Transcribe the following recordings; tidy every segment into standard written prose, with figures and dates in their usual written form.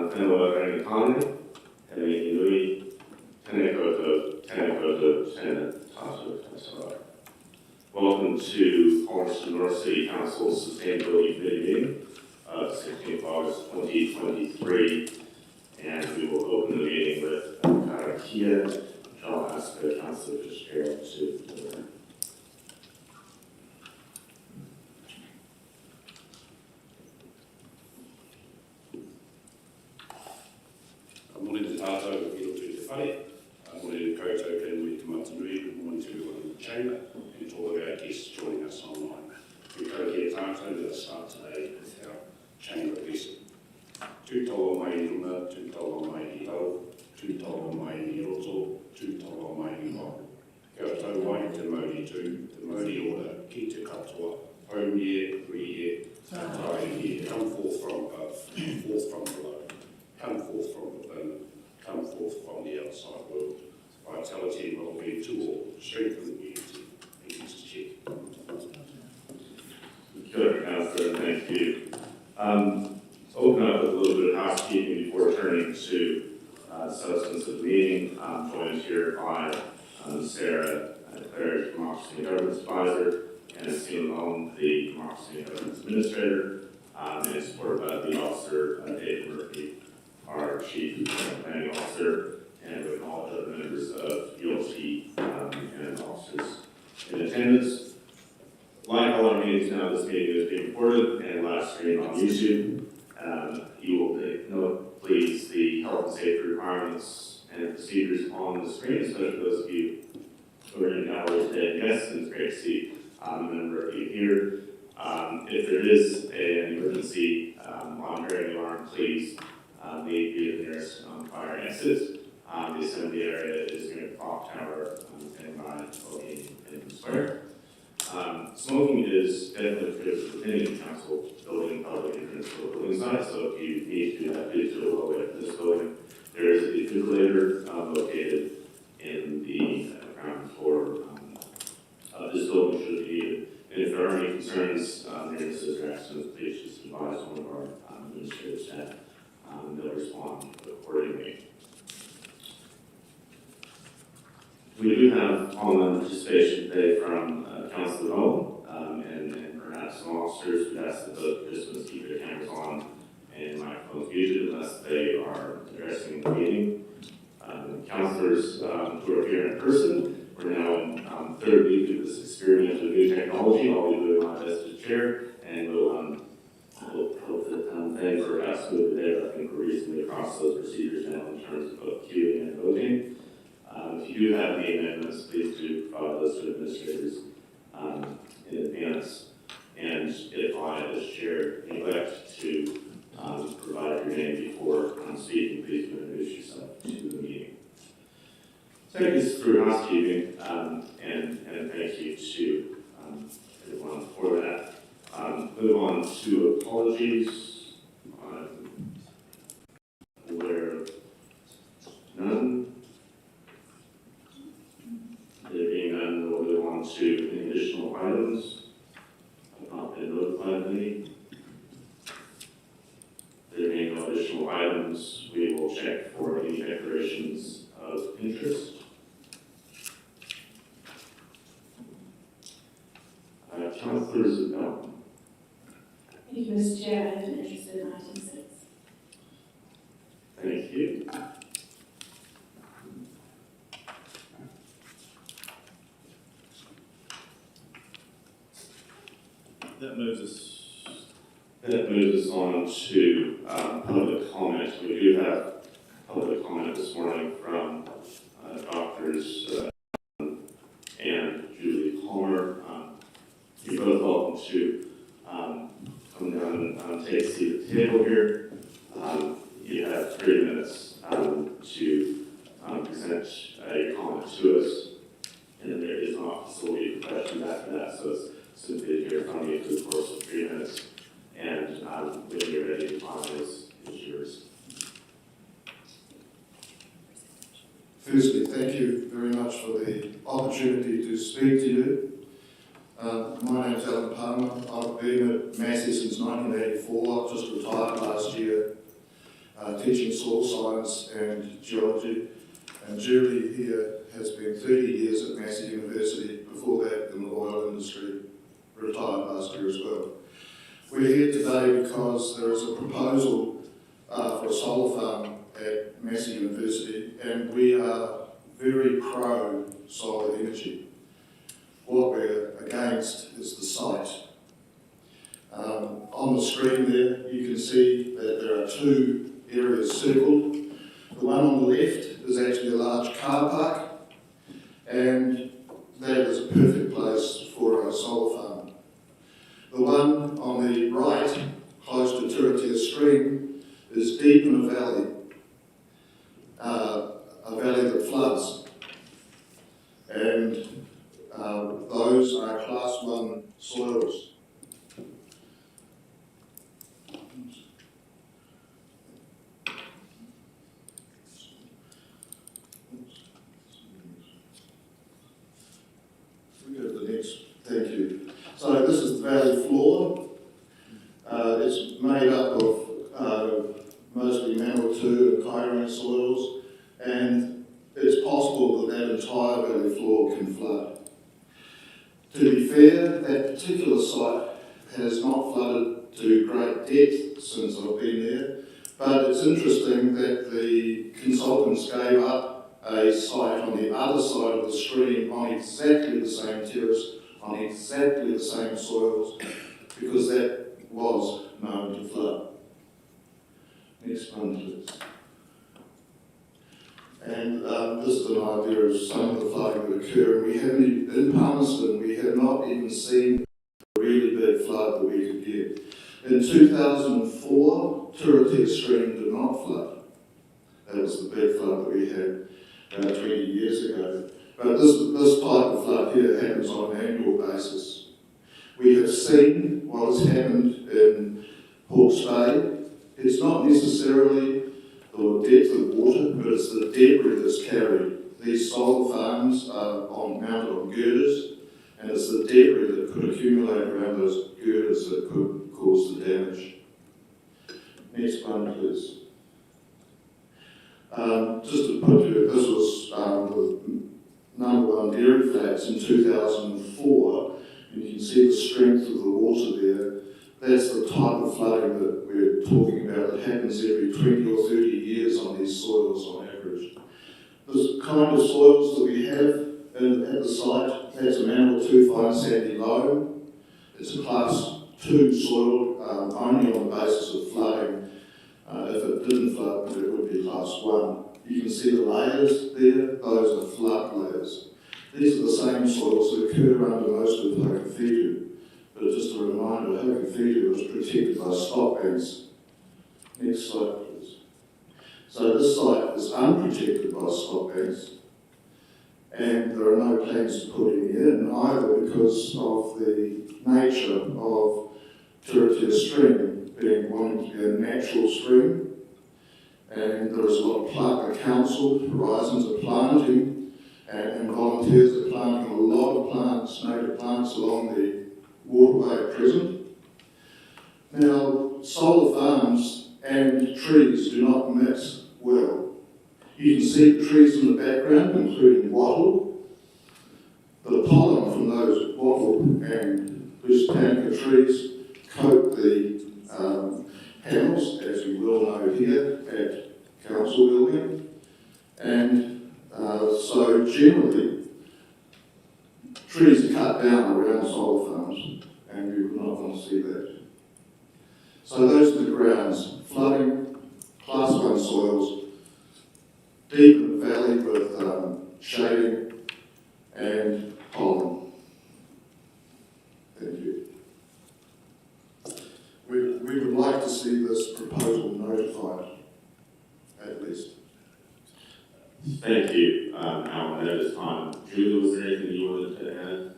Whenua Rangitane, Hemi Inui, Tene Koto, Tene Tatu Tasarai. Welcome to Palmerston North City Council Sustainability Committee meeting of 16th August 2023, and we will open the meeting with Karakia, which I'll ask the Councilor Fitzgerald to deliver. Morning to Tato, Ilo Tui Te Whare. Morning to Koutou, Kanui Te Matanui. Good morning to everyone in the chamber and to all of our guests joining us online. We go here Tato, let's start today with our chamber blessing. Tūtolo mai I runga, tūtolo mai I lau, tūtolo mai I roto, tūtolo mai I wau. Kia tau wai te mauri tū, te mauri ora, ki te katoa, home year, re-year, tātai year. Come forth from above, forth from below. Come forth from within, come forth from the outside world. Vitality and well-being to all, strength and unity. Thank you, Mr. Chair. Good, Councillor, thank you. Open up with a little bit of housekeeping before turning to the substance of the meeting. I'm joined here by Sarah Clare, Democracy and Governance Advisor, and Stephen Long, the Democracy and Governance Administrator, and supported by the officer, David Murphy, our Chief Planning Officer, and with all the members of ULT and officers in attendance. Like all our meetings now, this meeting is being recorded and live streamed on YouTube. You will note, please, the health and safety requirements and procedures on the screen, especially those of you who are in gallery today. Yes, and it's great to see a member of you here. If there is an emergency monitoring alarm, please leave the nearest fire exit. The assembly area is near the clock tower and by in the square. Smoking is definitely prohibited within any council building, public entrance or building site, so if you need to do that, please do it all the way up to this building. There is a defibrillator located in the ground floor of this building should be needed. And if there are any concerns near the scissor accidents, please just advise one of our administrative staff. They'll respond accordingly. We do have online participation today from Councillor Nolan and perhaps some officers. We ask that those participants keep their cameras on and microphones muted unless they are addressing the meeting. Councillors who are here in person, we're now in third week of this experiment with new technology. I'll be doing my best to chair, and we'll hope that things are as smooth today. I think we're reasonably across those procedures now in terms of both queuing and voting. If you do have any amendments, please do provide those to administrators in advance. And if I, as chair, neglect to provide your name before speaking, please do introduce yourself to the meeting. So thank you for housekeeping, and thank you to everyone for that. Move on to apologies. Where none. There being none, we'll move on to any additional items. I've not been notified of any. There being no additional items, we will check for any declarations of interest. Councillors Bell. Thank you, Mr. Chair. I have an interest in item 6. Thank you. That moves us on to public comment. We do have public comment this morning from doctors and Julie Palmer. You're both welcome to come down and take a seat at the table here. You have 3 minutes to present your comment to us, and there is not facility for questions after that, so it's simply to hear from you for the course of 3 minutes, and when you're ready, the time is yours. Firstly, thank you very much for the opportunity to speak to you. My name is Alan Palmer. I've been at Massey since 1984. I've just retired last year. teaching soil science and geology. And Julie here has been 30 years at Massey University, before that in the oil industry, retired last year as well. We're here today because there is a proposal for a solar farm at Massey University, and we are very pro solar energy. What we're against is the site. On the screen there, you can see that there are two areas circled. The one on the left is actually a large car park, and that is a perfect place for a solar farm. The one on the right, close to Turitea Stream, is deep in a valley that floods. And those are Class 1 soils. We go to the next. Thank you. So this is the valley floor. It's made up of mostly Manawatu and Kairanga soils, and it's possible that that entire valley floor can flood. To be fair, that particular site has not flooded to great depth since I've been there, but it's interesting that the consultants gave up a site on the other side of the stream on exactly the same terrace, on exactly the same soils, because that was known to flood. Next one, please. And this is an idea of some of the flooding that occurred. We haven't, in Palmerston, we have not even seen a really big flood that we could get. In 2004, Turitea Stream did not flood. That was the big flood that we had 20 years ago. But this type of flood here happens on an annual basis. We have seen what has happened in Hawke's Bay. It's not necessarily the depth of water, but it's the debris that's carried. These solar farms are mounted on girders, and it's the debris that could accumulate around those girders that could cause the damage. Next one, please. Just to put you, this was the #1 dairy flats in 2004, and you can see the strength of the water there. That's the type of flooding that we're talking about that happens every 20 or 30 years on these soils on average. The kind of soils that we have at the site, that's a Manawatu fine sandy loam. It's a Class 2 soil only on the basis of flooding. If it didn't flood, it would be Class 1. You can see the layers there, those are flood layers. These are the same soils that occur under most of Hokiwhitu. But just a reminder, Hokiwhitu was protected by stop banks. Next slide, please. So this site is unprotected by stop banks, and there are no plans to put any in either because of the nature of Turitea Stream being wanting to be a natural stream. And there is a lot of the council, Horizons are planting, and volunteers are planting a lot of plants, native plants along the waterway at present. Now, solar farms and trees do not mix well. You can see the trees in the background, including wattle. The pollen from those wattle and bush danica trees coat the panels, as you will know here at Council Building. And so generally, trees are cut down around solar farms, and we would not want to see that. So those are the grounds: flooding, Class 1 soils, deep in the valley with shading and pollen. Thank you. We would like to see this proposal notified, at least. Thank you, Alan, at this time. Julie, was there anything you wanted to add?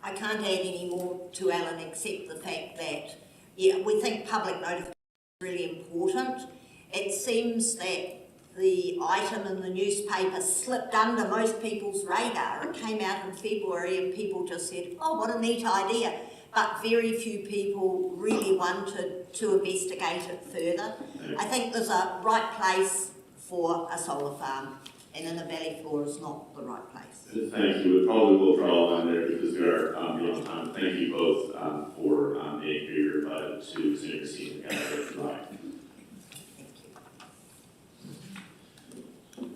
I can't add any more to Alan except the fact that, yeah, we think public notification is really important. It seems that the item in the newspaper slipped under most people's radar. It came out in February and people just said, oh, what a neat idea. but very few people really wanted to investigate it further. I think there's a right place for a solar farm, and Inner Valley Floor is not the right place. Thank you. We probably will draw a line there because we are beyond time. Thank you both for being here to see the gathering tonight.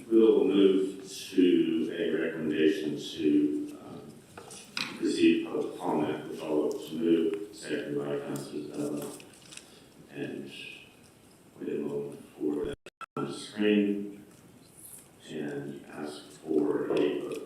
We'll move to a recommendation to receive public comment, which I'll look to move, seconded by Councillor Bella. And wait a moment for that on the screen and ask for a vote.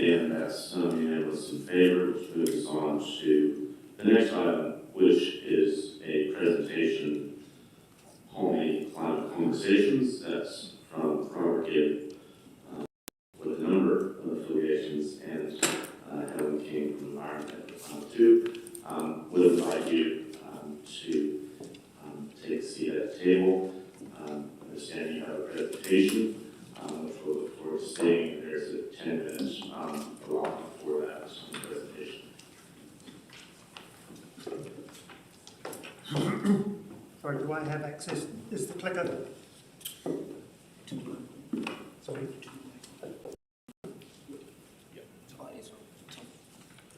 And that's unanimous in favor, which moves on to the next item, which is a presentation, Homey Climate Conversations. That's from Robert Gibb, with a number of affiliations, and Helen King from Environment too. Would invite you to take a seat at the table. I understand you have a presentation, which we'll look forward to seeing. There's a 10 minutes allotment for that presentation. Sorry, do I have access? Is the clicker? Sorry.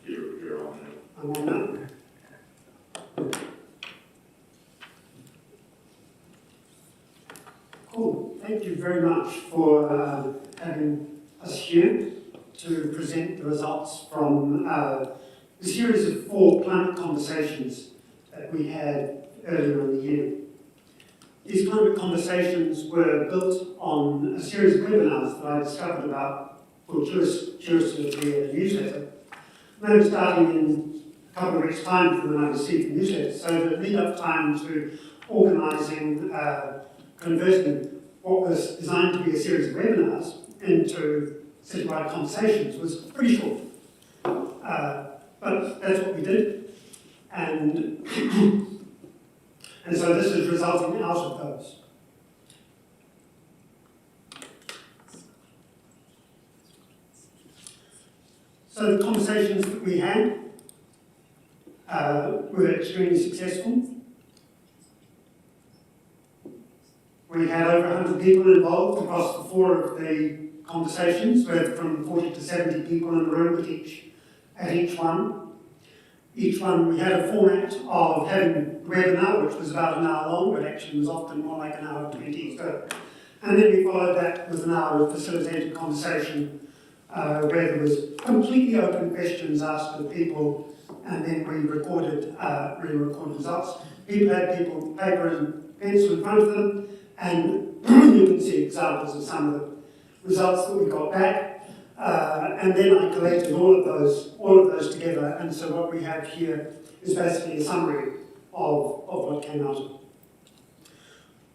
You're on there. I'm on now. Cool. Thank you very much for having us here to present the results from the series of 4 climate conversations that we had earlier in the year. These climate conversations were built on a series of webinars that I discovered about for Jurisdictory newsletter. And they were starting in a couple of weeks' time from when I received the newsletter, so the lead-up time to organising, converting what was designed to be a series of webinars into citywide conversations was pretty short. But that's what we did, and so this is resulting out of those. So the conversations that we had were extremely successful. We had over 100 people involved across the 4 of the conversations, with from 40 to 70 people in the room at each one. Each one we had a format of having a webinar, which was about an hour long, but actually was often more like an hour and 20 or so. And then we followed that with an hour of facilitated conversation, where there was completely open questions asked of people, and then we recorded results. People had paper and pencil in front of them, and you can see examples of some of the results that we got back. And then I collated all of those together, and so what we have here is basically a summary of what came out of it.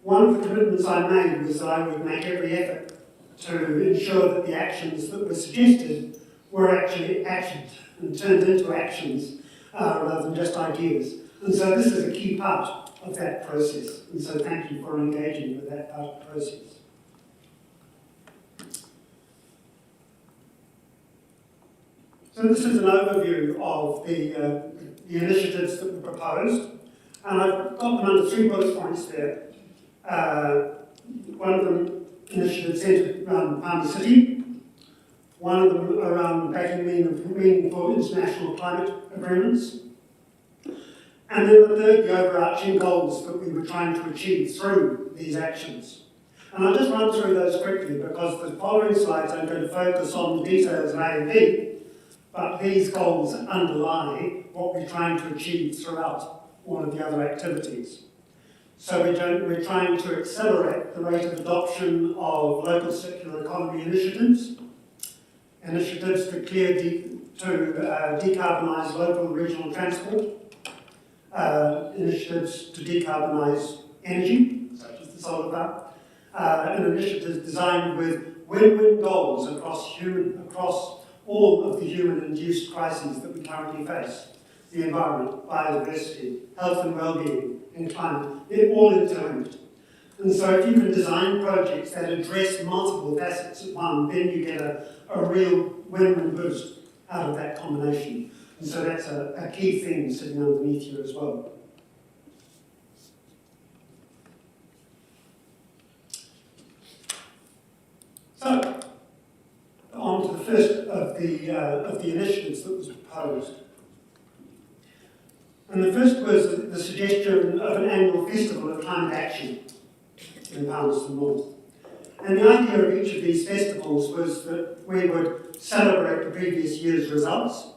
One of the commitments I made was that I would make every effort to ensure that the actions that were suggested were actually actioned and turned into actions rather than just ideas. And so this is a key part of that process, and so thank you for engaging with that part of the process. So this is an overview of the initiatives that were proposed, and I've got them under 3 bullet points there. One of them, initiatives centred around Palmer City, one of them around backing meaningful international climate agreements, and then the third, the overarching goals that we were trying to achieve through these actions. And I'll just run through those quickly because the following slides I'm going to focus on the details of A and B, but these goals underlie what we're trying to achieve throughout all of the other activities. So we're trying to accelerate the rate of adoption of local circular economy initiatives to decarbonise local and regional transport, initiatives to decarbonise energy, such as the solar power, an initiative designed with win-win goals across all of the human-induced crises that we currently face: the environment, biodiversity, health and well-being, and climate. They're all interlinked. And so if you can design projects that address multiple facets at one, then you get a real win-win boost out of that combination. And so that's a key thing sitting underneath here as well. So, on to the first of the initiatives that was proposed. And the first was the suggestion of an annual festival of climate action in Palmerston North. And the idea of each of these festivals was that we would celebrate the previous year's results,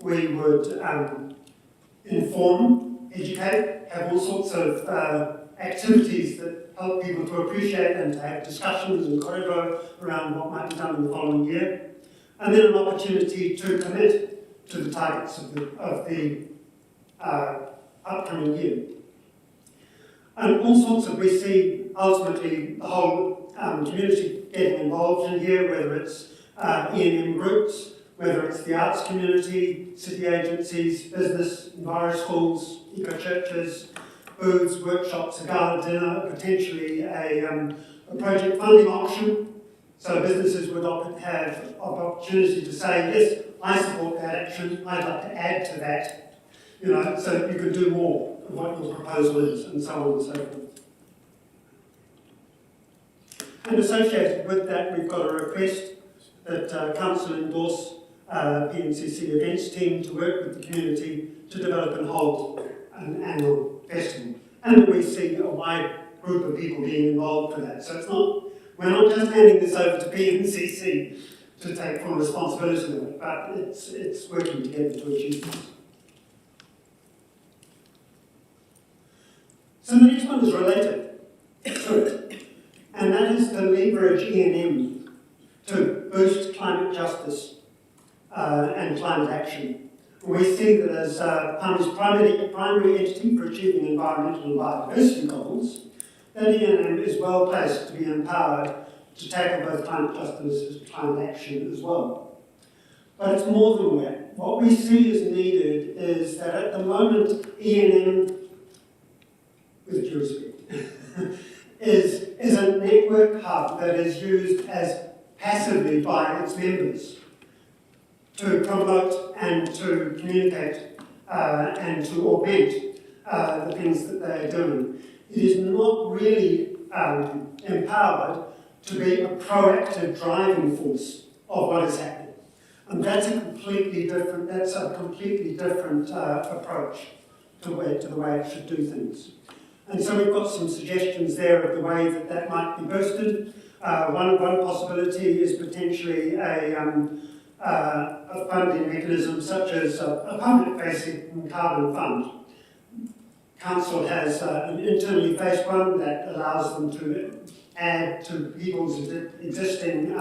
we would inform, educate, have all sorts of activities that help people to appreciate and to have discussions and corridor around what might be done in the following year, and then an opportunity to commit to the targets of the upcoming year. And all sorts of, we see ultimately the whole community getting involved in here, whether it's E&M groups, whether it's the arts community, city agencies, business, enviro schools, eco-churches, booths, workshops, a gala dinner, potentially a project funding auction. So businesses would have an opportunity to say, yes, I support that action, I'd like to add to that, so that you could do more of what your proposal is, and so on and so forth. And associated with that, we've got a request that Council endorse PNCC events team to work with the community to develop and hold an annual festival. And we see a wide group of people being involved for that. So we're not just handing this over to PNCC to take full responsibility of it, but it's working together to achieve this. So the next one is related to it, and that is to leverage E&M to boost climate justice and climate action. We see that as Palmer's primary entity for achieving environmental and biodiversity goals, that E&M is well placed to be empowered to tackle both climate justice and climate action as well. But it's more than that. What we see is needed is that at the moment E&M, with due respect, is a network hub that is used as passively by its members to promote and to communicate and to augment the things that they are doing. It is not really empowered to be a proactive driving force of what is happening. And that's a completely different approach to the way it should do things. And so we've got some suggestions there of the way that might be boosted. One possibility is potentially a funding mechanism such as a public-facing carbon fund. Council has an internally faced one that allows them to add to people's existing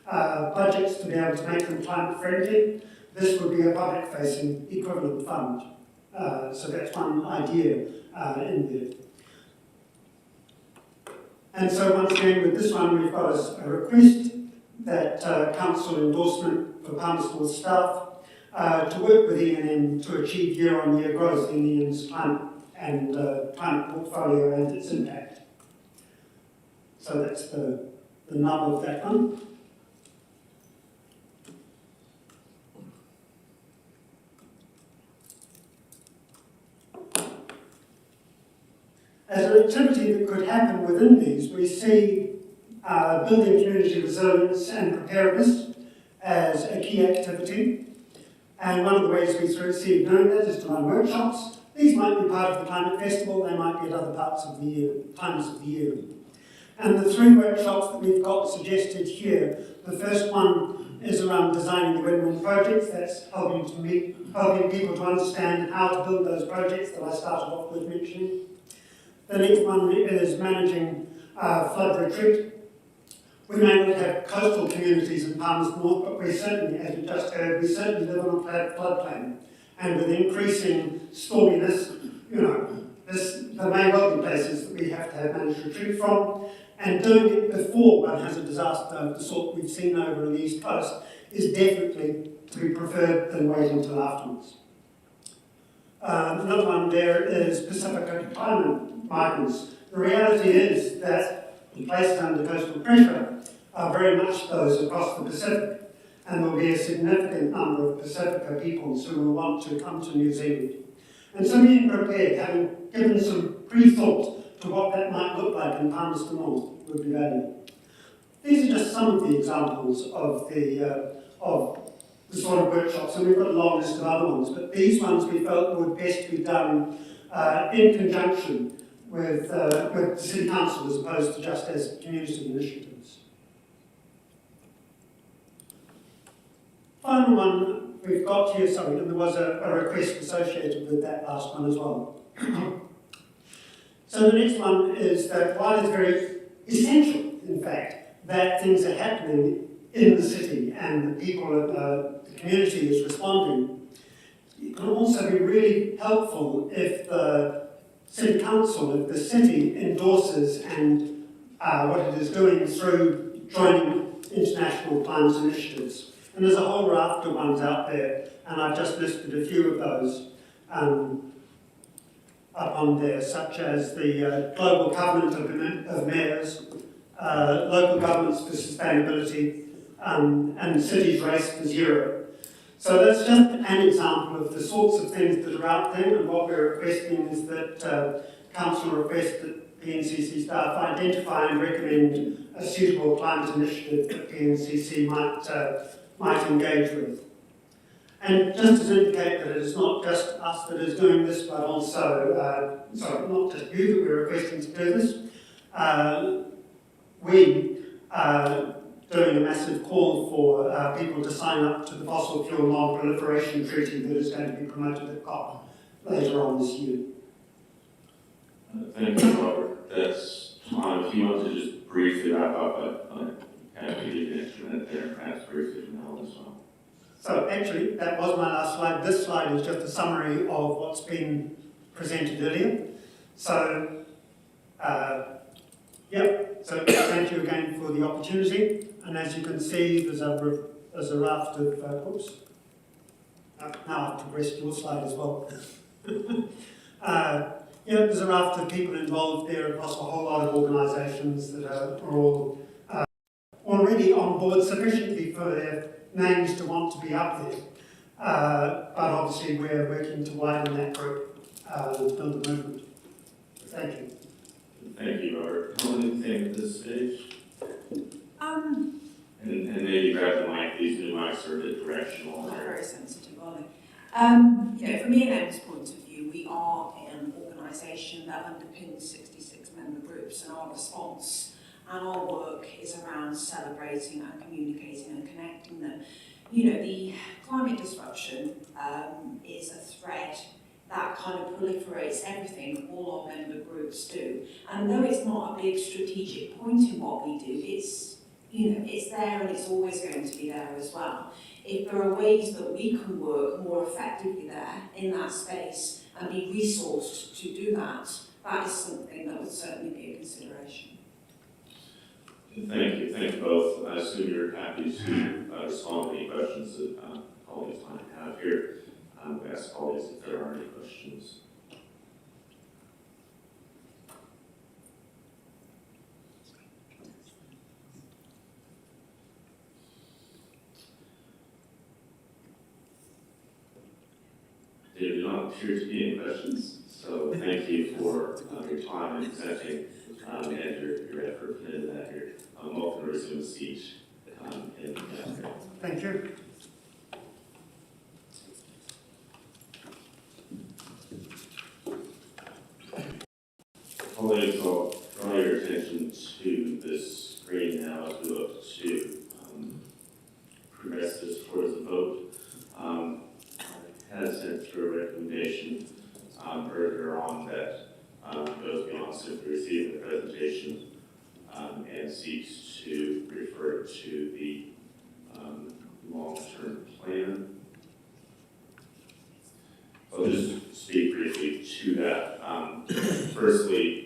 budgets to be able to make them climate friendly. This would be a public-facing equivalent fund. So that's one idea in there. And so once again with this one we've got a request that council endorsement for Palmerston staff to work with E&M to achieve year-on-year growth in E&M's climate and climate portfolio and its impact. So that's the nub of that one. As an activity that could happen within these, we see building community resilience and preparedness as a key activity. And one of the ways we see doing that is to run workshops. These might be part of the Climate Festival, they might be at other parts of the year, times of the year. And the 3 workshops that we've got suggested here, the first one is around designing the win-win projects. That's helping people to understand how to build those projects that I started off with mentioning. The next one is managing flood retreat. We may not have coastal communities in Palmerston North, but we certainly, as we just heard, we certainly live on a floodplain. And with increasing storminess, there may well be places that we have to have managed retreat from, and doing it before one has a disaster of the sort we've seen over on the East Coast is definitely to be preferred than waiting until afterwards. Another one there is Pacific migrants. The reality is that the places under coastal pressure are very much those across the Pacific, and there will be a significant number of Pacifica peoples who will want to come to New Zealand. And so being prepared, having given some pre-thought to what that might look like in Palmerston North would be valuable. These are just some of the examples of the sort of workshops, and we've got a long list of other ones, but these ones we felt would best be done in conjunction with the City Council as opposed to just as community initiatives. Final one we've got here, sorry, and there was a request associated with that last one as well. So the next one is that while it's very essential, in fact, that things are happening in the city and the people, the community is responding, it can also be really helpful if the City Council, if the city endorses and what it is doing through joining international climate initiatives. And there's a whole raft of ones out there, and I've just listed a few of those up on there, such as the Global Covenant of Mayors, Local Governments for Sustainability, and Cities Race for Zero. So that's just an example of the sorts of things that are out there, and what we're requesting is that Council request that PNCC staff identify and recommend a suitable climate initiative that PNCC might engage with. And just to indicate that it is not just us that is doing this, but also, not just you that we're requesting to do this. We are doing a massive call for people to sign up to the Fossil Fuel Non-Proliferation Treaty that is going to be promoted at COP later on this year. Thank you, Robert. That's Tom. If you want to just briefly wrap up, I'm happy to give you an extra minute there, perhaps briefly from now as well. So actually, that was my last slide. This slide is just a summary of what's been presented earlier. So, so thank you again for the opportunity. And as you can see, there's a raft of, oops. Now I've progressed your slide as well. There's a raft of people involved there across a whole lot of organisations that are all already on board sufficiently for their names to want to be up there. But obviously we're working to widen that group and build a movement. Thank you. Thank you, Robert. Anything at this stage? And maybe grab the mic. These new mics are a bit directional. Not very sensitive, are they? From E&M's point of view, we are an organisation that underpins 66 member groups, and our response and our work is around celebrating and communicating and connecting them. The climate disruption is a thread that kind of proliferates everything all our member groups do. And though it's not a big strategic point in what we do, it's there and it's always going to be there as well. If there are ways that we can work more effectively there in that space and be resourced to do that, that is something that would certainly be a consideration. Thank you. Thank you both. I assume you're happy to respond to any questions that colleagues might have here. We ask colleagues if there are any questions. There do not appear to be any questions, so thank you for your time and presenting and your effort put into that here. Welcome to resume a seat Thank you. Colleagues, I'll draw your attention to this screen now as we look to progress this towards a vote. I had sent through a recommendation earlier on that goes beyond simply receiving the presentation and seeks to refer to the long-term plan. I'll just speak briefly to that. firstly,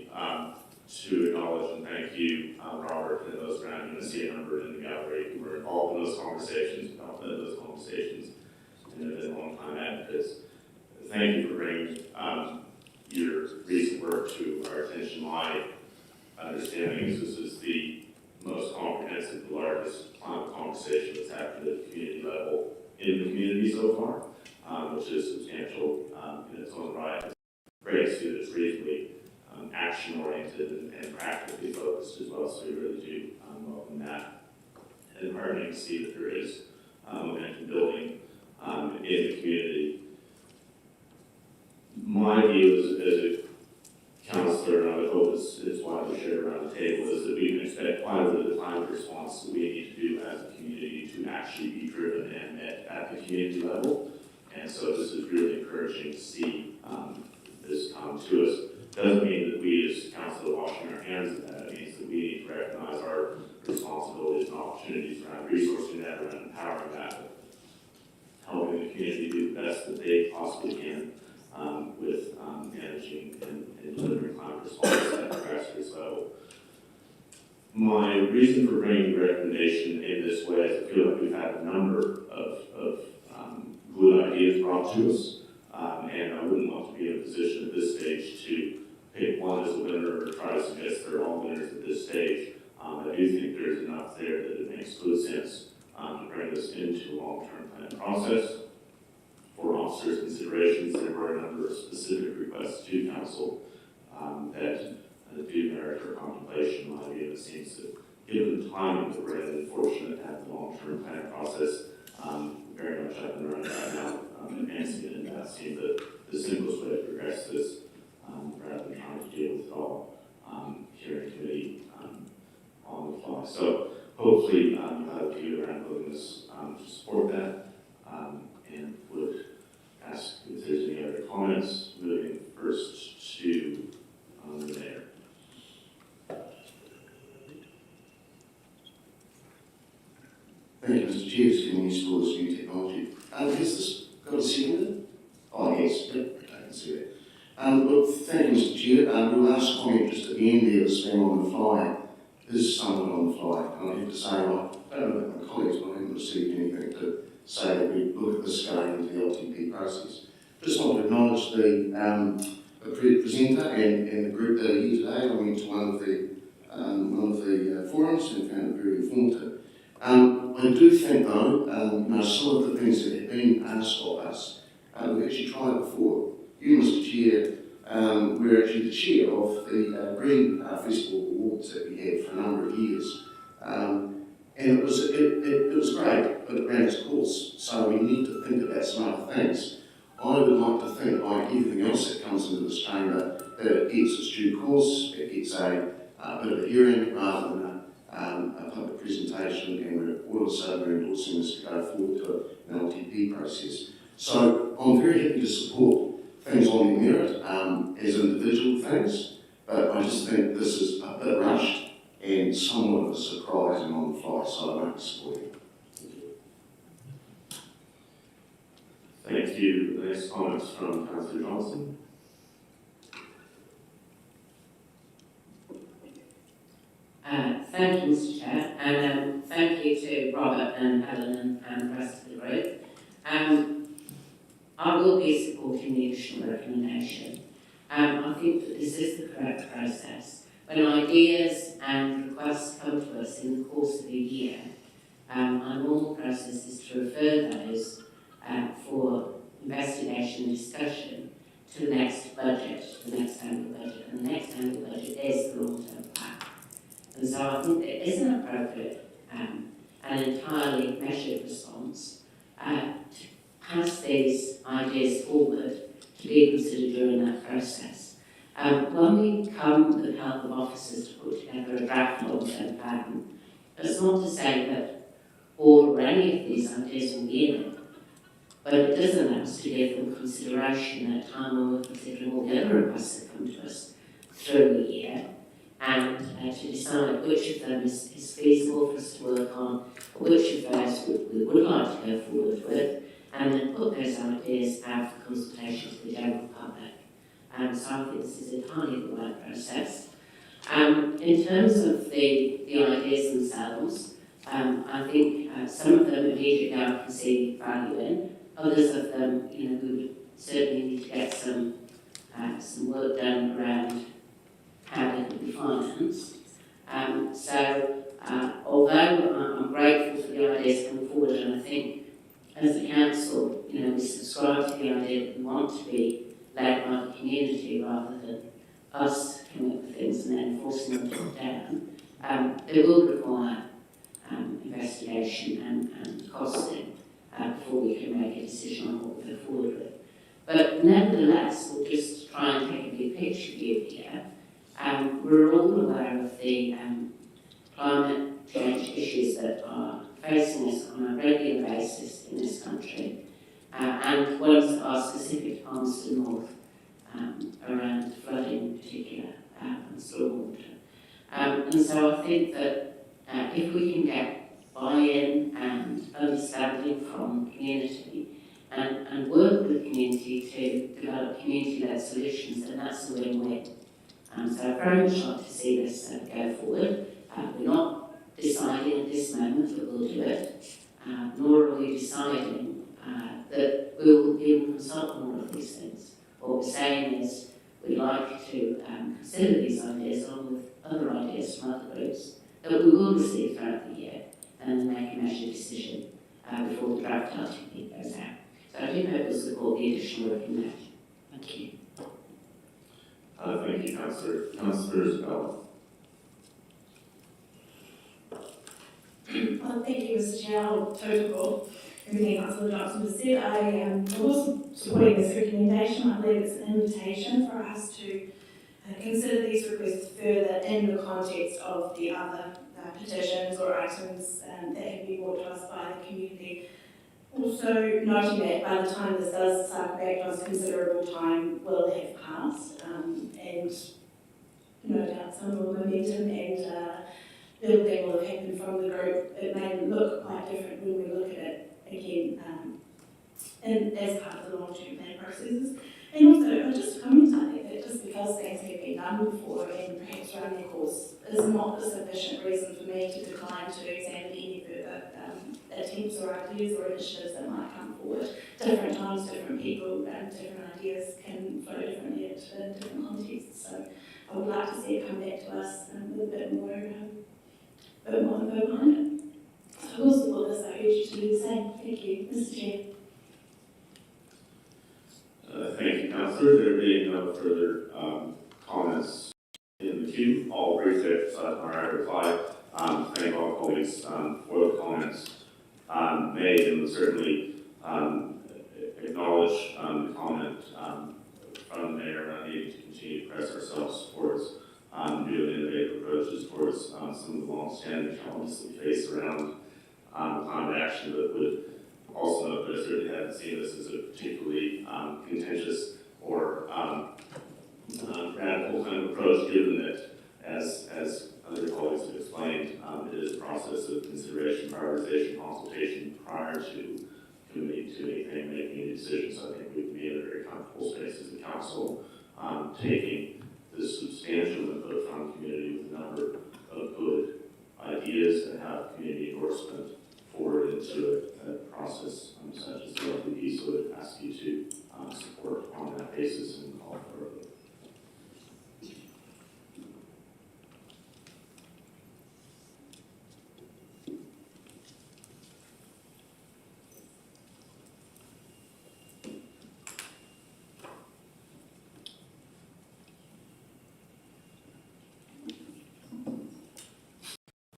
to acknowledge and thank you, Robert, and those around you. I see a number in the gallery who were involved in those conversations, and have been long-time advocates. Thank you for bringing your recent work to our attention. My understanding is this is the most comprehensive, the largest climate conversation that's happened at the community level in the community so far, which is substantial in its own right. It's great to see that it's reasonably action-oriented and practically focused as well, so we really do welcome that. And heartening to see that there is momentum building in the community. My view as a councillor, and I would hope it's widely shared around the table, is that we can expect quite a bit of the climate response that we need to do as a community to actually be driven and met at the community level. And so this is really encouraging to see this come to us. Doesn't mean that we as council are washing our hands of that. It means that we need to recognize our responsibilities and opportunities around resourcing that, around empowering that, helping the community do the best that they possibly can with managing and delivering climate response at the grassroots level. My reason for bringing the recommendation in this way is I feel like we've had a number of good ideas brought to us, and I wouldn't want to be in a position at this stage to pick one as a winner or try to suggest they're all winners at this stage. I do think there's enough there that it makes good sense to bring this into a long-term plan process. For officers' considerations, there were a number of specific requests to council that do merit for contemplation. My view, it seems that given the timing that we're in, and fortunate to have the long-term plan process very much up and running right now, advancing it, and that seemed the simplest way to progress this rather than trying to deal with it all here in committee on the fly. So hopefully you have a view around willingness to support that, and would ask if there's any other comments, moving first to the mayor. Thank you, Mr. Chair, for giving me support this new technology. Has this got a signal? Oh, yes, yep, okay, I can see it. Look, thank you, Mr. Chair. Your last comment just at the end there, this being on the fly, is somewhat on the fly. And I have to say, I don't know about my colleagues, but I haven't received anything to say that we look at this going into the LTP process. Just want to acknowledge the presenter and the group that are here today. I went to one of the forums and found it very informative. I do think though, some of the things that have been asked of us, we've actually tried before. You, Mr. Chair, were actually the chair of the Green Festival Awards that we had for a number of years. And it was great, but it ran its course. So we need to think about some other things. I would like to think, like everything else that comes into this chamber, that it gets its due course, it gets a bit of a hearing rather than a public presentation, and we're all of a sudden we're endorsing this to go forward to an LTP process. So I'm very happy to support things on their merit as individual things, but I just think this is a bit rushed and somewhat of a surprise and on the fly, so I won't support it. Thank you. The next comments from Councillor Johnson. Thank you, Mr. Chair, and thank you to Robert and Helen and the rest of the group. I will be supporting the additional recommendation. I think that this is the correct process. When ideas and requests come to us in the course of a year, our normal process is to refer those for investigation and discussion to the next budget, the next annual budget, and the next annual budget is the long-term plan. And so I think it is an appropriate and entirely measured response to pass these ideas forward to be considered during that process. When we come with the help of officers to put together a draft long-term plan, it's not to say that all or any of these ideas will be in it, but it does allow us to give them consideration at a time when we're considering all the other requests that come to us through the year, and to decide which of them is feasible for us to work on, which of those we would like to go forward with, and then put those ideas out for consultation to the general public. So I think this is entirely the right process. In terms of the ideas themselves, I think some of them immediately I can see value in. Others of them, we would certainly need to get some work done around how they can be financed. Although I'm grateful for the ideas coming forward, and I think as a council, we subscribe to the idea that we want to be led by the community rather than us coming up with things and then forcing them top down, they will require investigation and costing before we can make a decision on what we go forward with. But nevertheless, we'll just try and take a big picture view here. We're all aware of the climate change issues that are facing us on a regular basis in this country, and ones that are specific to Palmerston North, around flooding in particular, and stormwater. And so I think that if we can get buy-in and understanding from the community and work with the community to develop community-led solutions, then that's a win-win. So I very much like to see this go forward. We're not deciding at this moment that we'll do it, nor are we deciding that we will even consult on all of these things. What we're saying is we'd like to consider these ideas along with other ideas from other groups that we will receive throughout the year and then make a measured decision before the draft RTP goes out. So I do hope you'll support the additional work in that. Thank you. Thank you, Councillor. Councillor Isabella. Well, thank you, Mr. Chair. I'll total everything Councillor Johnson has said. I am also supporting this recommendation. I believe it's an invitation for us to consider these requests further in the context of the other petitions or items that have been brought to us by the community. Also noting that by the time this does cycle back to us, considerable time will have passed, and no doubt some more momentum and building will have happened from the group. It may look quite different when we look at it again and as part of the long-term plan processes. And also, just comment on that just because things have been done before and perhaps run their course is not a sufficient reason for me to decline to examine any further attempts or ideas or initiatives that might come forward. Different times, different people, different ideas can flow differently in different contexts. So I would like to see it come back to us with a bit more info behind it. So I will support this. I urge you to do the same. Thank you, Mr. Chair. Thank you, Councillor. There being no further comments in the queue, I'll briefly emphasize my reply. Thank all colleagues for the comments made, and certainly acknowledge the comment from the Mayor around needing to continue to press ourselves towards new and innovative approaches towards some of the long-standing challenges we face around climate action, but would also note that I certainly haven't seen this as a particularly contentious or radical kind of approach, given that, as other colleagues have explained, it is a process of consideration, prioritization, consultation prior to committing to anything, making any decisions. So I think we can be in a very comfortable space as a council, taking this substantial input from the community with a number of good ideas and have community endorsement forward into a process such as the LPP. So I would ask you to support on that basis and call for a vote.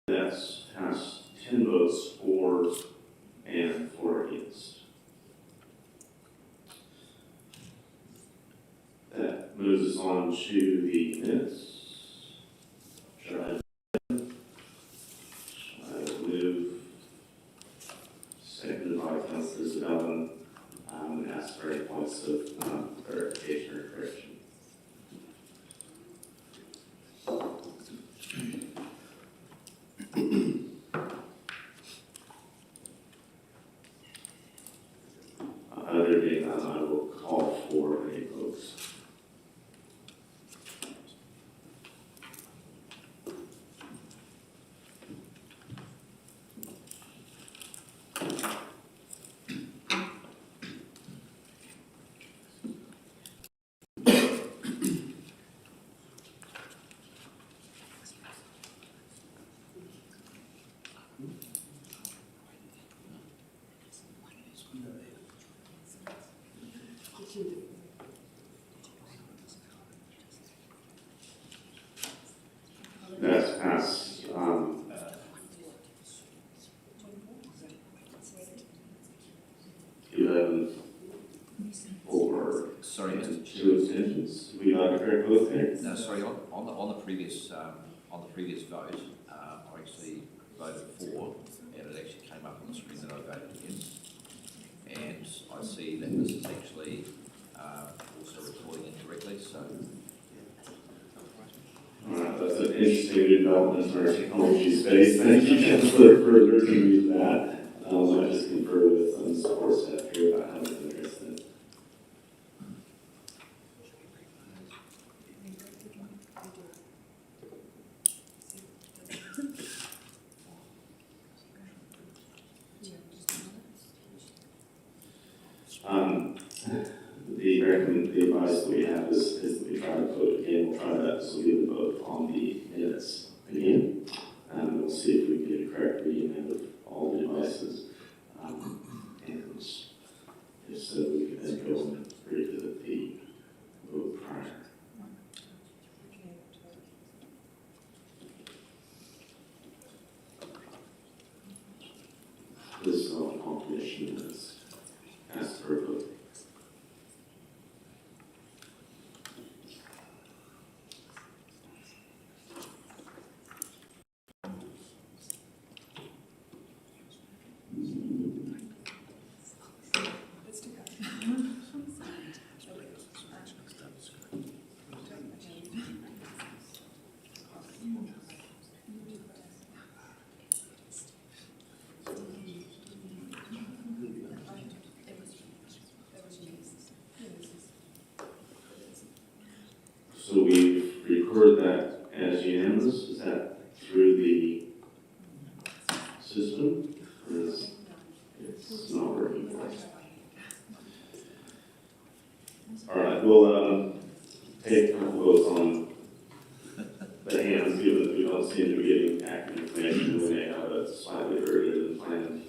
That's passed 10 votes for and 4 against. That moves us on to the minutes. Shall I move, seconded by Councillor Isabella, and ask for any points of clarification or correction. There being none, I will call for a vote. Sorry, Mr. Chair. 2 abstentions. We got a correct vote there? No, sorry, on the previous vote, I actually voted for, and it actually came up on the screen that I voted against. And I see that this is actually also recording incorrectly, so. Alright, that's an interesting new development in our technology space. Thank you, Councillor, for alerting me to that. I just conferred with some support staff here about how to address that. The advice that we have is that we try to vote again. We'll try that, so we'll vote on the minutes again. And we'll see if we can get a correct reading out of all the devices. And if so, we can then go and revisit the vote prior. This is all competition minutes. Ask for a vote. So we've recorded that as unanimous. Is that through the system? Or is it's not working for us? All right, we'll take votes on the hands, given that we don't seem to be getting accurate information. We may have a slightly earlier than planned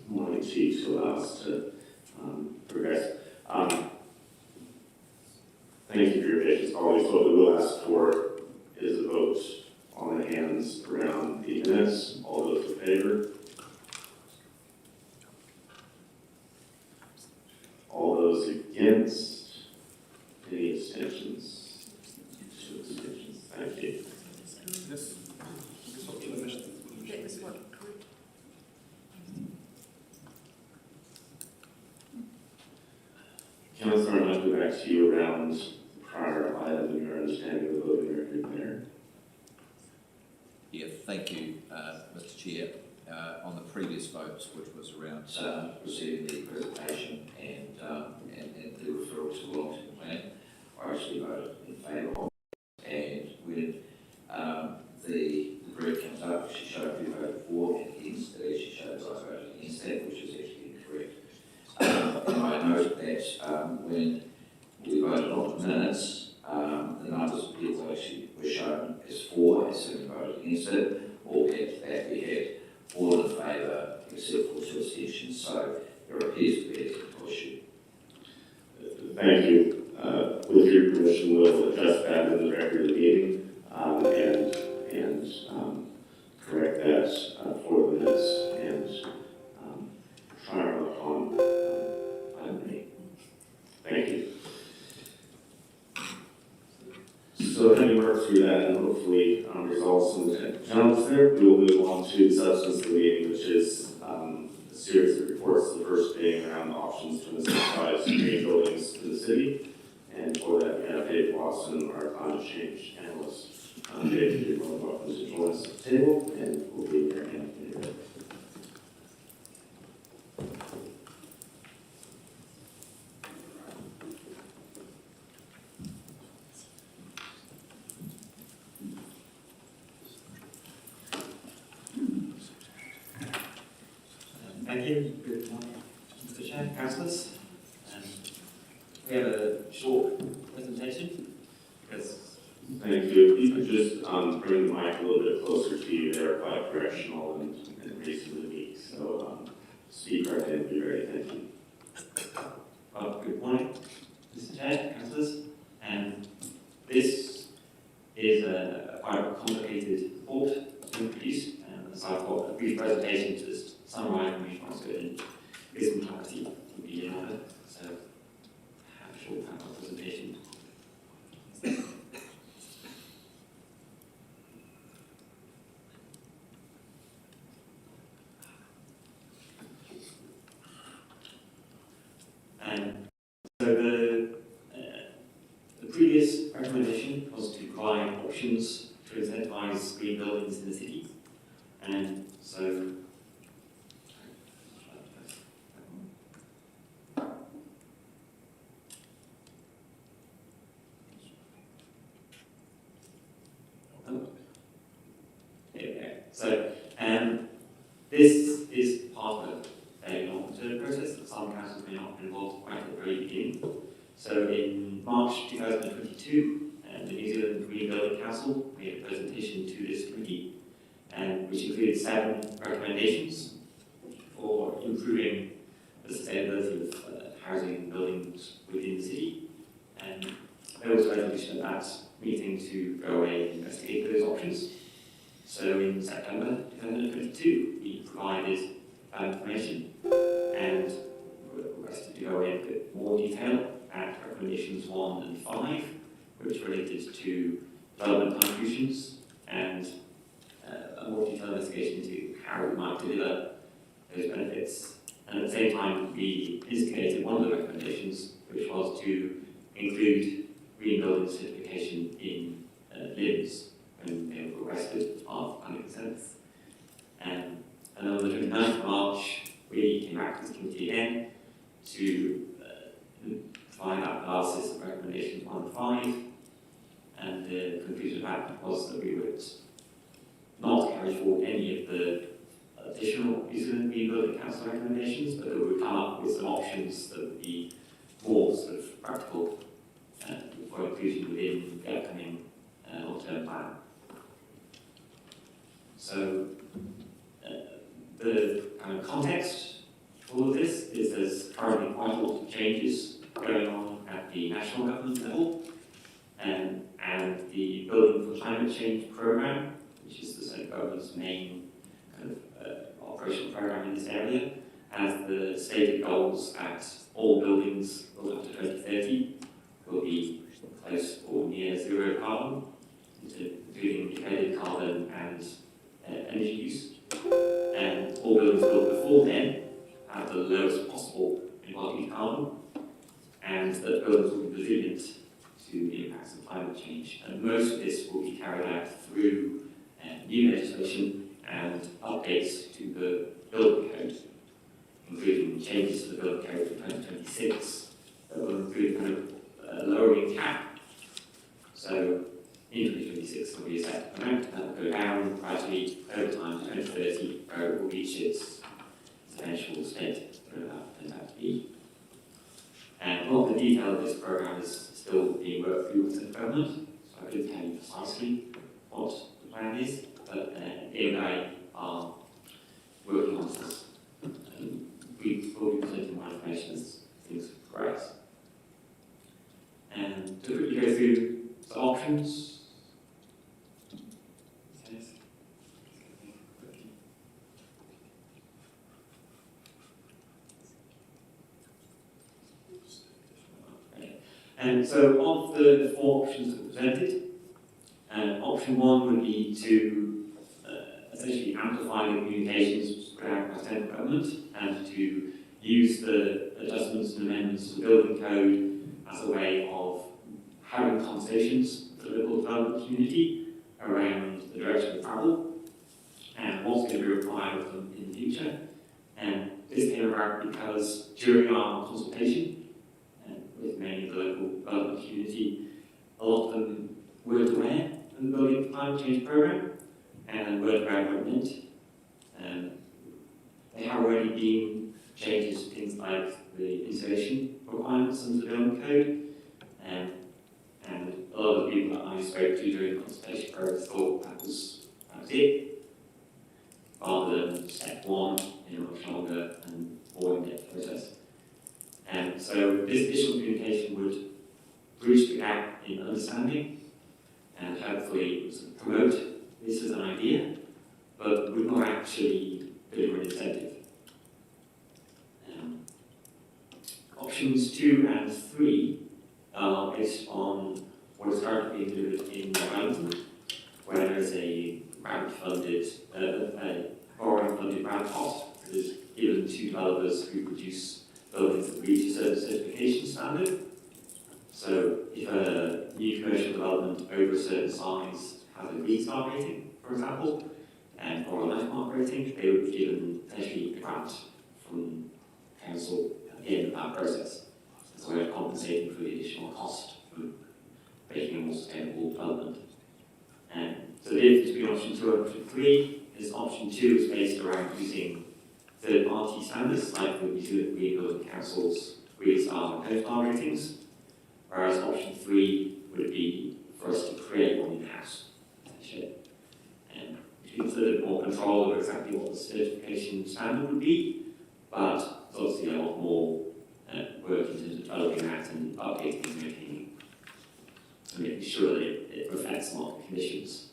morning chief to allow us to progress. Thank you for your patience, colleagues. What we will ask for is a vote on the hands around the minutes. All those in favor? All those against? Any abstentions? 2 abstentions. Thank you. Councillor, I'll go back to you around the prior item and your understanding of the voting record there. Yeah, thank you, Mr. Chair. On the previous votes, which was around receiving the presentation and the referral to the long-term plan, I actually voted in favour of it. And when the group comes up, she showed who voted for and against, it actually shows I voted against that, which is actually incorrect. And I note that when we voted on the minutes, the numbers of people actually were shown as for, as having voted against it, albeit that we had all in favour except for 2 abstentions, so there appears to be a technical issue. Thank you. With your permission, we'll adjust that in the record of the meeting and correct that for the minutes and try our luck on item 8. Thank you. So having worked through that and hopefully resolve some challenges there, we will move on to the substance of the meeting, which is a series of reports, the first being around options to incentivize green buildings in the city. And for that, we have Dave Watson, our climate change analyst. Dave, you're more than welcome to join us at the table, and we'll be in your hand in a bit. Thank you. Good morning, Mr. Chair, councillors. We have a short presentation. Yes. Thank you. If you could just bring the mic a little bit closer to you, they're quite directional and reasonably weak. So speak right in, be ready. Thank you. Well, good morning, Mr. Chair, councillors. This is quite a complicated report to produce, so I've got a brief presentation to just summarise and response to it and give some clarity would be in order. So options to incentivise green buildings in the city. And so, So, this is part of a long-term process that some councils may not have been involved right at the very beginning. So in March 2022, the New Zealand Green Building Council made a presentation to this committee, which included 7 recommendations for improving the sustainability of housing and buildings within the city. And there was a resolution at that meeting to go away and investigate those options. So in September 2022, we provided that information and requested to go in a bit more detail at recommendations 1 and 5, which related to development contributions and a more detailed investigation into how we might deliver those benefits. And at the same time, we instigated one of the recommendations, which was to include green building certification in LIMS when they were requested as part of planning consents. And on the 29th of March, we came back to the committee again to provide that analysis of recommendations 1 and 5. And the conclusion of that was that we would not carry forward any of the additional New Zealand Green Building Council recommendations, but that we would come up with some options that would be more sort of practical for inclusion within the upcoming long-term plan. So the kind of context for all of this is there's currently quite a lot of changes going on at the national government level, and the Building for Climate Change programme, which is the central government's main kind of operational programme in this area, has the stated goals that all buildings built up to 2030 will be close or near zero carbon, including embedded carbon and energy use. And all buildings built before then have the lowest possible embodied carbon, and that buildings will be resilient to the impacts of climate change. And most of this will be carried out through new legislation and updates to the building code, including changes to the building code for 2026 that will include kind of lowering cap. So in 2026 there will be a set amount that will go down gradually over time to 2030, where it will reach its eventual state, whatever that turns out to be. And a lot of the detail of this programme is still being worked through with the government, so I couldn't tell you precisely what the plan is, but AMI are working on this. We will be presenting more information as things progress. And to quickly go through the options. And so of the 4 options that were presented, option 1 would be to essentially amplify the communications put out by central government and to use the adjustments and amendments to the building code as a way of having conversations with the local development community around the direction of travel and what's going to be required of them in the future. And this came about because during our consultation with many of the local development community, a lot of them weren't aware of the Building Climate Change Programme and weren't aware of what it meant. There have already been changes to things like the insulation requirements under the building code, and a lot of the people that I spoke to during the consultation process thought that was it, rather than step 1 in a much longer and more in-depth process. And so this additional communication would bridge the gap in understanding and hopefully promote this as an idea, but would not actually deliver an incentive. Options 2 and 3 are based on what is currently being delivered in Wellington, where there is a grant-funded, borrowing-funded grant pot that is given to developers who produce buildings that reach a certain certification standard. So if a new commercial development over a certain size has a green star rating, for example, or a landmark rating, they would be given potentially a grant from council at the end of that process. As a way of compensating for the additional cost for making a more sustainable development. So the difference between option 2 and option 3 is option 2 is based around using third-party standards like the New Zealand Green Building Council's Green Star and Co-Star ratings, whereas option 3 would be for us to create one in-house, essentially. Which gives a little bit more control over exactly what the certification standard would be, but it's obviously a lot more work in terms of developing that and updating and making sure that it reflects market conditions.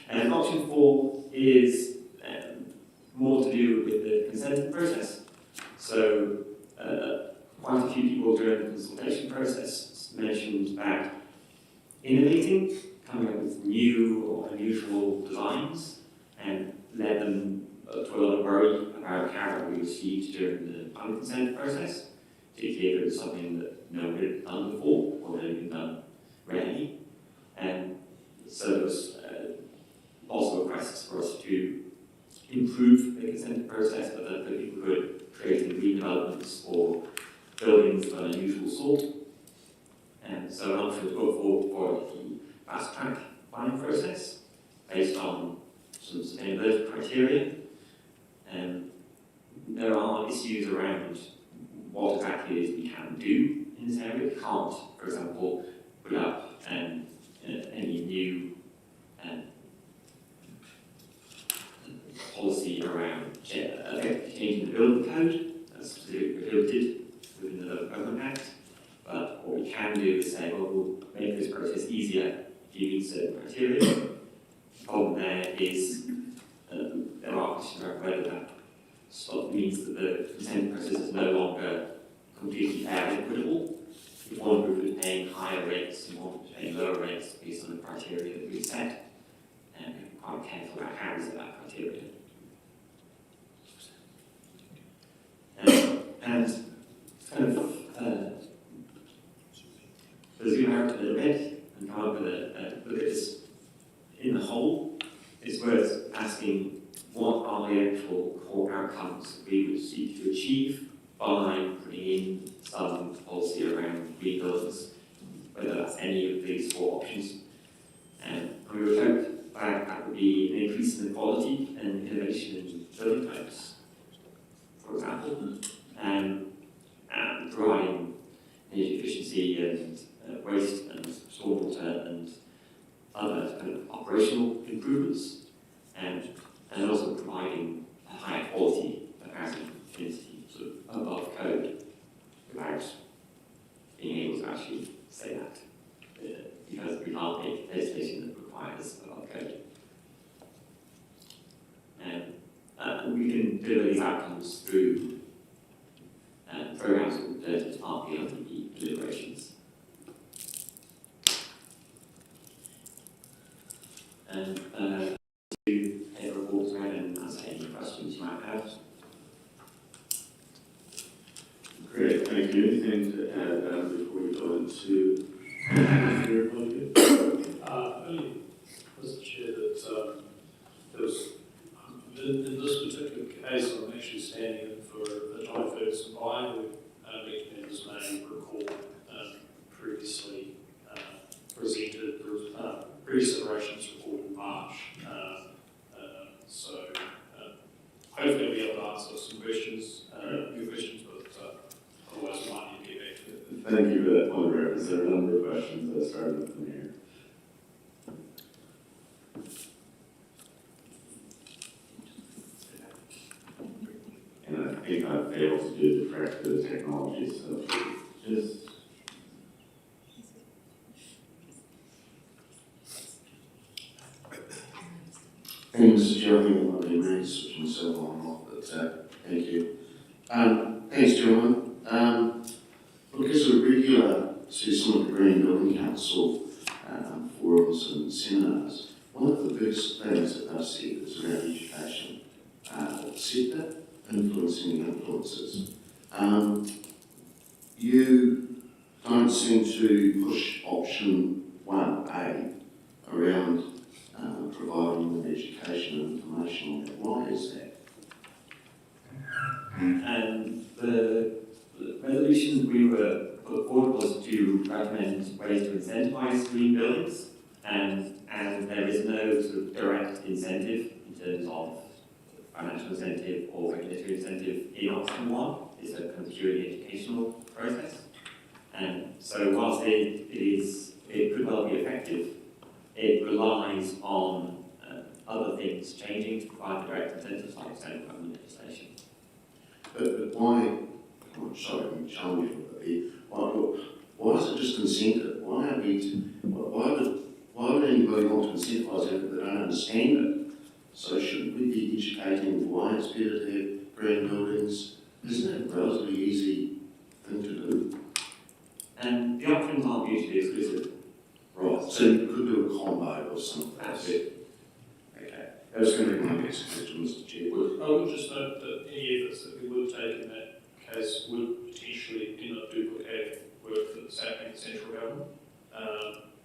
And option 4 is more to do with the consenting process. So quite a few people during the consultation process mentioned that innovating, coming up with new or unusual designs, and led them to a lot of worry about how we received during the planning consent process, particularly if it was something that no one had done before or had been done rarely. And so there was also requests for us to improve the consent process, but that people could create green developments or buildings of an unusual sort. And so an option was put forward for the fast track planning process based on some sustainability criteria. And there are issues around what exactly it is we can do in this area. We can't, for example, put up any new policy around changing the building code, that's specifically prohibited within the Local Government Act. But what we can do is say, well, we'll make this process easier if you meet certain criteria. The problem there is there are questions around whether that means that the consent process is no longer completely fair and equitable. If one group is paying higher rates and one group is paying lower rates based on the criteria that we set, and be quite careful about how we set that criteria. And kind of to zoom out a little bit and come up with a look at this in the whole, it's worth asking what are the actual core outcomes we would seek to achieve by putting in some policy around green buildings, whether that's any of these 4 options. And we would hope that would be an increase in the quality and innovation in building types, for example, and providing energy efficiency and waste and stormwater and other kind of operational improvements, and also providing a higher quality of housing density, sort of above code, without being able to actually say that, because we can't make legislation that requires above code. And we can deliver these outcomes through programs that are part of the LDP deliberations. And to take reports around and answer any questions you might have. Great, thank you. Anything to add before we go into your point of view? Only, Mr. Chair, that there was, in this particular case, I'm actually standing in for the John Ferguson Buy, who many members may recall previously presented previous iterations report in March. So hopefully we'll be able to answer some questions, your questions, but otherwise we might need to get back to it. Thank you for that point of reference. There are a number of questions that started with the mayor. And I think I failed to do the correct bit of technology, so just. Thank you, Mr. Chair. I think I might be really switching myself on and off, but thank you. Thanks, gentlemen. Look, as a regular to some of the Green Building Council forums and seminars, one of the biggest things that I've seen is around education sector, influencing the influencers. You don't seem to push option 1A around providing them education and information on that. Why is that? And the resolution we were put forward was to recommend ways to incentivise green buildings, and there is no sort of direct incentive in terms of financial incentive or regulatory incentive in option 1. It's a kind of purely educational process. And so whilst it could well be effective, it relies on other things changing to provide direct incentives like central government legislation. But why, I'm sorry, I'm challenging you a bit. Why is it just incentive? Why would anybody want to incentivise it if they don't understand it? So shouldn't we be educating why it's better to have green buildings? Isn't it a relatively easy thing to do? And the options aren't mutually exclusive. Right, so you could do a combo of something. That's it. Okay, that was going to be my next question, Mr. Chair. I would just note that any efforts that we would take in that case would potentially duplicate work that's happening in central government.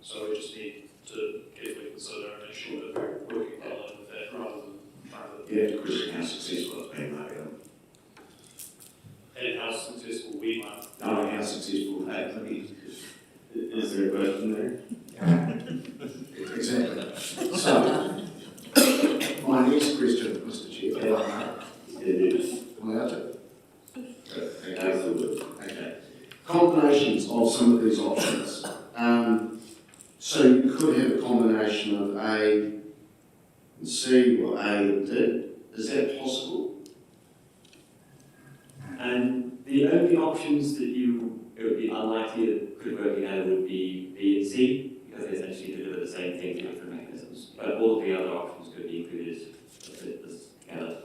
So we just need to carefully consider and make sure that we're working well with that rather than trying to. You have to question how successful it's been, maybe. And how successful we might. No, how successful they have been. Is there a question there? Exactly. So, my next question, Mr. Chair, It is. am I allowed to? Absolutely. Okay. Combinations of some of these options. So you could have a combination of A and C or A and D. Is that possible? And the only options that it would be unlikely that could work together would be B and C, because they essentially deliver the same thing through different mechanisms. But all of the other options could be included together.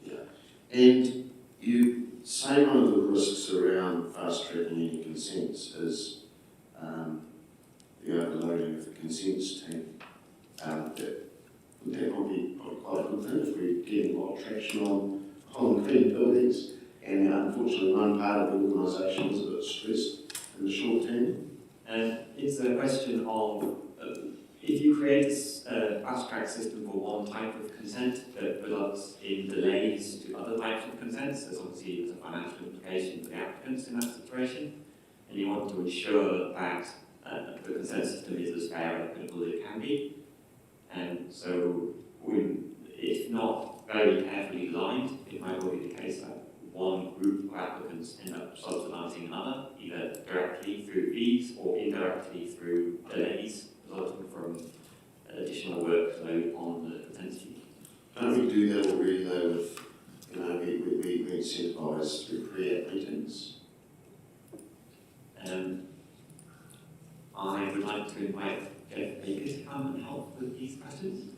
Yeah. And you say one of the risks around fast-tracking any consents is the overloading of the consents team. Would that not be quite a good thing if we're getting a lot of traction on green buildings, and unfortunately one part of the organisation is a bit stressed in the short term? And it's a question of if you create a fast-track system for one type of consent that results in delays to other types of consents, there's obviously a financial implication for the applicants in that situation, and you want to ensure that the consent system is as fair and equitable as it can be. And so, if not very carefully designed, it might well be the case that one group of applicants end up subsidising another, either directly through fees or indirectly through delays resulting from additional workload on the consent team. Don't we do that already though with, we incentivise through pre-app meetings? I would like to invite Jeff Baker to come and help with these questions.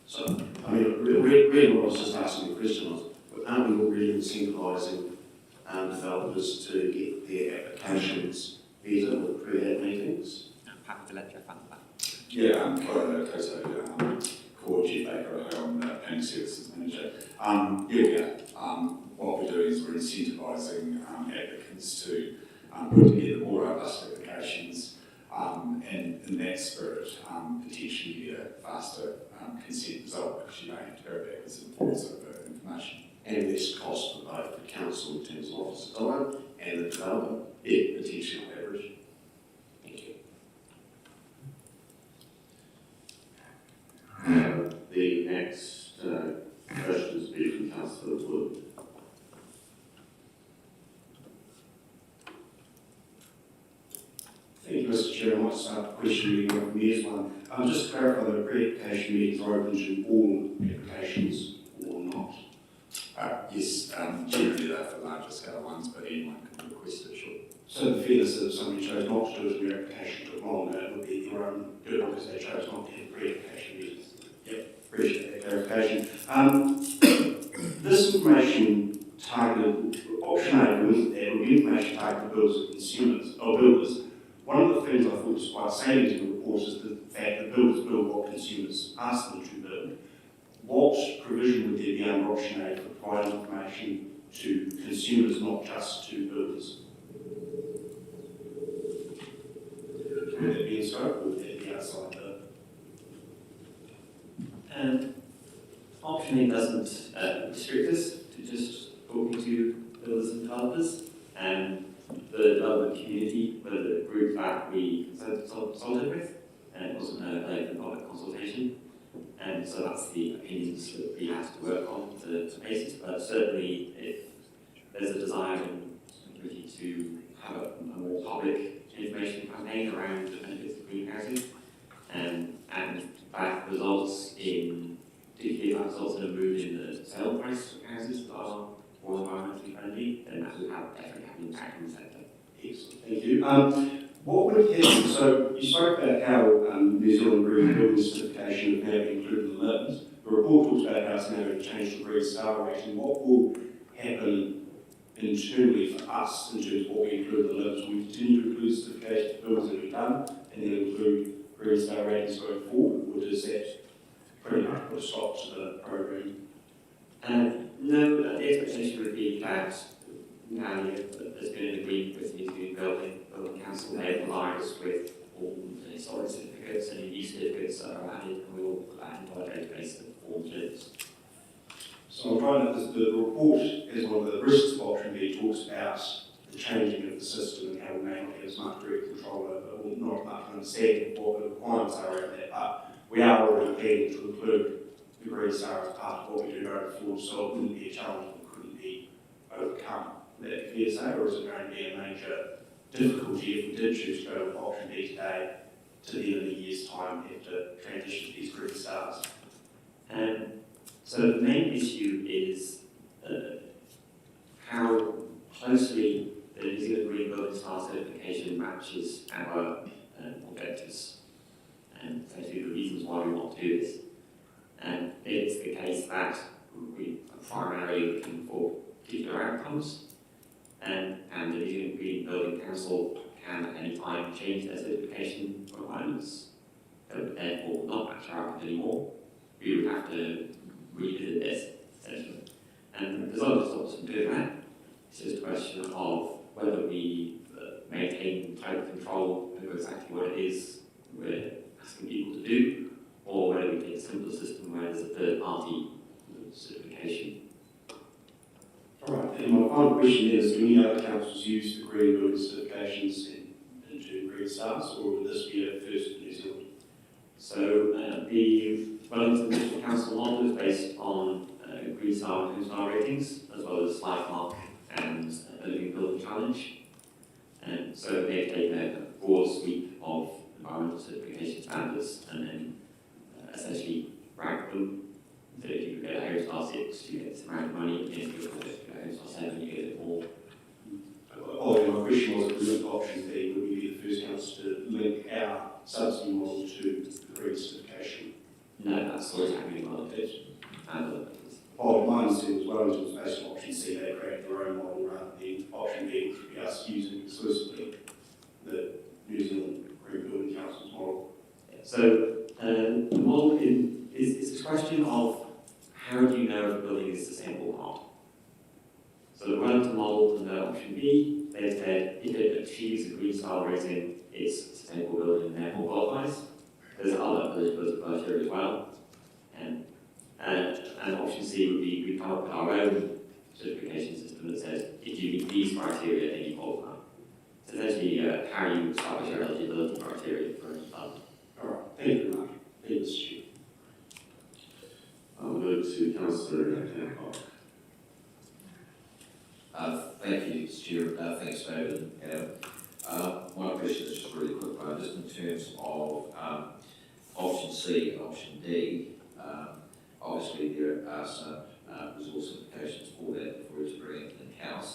So, I mean, really what I was just asking the question was, aren't we already incentivising developers to get their applications better with pre-app meetings? I'm happy to let Jeff answer that. Yeah, Corridor Koto, called Jeff Baker, I'm the Planning Services Manager. What we're doing is we're incentivising applicants to put together more robust applications, and in that spirit, potentially get a faster consent result because you don't have to go backwards and forwards over information. And less cost for both the council in terms of officer time and the developer. Yeah, potentially on average. Thank you. The next question is from Councillor Wood. Thank you, Mr. Chair. I might start the question reading from Mayor's one. Just to clarify that pre-application meetings are open to all applications or not? Yes, generally they're for larger scale ones, but anyone can request it, sure. So the fairness that if somebody chose not to do it and their application took longer, it would be their own doing because they chose not to have pre-application meetings. Yep, appreciate that clarification. This information targeted, option A, would be information targeted builders and consumers, or builders. one of the things I thought was quite salient in the report is the fact that builders build what consumers ask them to build. What provision would there be under option A for providing information to consumers, not just to builders? Would that be in scope or would that be outside the... Option A doesn't restrict us to just talking to builders and developers. The development community were the group that we consulted with, and it wasn't an open public consultation. And so that's the opinions that we have to work on to basis. But certainly, if there's a desire and ability to have a more public information campaign around the benefits of green housing, and that results in, particularly if that results in a move in the sale price of houses that are more environmentally friendly, then that would definitely have an impact on the sector. Excellent, thank you. What would happen, so you spoke about how New Zealand Green Building Certification have now been included in the LIMS. The report talks about how it's now going to change the Green Star rating. What will happen internally for us in terms of what we include in the LIMS? Will we continue to include certification for buildings that we've done and then include Green Star ratings going forward, or does that pretty much put a stop to the program? No, the expectation would be that now there's been an agreement with the New Zealand Building Council. They provide us with all the historic certificates and new certificates that are added, and we will put that into our database that forms lists. So I'm trying to, the report is one of the risks of option B talks about the changing of the system and how we may not have as much direct control over, or not much understanding of what the requirements are around that, but we are already planning to include the Green Star as part of what we do going forward, so it wouldn't be a challenge that couldn't be overcome. Would that be fair to say, or is it going to be a major difficulty if we did choose to go with option B today to the end of the year's time have to transition to these Green Stars? So the main issue is how closely the New Zealand Green Building Star certification matches our objectives, and so the reasons why we want to do this. And it's the case that we are primarily looking for particular outcomes, and the New Zealand Green Building Council can at any time change their certification requirements, that would therefore not match our outcomes anymore. We would have to revisit this, essentially. And there's other stops from doing that. It's just a question of whether we maintain tight control over exactly what it is we're asking people to do, or whether we take a simpler system where there's a third-party certification. All right, and my final question is, do any other councils use the green building certifications into Green Stars, or would this be a first in New Zealand? So the Wellington District Council model is based on Green Star and 2-star ratings, as well as LifeMark and the Living Building Challenge. And so they've taken a broad sweep of environmental certification standards and then essentially rank them. So if you get a house star 6, you get this amount of money, and if you get a house star 7, you get it more. Oh, my question was, if we looked at option B, would we be the first council to link our subsidy model to the green certification? No, that's always happening well. Oh, my understanding was Wellington was based on option C, they created their own model rather than option B, which would be us using exclusively the New Zealand Green Building Council's model. So the model is a question of how do you know if a building is sustainable or not. So the Wellington model and the option B, they said if it achieves a Green Star rating, it's a sustainable building and therefore qualifies. There's other eligibility criteria as well. And option C would be we come up with our own certification system that says if you meet these criteria, then you qualify. So essentially how you establish your eligibility criteria for a fund. All right, thank you very much. Thank you, Mr. Chair. I'll move to Councillor Hancock. Thank you, Mr. Chair. Thanks, David. My question is just a really quick one, just in terms of option C and option D. Obviously, there are some resource implications for that if we were to bring it in-house.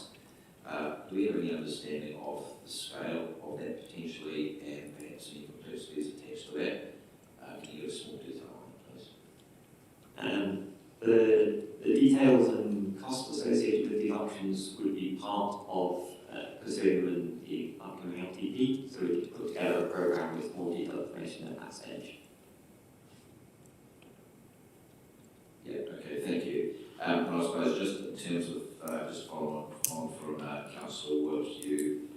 Do we have any understanding of the scale of that potentially, and perhaps any complexities attached to that? Can you give us more detail on it, please? The details and costs associated with these options would be part of pursuing them in the upcoming LTP. DP, so we could put together a programme with more detailed information at that stage. Yeah, okay, thank you. And I suppose just in terms of, just following on from Councillor Wood, you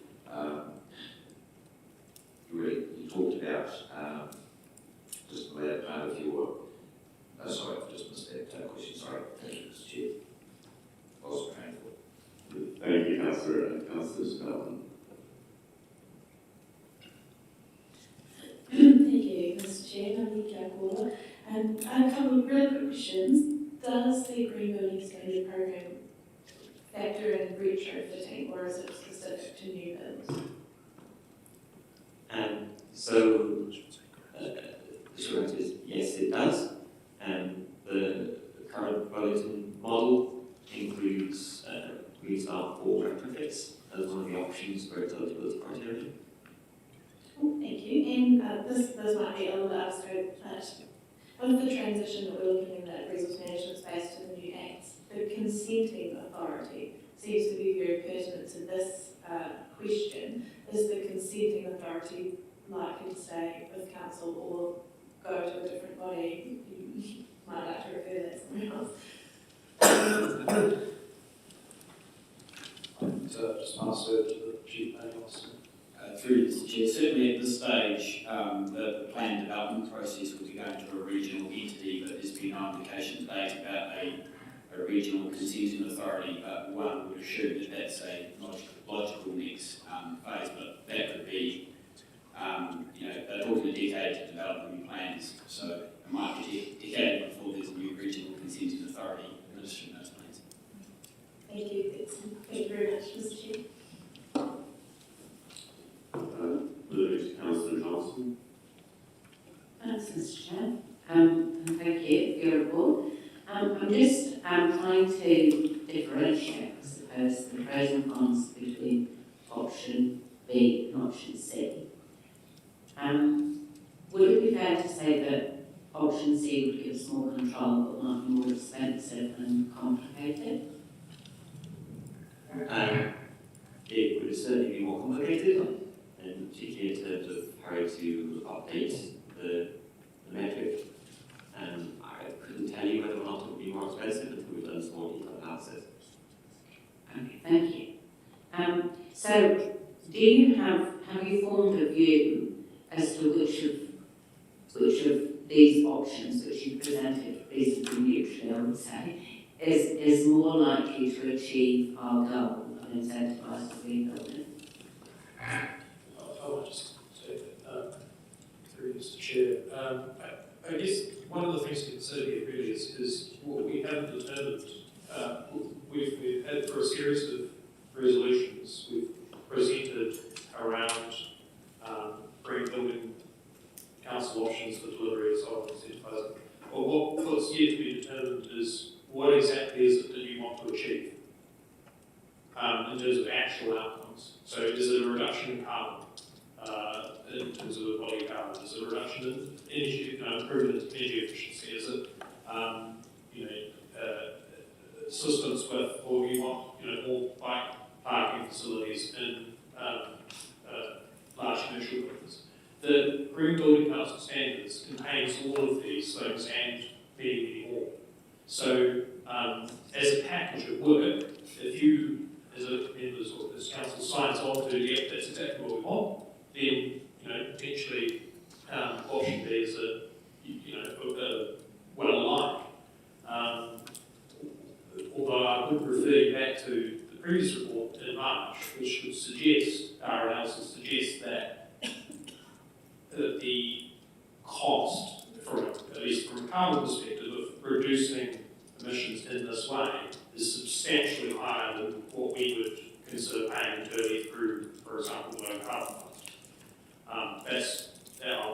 talked about just the latter part of your, sorry, I've just missed that question, sorry. Thank you, Mr. Chair. Also painful. Thank you, Councillor Spellman. Thank you, Mr. Chair. Nanika Kola. I have a couple of really quick questions. Does the Green Building Standard Program factor in retrofitting, or is it specific to new builds? So the short answer is yes, it does. The current Wellington model includes Green Star or retrofits as one of the options for its eligibility criteria. Oh, thank you. And this might be a little out of scope, but with the transition that we're looking in that resource management space to the new acts, the consenting authority seems to be very pertinent to this question. Is the consenting authority likely to stay with council or go to a different body? You might like to refer that somewhere else. Just pass over to the Chief Planning Officer. Through you, Mr. Chair, certainly at this stage, the plan development process will be going to a regional entity, but there's been no indication to date about a regional consenting authority, but one would assume that that's a logical next phase, but that could be, they're talking a decade to develop new plans, so it might be a decade before there's a new regional consenting authority administering those plans. Thank you. Thank you very much, Mr. Chair. Moving to Councillor Johnson. Thanks, Mr. Chair. And thank you for your report. I'm just trying to differentiate, I suppose, the pros and cons between option B and option C. Would it be fair to say that option C would give us more control but might be more expensive and complicated? It would certainly be more complicated, and particularly in terms of how to update the metric. I couldn't tell you whether or not it would be more expensive until we've done some more detailed analysis. Okay, thank you. So, have you formed a view as to which of these options which you presented reasonably neutrally, I would say, is more likely to achieve our goal of incentivised rebuilding? I'll just take that through Mr. Chair. I guess one of the things to consider here really is what we haven't determined. We've had for a series of resolutions, we've presented around green building council options for delivery and so on, incentivising. Well, what's yet to be determined is what exactly is it that you want to achieve in terms of actual outcomes. So is it a reduction in carbon in terms of the body carbon? Is it a reduction in energy, improvement in energy efficiency? Is it assistance with, or you want more bike parking facilities in large commercial buildings? The Green Building Council Standards contains all of these things and many more. So as a package of work, if you, as members or as council, signs on to, yeah, that's exactly what we want, then potentially option B is well aligned. Although I would refer you back to the previous report in March, which would suggest, our analysis suggests that the cost, at least from a carbon perspective, of reducing emissions in this way is substantially higher than what we would consider paying internally through, for example, the low carbon fund. That's our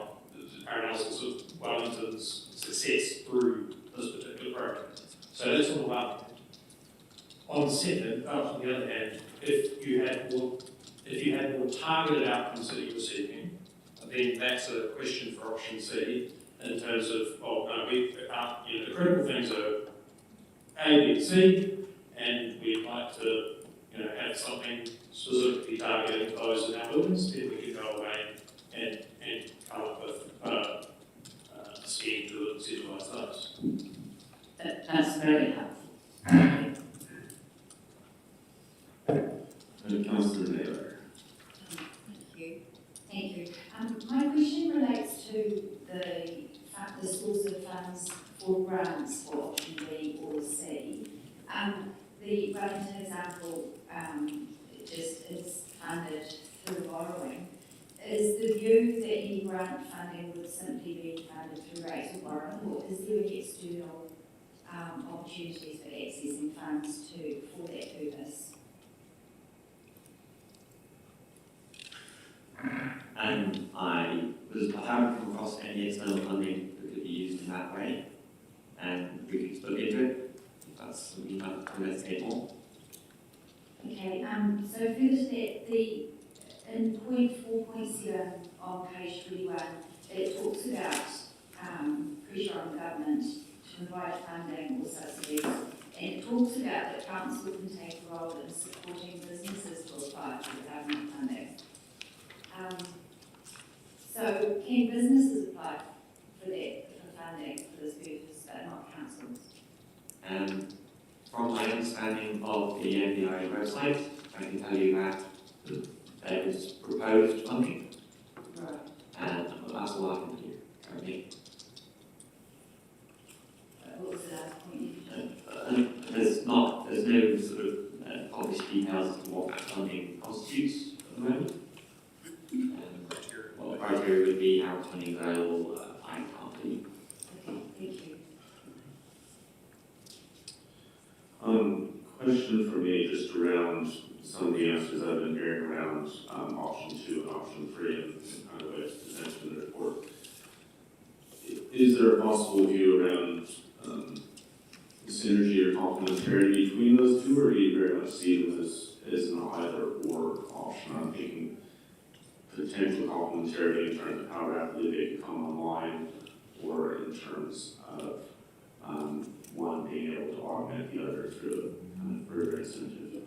analysis of Wellington's success through this particular program. So that's on the one hand. On the other hand, if you had more targeted outcomes that you were seeking, then that's a question for option C in terms of, the critical things are A, B, and C, and we'd like to, have something specifically targeting those in our buildings, then we can go away and come up with a scheme to incentivise those. That's very helpful. Councillor Naylor. Thank you. My question relates to the source of funds for grants for option B or C. The Wellington example just is funded through borrowing. Is the view that any grant funding would simply be funded through rates or borrowing, or is there any external opportunities for accessing funds for that purpose? I haven't come across any external funding that could be used in that way, and we could look into it. If that's something you'd like to investigate more. Okay, so further to that, in point 4.7 on page 21, it talks about pressure on government to provide funding or subsidies, and it talks about that council can take a role in supporting businesses to apply for government funding. So can businesses apply for funding for this purpose, but not councils? From my understanding of the NBI website, I can tell you that there is proposed funding, Right. and that's all I can do currently. What was the last point you said? There's no sort of published details as to what funding constitutes at the moment. What the criteria would be, how it's funding available, I can't tell you. Okay, thank you. Question for me just around some of the answers I've been hearing around option 2 and option 3 and kind of what it's presented in the report. Is there a possible view around synergy or complementarity between those two, or do you very much see them as an either or option? I'm thinking potential complementarity in terms of how rapidly they can come online, or in terms of one being able to augment the other through a kind of further incentive.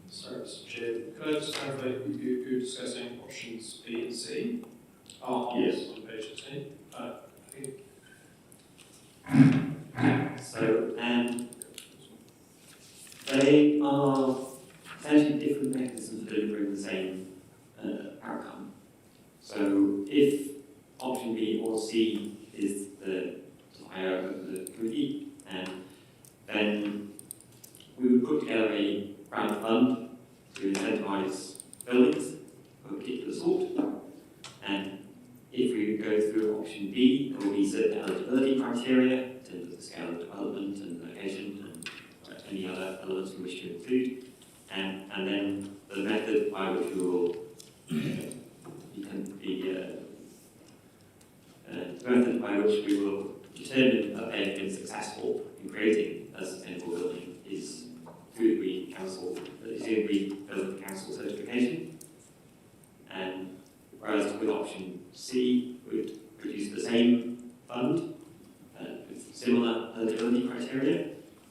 Sorry, Mr. Chair, could I just clarify, you're discussing options B and C? Yes. On page 10. So, they are essentially different mechanisms of delivering the same outcome. So, if option B or C is the desire of the committee, then we would put together a grant fund to incentivise buildings of a particular sort. And if we go through option B, there will be certain eligibility criteria in terms of the scale of development and location and any other elements we wish to include. And then the method by which we will determine that they have been successful in creating a sustainable building is through Green Building Council certification. And whereas with option C, we would produce the same fund with similar eligibility criteria,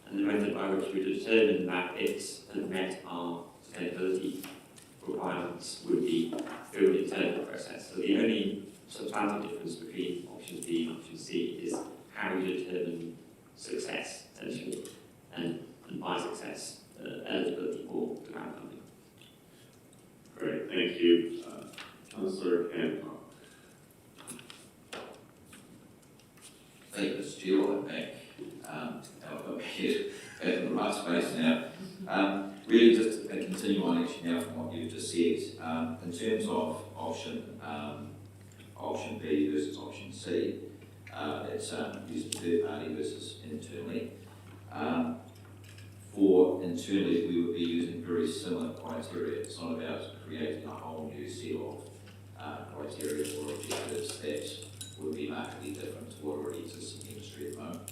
and the method by which we determine that it has met our sustainability requirements would be through an internal process. So the only substantive difference between option B and option C is how we determine success, essentially, and by success, eligibility for the grant funding. Great, thank you. Councillor Hancock. Thank you, Mr. Chair. I'm back. I'm here at the right space now. Really just a continue on actually now from what you've just said. In terms of option B versus option C, it's using third party versus internally. For internally, we would be using very similar criteria. It's not about creating a whole new set of criteria or objectives that would be markedly different to what already exists in the industry at the moment.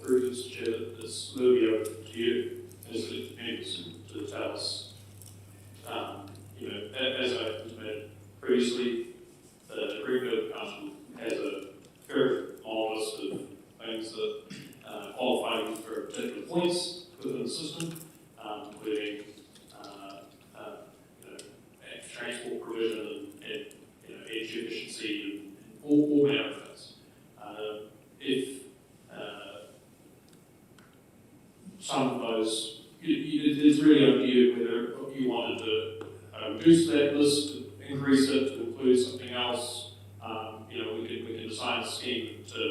Through Mr. Chair, this will be over to you as the members to tell us. As I intimated previously, the Greenfield Council has a very long list of things that qualify you for a particular really up to you whether you wanted to reduce that list, increase it to include something else. We can design a scheme to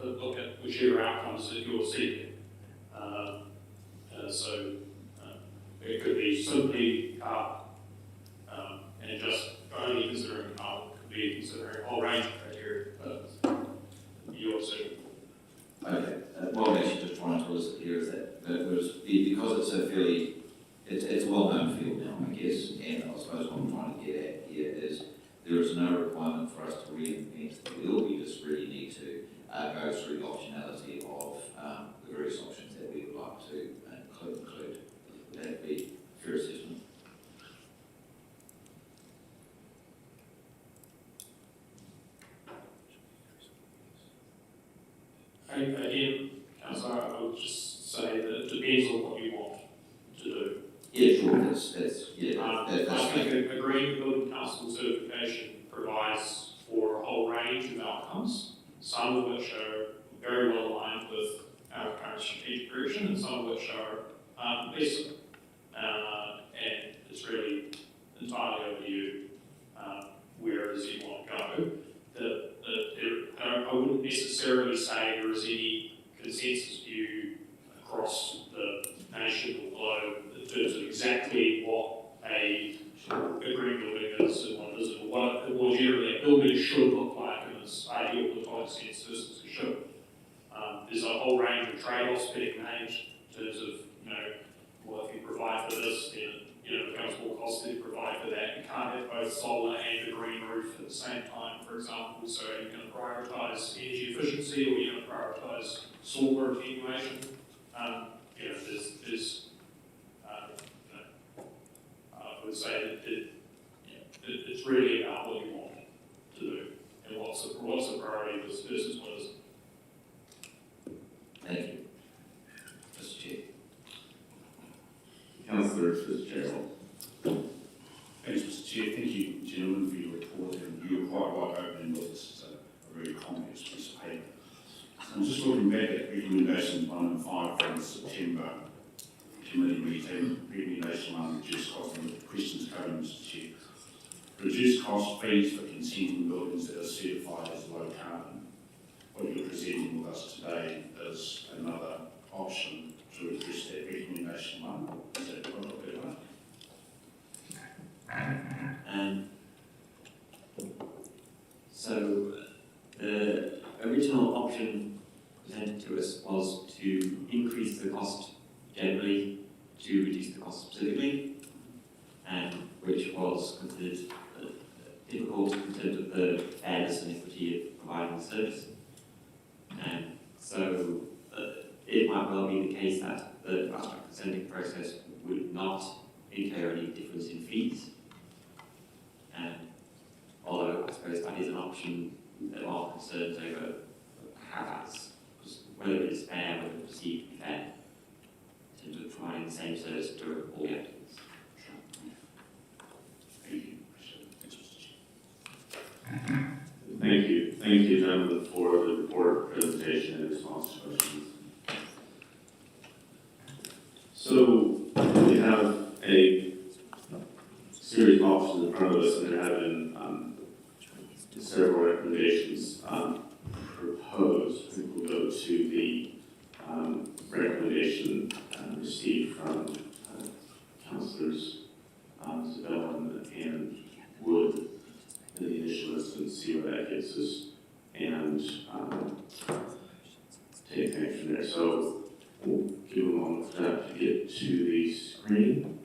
look at whichever outcomes that you're seeking. It could be simply and just only considering carbon. It could be considering a whole range of criteria. Your decision. Okay, what I'm actually just trying to elicit here is that because it's a fairly, it's a well-known field now, I guess, and I suppose what I'm trying to get at here is there is no requirement for us to reinvent the wheel. We just really need to go through the optionality of the various options that we would like to include. Would that be a fair assessment? Again, Councillor, I would just say that it depends on what you want to do. Yeah, sure, that's I think a green building council certification provides for a whole range of outcomes, some of which are very well aligned with our current strategic direction, and some of which are less so. And it's really entirely over to you where does you want to go. I wouldn't necessarily say there is any consensus view across the nation or globe in terms of exactly what a green building is and what it isn't, or what more generally a building should look like in its ideal platonic sense versus it should. There's a whole range of trade-offs being made in terms of, well, if you provide for this, then it becomes more costly to provide for that. You can't have both solar and a green roof at the same time, for example. So you're going to prioritise energy efficiency, or you're going to prioritise solar attenuation. I would say that it's really about what you want to do and what's the priority versus what isn't. Thank you. Mr. Chair. Councillor Fitzgerald. Thanks, Mr. Chair. Thank you, gentlemen, for your report, and you were quite right opening with this. It's a very complex piece of paper. I'm just looking back at recommendations 1 and 5 from the September committee meeting. Recommendation 1, reduce cost, and the questions coming, Mr. Chair. Reduce cost fees for consenting buildings that are certified as low carbon. What you're presenting with us today is another option to address that recommendation 1. Is that what I'll do? So the original option presented to us was to increase the cost generally to reduce the cost specifically, which was considered difficult in terms of the fairness and equity of providing the service. So it might well be the case that the fast track consenting process would not incur any difference in fees. Although I suppose that is an option. There are concerns over how that's, whether it's fair, whether it's perceived to be fair, in terms of providing the same service to all the applicants. Thank you. Thank you, gentlemen, for the report presentation and response to questions. So we have a series of options in front of us, and there have been several recommendations proposed. I think we'll go to the recommendation received from councillors Zabel and Wood in the initial list and see where that gets us, and take things from there. So we'll give a moment for that to get to the screen.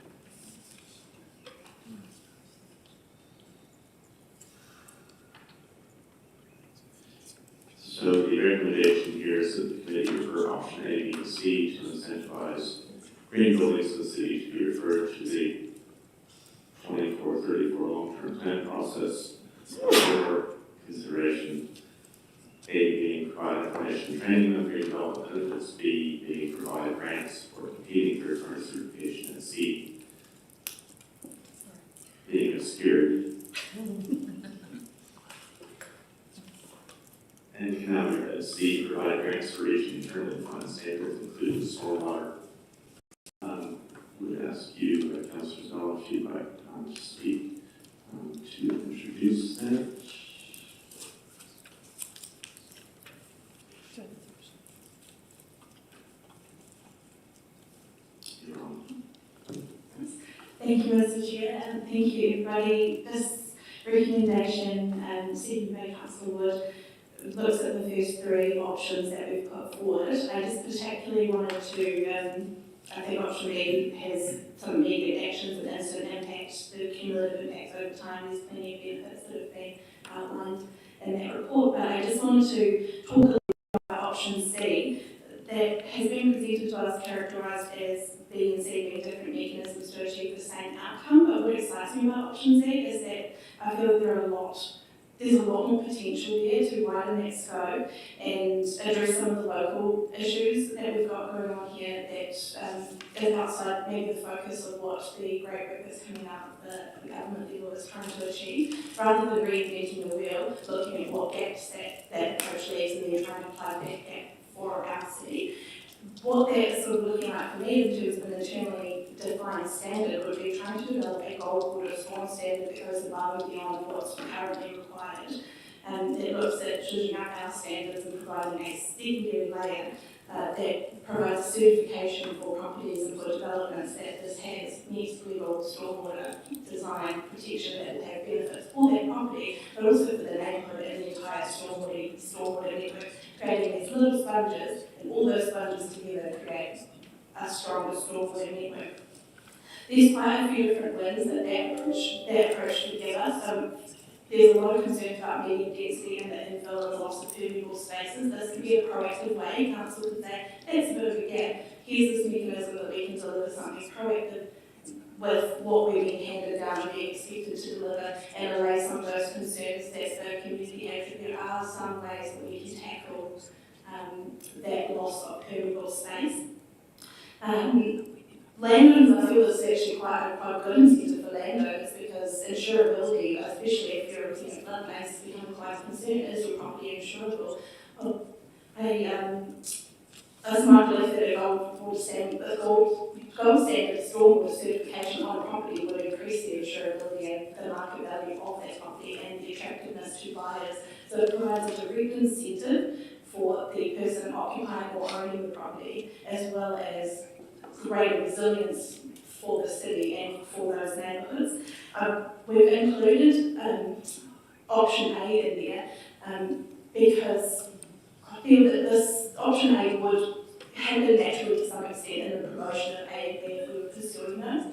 So the recommendation here is that the committee refer option A, B, and C to incentivize green buildings in the city to be referred to the 24-34 long-term plan process for consideration. A, being provided information and training on green development benefits, B, being provided grants for competing third-party certification, and C, being obscured. And economic C, provide grants for reaching internally defined standards, including stormwater. Would ask you, Councillor Zell, if you'd like to speak to introduce that. Thank you, Mr. Chair, and thank you, everybody. This recommendation, seconded by Councillor Wood, looks at the first three options that we've put forward. I just particularly wanted to, I think option B has some immediate actions and instant impact, the cumulative impacts over time. There's plenty of benefits that have been outlined in that report, but I just wanted to talk a little bit about option C that has been presented to us characterised as B and C being different mechanisms to achieve the same outcome. But what excites me about option C is that I feel that there's a lot more potential there to widen that scope and address some of the local issues that we've got going on here that is outside maybe the focus of what the great work that's coming out of the government level is trying to achieve, rather than reinventing the wheel, looking at what gaps that approach leaves and then trying to plug that gap for our city. What that's sort of looking like for me in terms of an internally defined standard would be trying to develop a gold water swan standard that goes above and beyond what's currently required. That looks at judging up our standards and providing a secondary layer that provides certification for properties and for developments that this has next level stormwater design protection that will have benefits for that property, but also for the neighbourhood and the entire stormwater network, creating these little sponges, and all those sponges together create a stronger stormwater network. There's quite a few different wins that approach could give us. There's a lot of concerns about medium density and the infill and the loss of permeable spaces. This could be a proactive way. Council could say, that's a bit of a gap. Here's this mechanism that we can deliver something proactive with what we've been handed down and be expected to deliver, and allay some of those concerns that the community has. There are some ways that we can tackle that loss of permeable space. Landowners, I feel this is actually quite a good incentive for landowners, because insurability, especially if you're looking at floodplains, has become quite a concern. Is your property insurable? A smart belief that a gold standard stormwater certification on a property would increase the insurability and the market value of that property and the attractiveness to buyers. So it provides a direct incentive for the person occupying or owning the property, as well as greater resilience for the city and for those neighbourhoods. We've included option A in there because I feel that this option A would happen naturally to some extent in the promotion of A and B if we were pursuing those.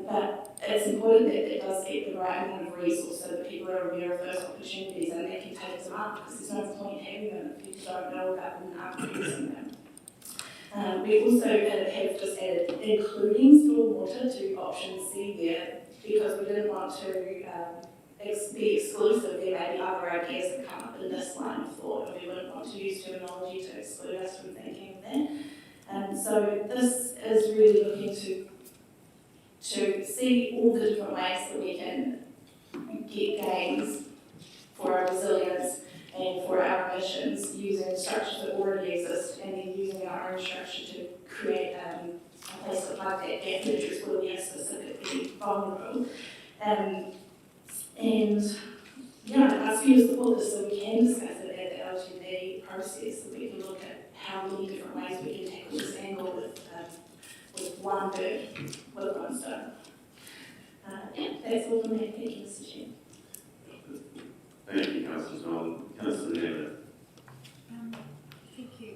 But it's important that it does get the right amount of resource so that people are aware of those opportunities and they can take them up, because there's no point having them if people don't know about them and aren't using them. We also have just added including stormwater to option C there, because we didn't want to be exclusive. There may be other ideas that come up in this line of thought, and we wouldn't want to use terminology to exclude us from thinking of that. So this is really looking to see all the different ways that we can get gains for our resilience and for our emissions, using structures that already exist and then using our own structure to create a place to plug that gap in areas where we are specifically vulnerable. And yeah, I'd ask you to support this so we can discuss it at the LGD process, so we can look at how many different ways we can tackle this angle with one bird, with one stone. Yeah, that's all from me. Thank you, Mr. Chair. Thank you, Councillor Zell. Councillor Naylor. Thank you.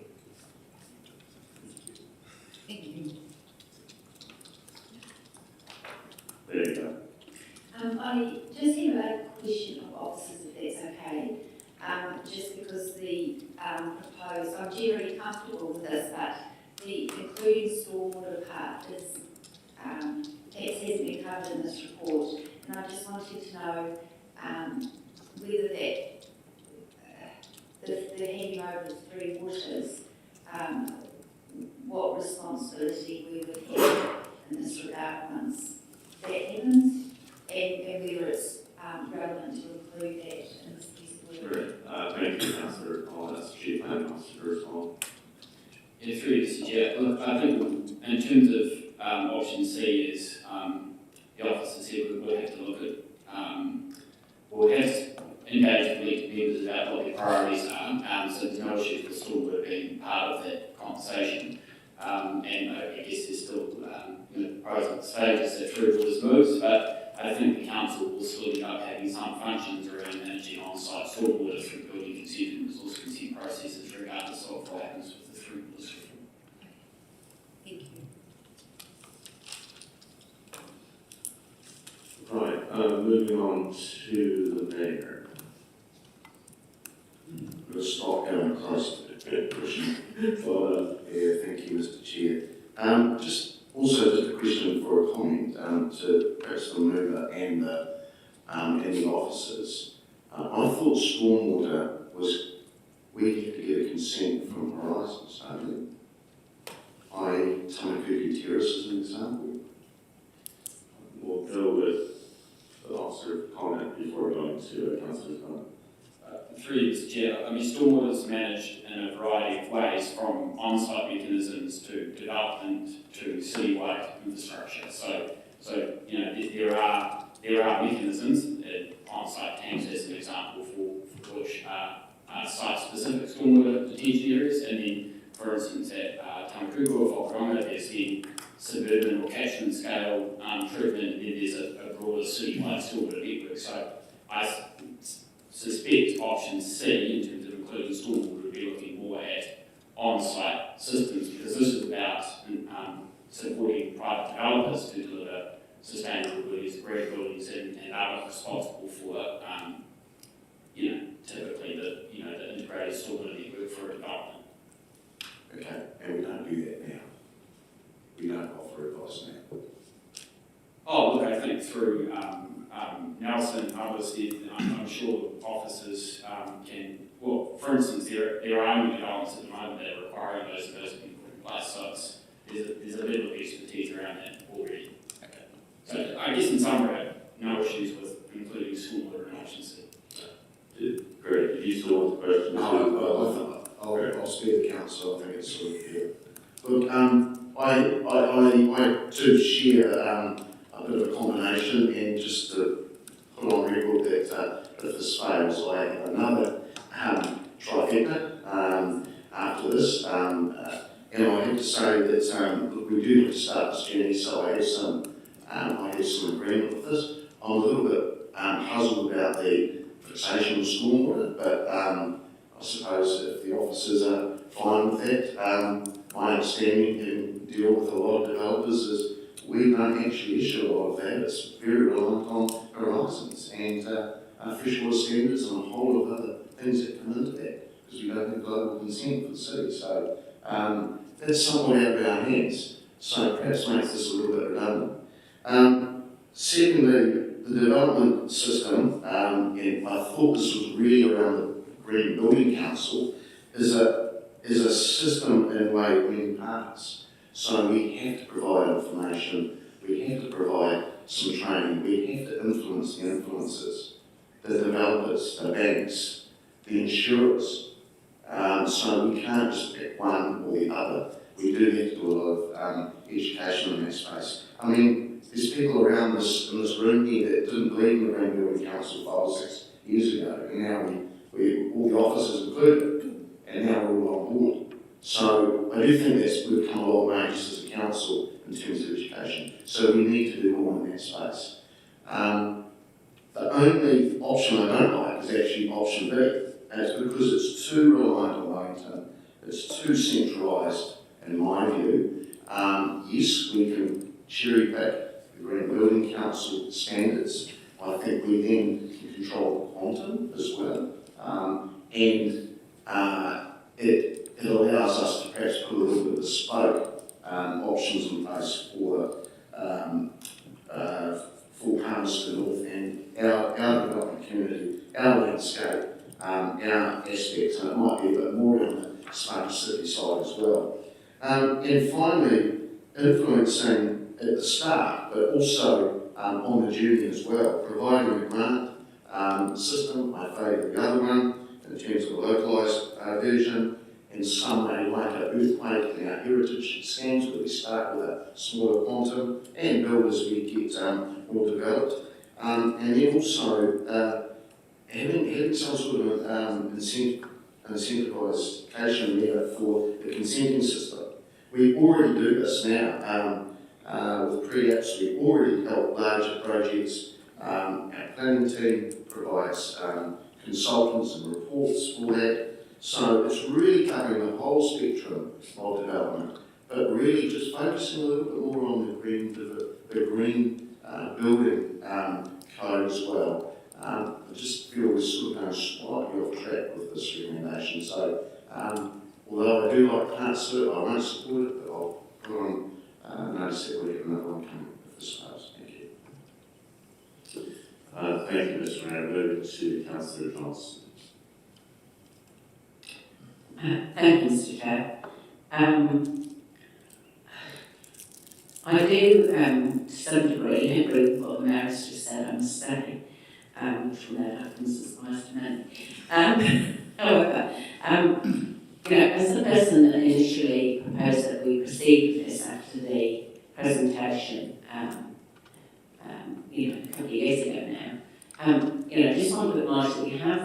Thank you. There you go. I just have a question of officers, if that's okay. Just because the proposed, I'm generally comfortable with this, but the including stormwater part is, that hasn't been covered in this report, and I just wanted to know whether that, the handing over of three waters, what responsibility we would have in this regard once that happens, and whether it's relevant to include that in this piece of work. Sure. Thank you, Councillor. I'll ask Chief Planning Officer as well. Yeah, through you, Mr. Chair. Look, I think in terms of option option C is, the officer said we'll have to look at, we'll have to engage with elected members about what their priorities are, so there's no issue with stormwater being part of that conversation. And I guess there's still, pros and stages that true for this moves, but I think the council will still end up having some functions around managing on-site stormwater through building consent and resource consent processes, regardless of what happens with the throughput system. Thank you. Right, moving on to the mayor. We'll stop going close to the question. Thank you, Mr. Chair. Just a question for a comment to perhaps the mover and the officers. I thought stormwater was we have to get a consent from Horizons only. Tamakuku Terrace as an example. We'll go with the officer comment before going to councillor's comment. Through you, Mr. Chair, stormwater is managed in a variety of ways, from on-site mechanisms to development to citywide infrastructure. So there are mechanisms, on-site tanks as an example, for which are site-specific stormwater detention areas, and then, for instance, at Tamakuku or Whakaronga, there's the suburban or catchment scale treatment, and then there's a broader citywide stormwater network. So I suspect option C, in terms of including stormwater, would be looking more at on-site systems, because this is about supporting private developers to deliver sustainable buildings, green buildings, and are responsible for, typically the integrated stormwater network for a development. Okay, and we don't do that now. We don't offer advice now. Oh, look, I think through Nelson and others, I'm sure officers can, well, for instance, there are only developments at the moment that are requiring those being put in place, so there's a level of expertise around that already. Okay. So I guess in summary, no issues with including stormwater in option C. Great, if you still want the question. No, I'll spare the council, I think it's sort of fair. Look, I too share a bit of a combination, and just to put on record that if this fails, I have another trifecta after this. And I have to say that look, we do have to start this journey, so I have some agreement with this. I'm a little bit puzzled about the fixation of stormwater, but I suppose if the officers are fine with that, my understanding and deal with a lot of developers is we don't actually issue a lot of that. It's very reliant on Horizons and freshwater standards and a whole lot of other things that come into that, because we don't have global consent for the city. So that's somewhat out of our hands. So perhaps makes this a little bit redundant. Secondly, the development system, and I thought this was really around the Green Building Council, is a system in many parts. So we have to provide information, we have to provide some training, we have to influence the influencers, the developers, the banks, the insurers. So we can't just pick one or the other. We do have to do a lot of education in that space. I mean, there's people around in this room here that didn't believe in the Green Building Council 5 or 6 years ago, and now we all the officers included, and now we're all on board. So I do think we've come a long way just as a council in terms of education. So we need to do more in that space. The only option I don't like is actually option B, and it's because it's too reliant on Wellington, it's too centralised in my view. Yes, we can cherry pick the Green Building Council standards. I think we then can control the quantum as well. It allows us to perhaps put a little bit of bespoke options in place for Palmerston North and our development community, our landscape, our aspects, and it might be a bit more on the smart city side as well. And finally, influencing at the start, but also on the journey as well, providing a grant system. I favour the other one in terms of a localised version, in some way, like our earthquake and our heritage scans, where we start with a smaller quantum and build as we get more developed. And then also having some sort of incentivisation there for the consenting system. We already do this now with pre-apps. We already help larger projects. Our planning team provides consultants and reports for that. So it's really covering the whole spectrum of development, but really just focusing a little bit more on the green building code as well. I just feel we're sort of going slightly off track with this recommendation. So although I do like plant cert, I won't support it, but I'll put on notice that we have another one coming if this fails. Thank you. Thank you, Mr. Mayor. Moving to Councillor Johnson. Thank you, Mr. Chair. I do, to some degree, agree with what the Mayor has just said, I must say, which will never happen, surprise to many. However, as the person that initially proposed that we proceed with this after the presentation, a couple of years ago now, just want to acknowledge that we have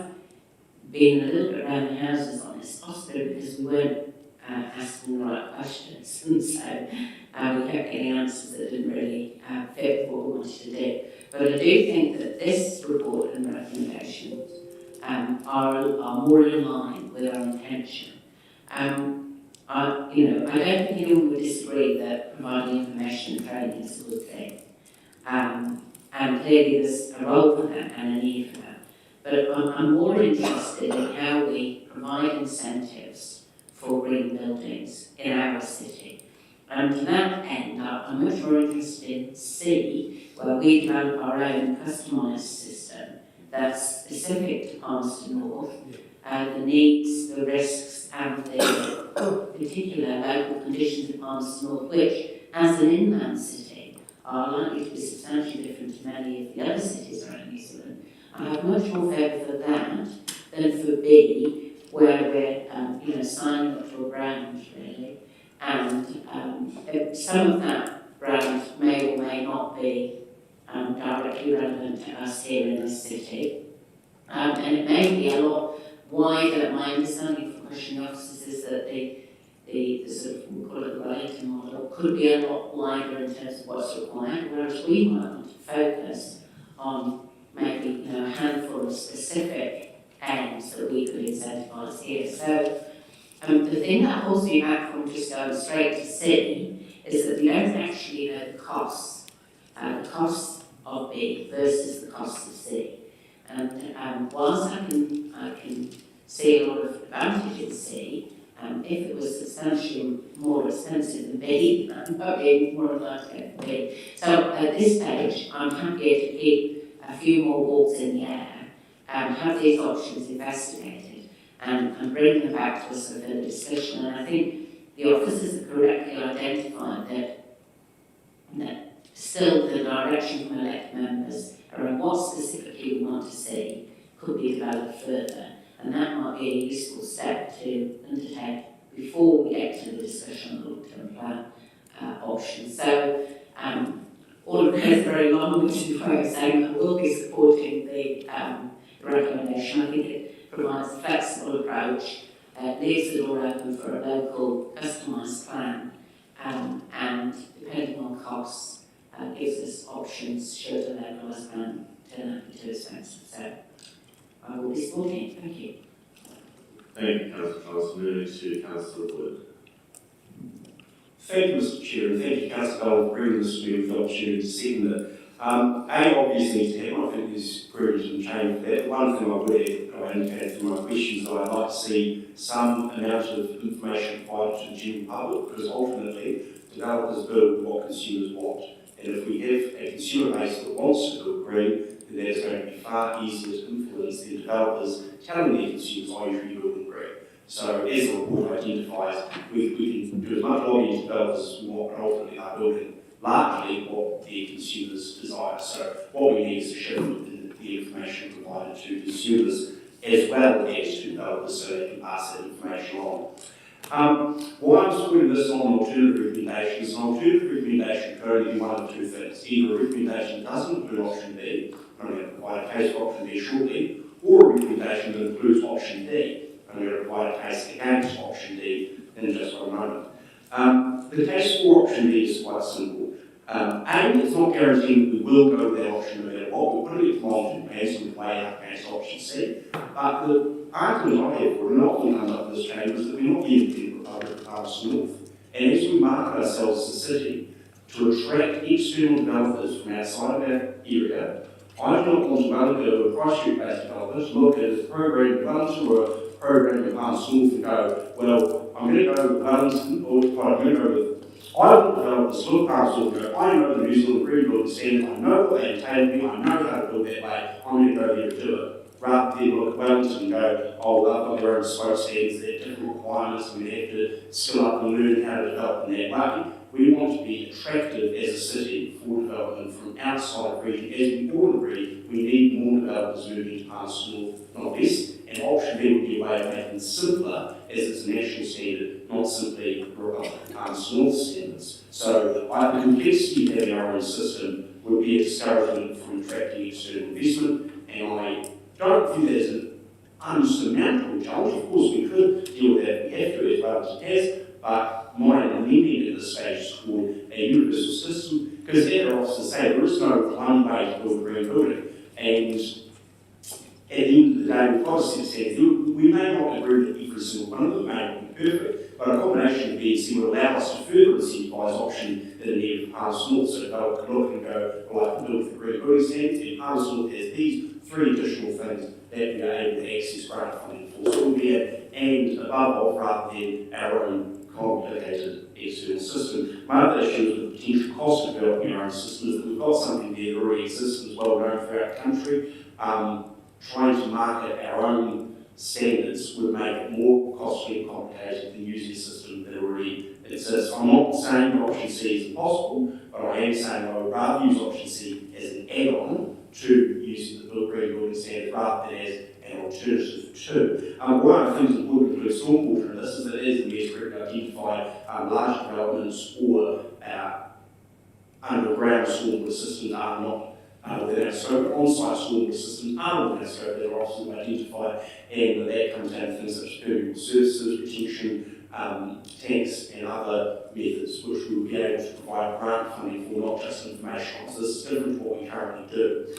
been a little bit around the houses on this, possibly because we weren't asking the right questions, and so we kept getting answers that didn't really fit what we wanted to do. But I do think that this report and recommendations are more in line with our intention. I don't think anyone would disagree that providing information and training is a good thing. And clearly there's a role for that and a need for that. But I'm more interested in how we provide incentives for green buildings in our city. And to that end, I'm much more interested in C, where we develop our own customised system that's specific to Palmerston North, the needs, the risks, and the particular local conditions of Palmerston North, which, as an inland city, are likely to be substantially different to many of the other cities around New Zealand. I have much more favour for that than for B, where we're signing up to a brand, really, and some of that brand may or may not be directly relevant to us here in this city, and it may be a lot wider. My understanding from questioning officers is that the sort of, we'll call it the Wellington model, could be a lot wider in terms of what's required, whereas we might want to focus on maybe a handful of specific aims that we could incentivise here. So the thing that holds me back from just going straight to C is that we don't actually know the costs of B versus the costs of C. And whilst I can see a lot of advantage in C, if it was substantially more expensive than B, I'd be more inclined to go for B. So at this stage, I'm happier to keep a few more balls in the air, have these options investigated, and bring them back to us for further discussion. And I think the officers have correctly identified that still the direction from elected members around what specifically we want to see could be developed further. And that might be a useful step to undertake before we get to the discussion on the long-term plan options. So all of those very long-winded way of saying I will be supporting the recommendation. I think it provides a flexible approach, leaves the door open for a local customised plan, and depending on costs, gives us options should a localised plan turn out to be too expensive. So I will be supporting it. Thank you. Thank you, Councillor Johnson. Moving to Councillor Wood. Thank you, Mr. Chair, and thank you, Councillor Bell, for bringing this to me with the opportunity to second it. Obviously needs to happen. I think there's prejudice and change for that. One thing I would add, I indicated through my questions, that I'd like to see some amount of information provided to the general public, because ultimately developers build what consumers want. And if we have a consumer base that wants to build green, then that is going to be far easier to influence than developers telling their consumers, I usually building green. So as the report identifies, we can do as much lobbying to developers as we want, but ultimately are building largely what their consumers desire. So what we need is a shift in the information provided to consumers as well as to developers so they can pass that information on. Why I'm supporting this on alternative recommendations, an alternative recommendation can only be one of two things. Either a recommendation doesn't include option B, I'm going to provide a case for option B shortly, or a recommendation that includes option D. I'm going to provide a case against option D in just one moment. The case for option D is quite simple. A, it's not guaranteeing we will go with that option no matter what. We're putting it to long-term plans and we weigh up against option C. But the argument I have for it, and often comes up in this chamber, is that we're not the independent Republic of Palmerston North. And as we market ourselves as a city to attract external developers from outside of our area, I do not want to go to a Christchurch-based developer to look at a program in Wellington or a program in Palmerston North and go, well, I'm going to go with Wellington, or I'm going to go with I want developers to look past all go, I know the New Zealand Green Building Standard, I know what they entail me, I know how to build that way, I'm going to go there and do it. Rather than look at Wellington and go, oh, they've got their own spoke standards, they have different requirements, and we have to skill up and learn how to develop in that way. We want to be attractive as a city for development from outside the region. As we all agree, we need more developers moving to Palmerston North, not less. And option B would be a way of making it simpler as it's a national standard, not simply Palmerston North standards. So the complexity of having our own system would be a discouragement from attracting external investment, and I don't view that as an unsurmountable challenge. Of course, we could deal with that if we have to, as well as it has, but my amendment at this stage is called a universal system, because as our officers say, there is no one way to build a green building. And at the end of the day, we've got a set of standards. We may not agree with every single one of them, may not be perfect, but a combination of B and C would allow us to further incentivise option that are needed for Palmerston North. So developers could look and go, well, I can build with the green building standards, and Palmerston North has these three additional things that we are able to access grant funding for. So it will be and above all, rather than our own complicated external system. My other issue is the potential cost of developing our own system is that we've got something there that already exists and is well known throughout the country. Trying to market our own standards would make it more costly and complicated than using a system that already exists. I'm not saying that option C is impossible, but I am saying I would rather use option C as an add-on to using the green building standard rather than as an alternative to. One of the things that would include stormwater in this is that as the Mayor's correctly identified, large developments or underground stormwater systems are not within our scope. On-site stormwater systems are within our scope, that are often identified, and that comes down to things such as permeable surfaces, retention, tanks, and other methods which we will be able to provide grant funding for, not just information on. So this is different to what we currently do.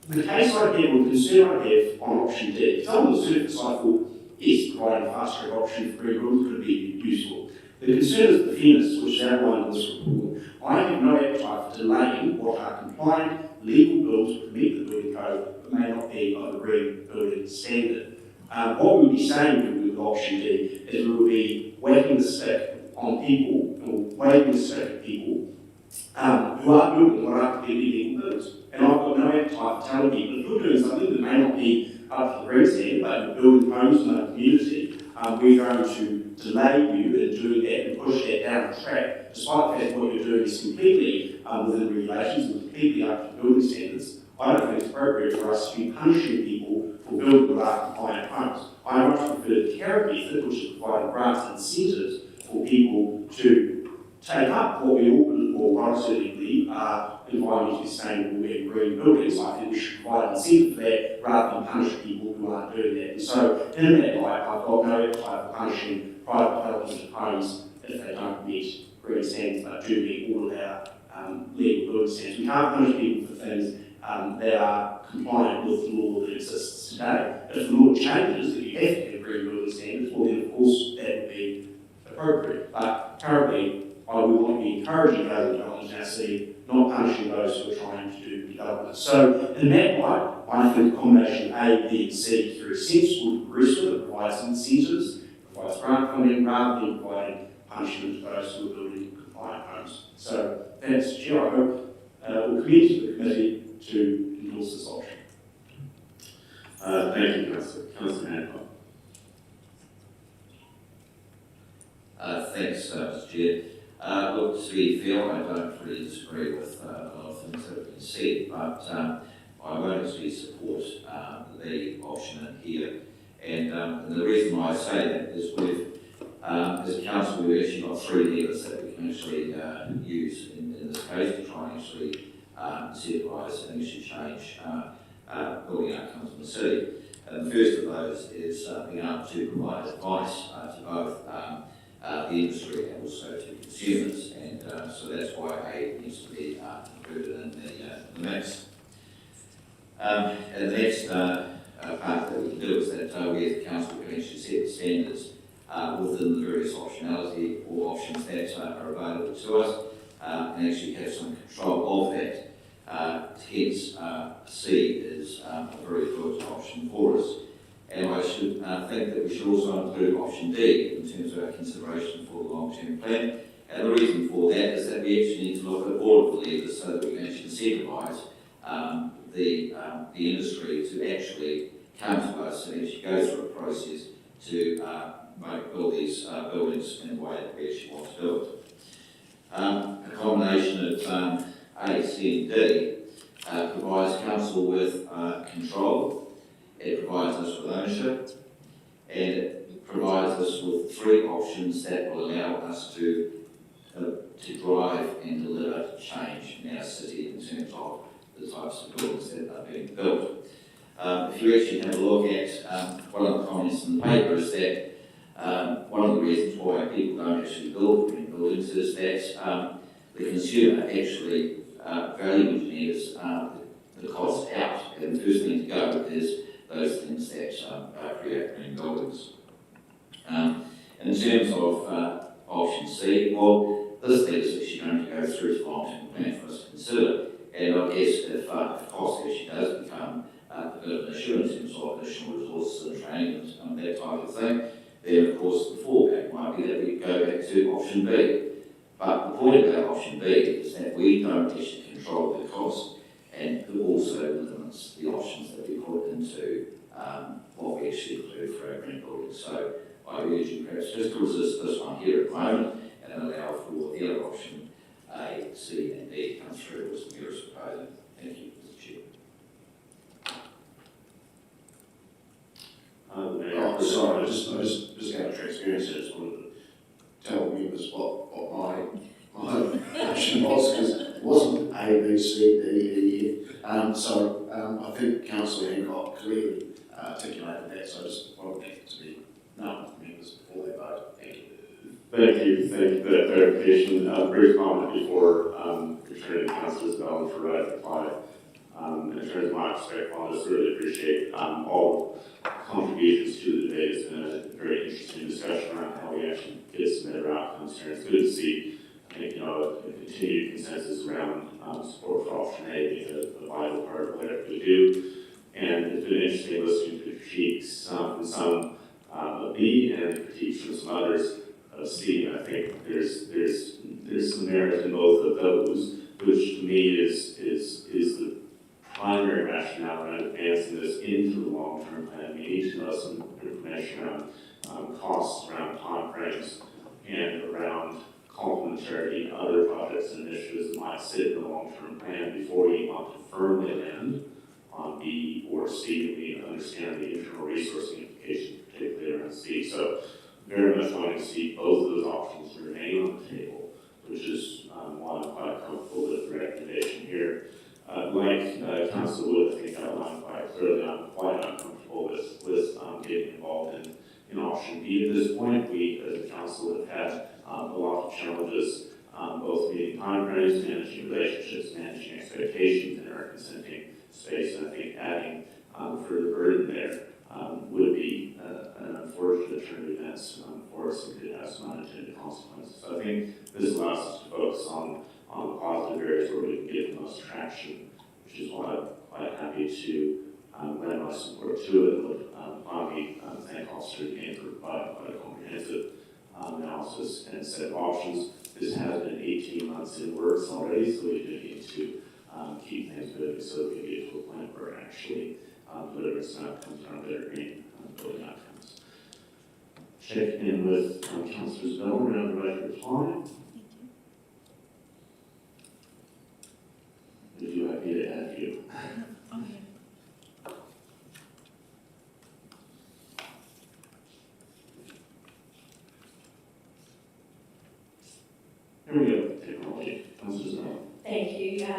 The case I have, or the concern I have on option D, because on the surface I thought, yes, providing a fast track option for green buildings could be useful. The concern is the fairness, which is outlined in this report. I have no appetite for delaying what are compliant legal builds to meet the building code, but may not be of a green building standard. What we'll be saying with option D is we will be whacking the stick on people, or waving the stick at people who are building what are completely legal builds. And I've got no appetite for telling people if you're doing something that may not be up to the green standard, but you're building homes in a community, we're going to delay you in doing that and push that down the track, despite the fact that what you're doing is completely within regulations and completely up to building standards. I don't think it's appropriate for us to be punishing people for building without compliant homes. I much prefer the carrot method, which is providing grants and incentives for people to take up what we all, or I certainly believe, are environmentally sustainable and green buildings. I think we should provide an incentive for that rather than punish people who aren't doing that. And so, in that light, I've got no appetite for punishing private developers of homes if they don't meet green standards, but do meet all of our legal building standards. We can't punish people for things that are compliant with the law that exists today. If the law changes that you have to have green building standards, well then of course that would be appropriate. But currently, I would want to be encouraging those developments in our city, not punishing those who are trying to do development. So in that light, I think a combination A, B, and C is very sensible to progress with. It provides incentives, provides grant funding, rather than providing punishment to those who are building compliant homes. So that's Chair. I hope we'll commit to the committee to endorse this option. Thank you, Councillor. Councillor Hancock. Thanks, Mr. Chair. Look, to be fair, I don't really disagree with a lot of things that have been said, but I won't actually support the option in here And the reason why I say that is as a council, we've actually got 3 levers that we can actually use in this case to try and actually incentivise and actually change building outcomes in the city. And the first of those is being able to provide advice to both the industry and also to consumers, and so that's why A needs to be included in the mix. And the next part that we can do is that we as a council can actually set the standards within the various optionality or options that are available to us, and actually have some control of that. Hence, C is a very good option for us. And I should think that we should also include option D in terms of our consideration for the long-term plan. And the reason for that is that we actually need to look at all of the levers so that we can actually incentivise the industry to actually come to us and actually go through a process to build these buildings in the way that we actually want to do it. A combination of A, C and D provides council with control, it provides us with ownership, and it provides us with 3 options that will allow us to drive and deliver change in our city in terms of the types of buildings that are being built. If you actually have a look at one of the comments in the paper is that one of the reasons why people don't actually build green buildings is that the consumer actually value engineers the cost out, and the first thing to go is those things that create green buildings. In terms of option C, well, this thing is actually going to go through to long-term plan for us to consider, and I guess if cost actually does become a bit of an issue in terms of additional resources and training and that type of thing, then of course the fallback might be that we go back to option B. But the point about option B is that we don't actually control the cost, and it also limits the options that we put into what we actually include for our green buildings. So I urge you perhaps just to resist this one here at the moment and allow for the other option A, C and D to come through as the mayor is proposing. Thank you, Mr. Chair. Oh, sorry, I just out of transparency, I just wanted to tell members what my option was, because it wasn't A, B, C, D, E, F. So I think Councillor Hancock clearly articulated that, so I just wanted that to be known to members before they vote. Thank you. Thank you for that clarification. Brief comment before returning to Councillor Bell for right to reply. In terms of my perspective on this, really appreciate all contributions to the debate. It's been a very interesting discussion around how we actually get some better outcomes here. It's good to see, I think, a continued consensus around support for option A being a vital part of whatever we do. And it's been interesting listening to the critiques from some of B and critiques from some others of C. I think there's some merit in both of those, which to me is the primary rationale around advancing this into the long-term plan. We need to know some information around costs, around time frames, and around complementarity to other projects and initiatives that might sit in the long-term plan before we want to firmly land on B or C. We understand the internal resourcing implications, particularly around C. So very much wanting to see both of those options remain on the table, which is why I'm quite comfortable with the recommendation here. Like Council Wood, I think outlined quite clearly, I'm quite uncomfortable with getting involved in option B at this point. We, as a council, have had a lot of challenges, both meeting timeframes, managing relationships, managing expectations in our consenting space, and I think adding further burden there would be an unfortunate turn of events for us and could have some unintended consequences. So I think this allows us to focus on the positive areas where we can get the most traction, which is why I'm quite happy to lend my support to it. And finally, thank Officer again for providing quite a comprehensive analysis and set of options. This has been 18 months in works already, so we do need to keep things moving so that we can get to a point where it actually delivers some outcomes around better green building outcomes. Check in with Councillors Bell around the right to reply. If you like me to add you.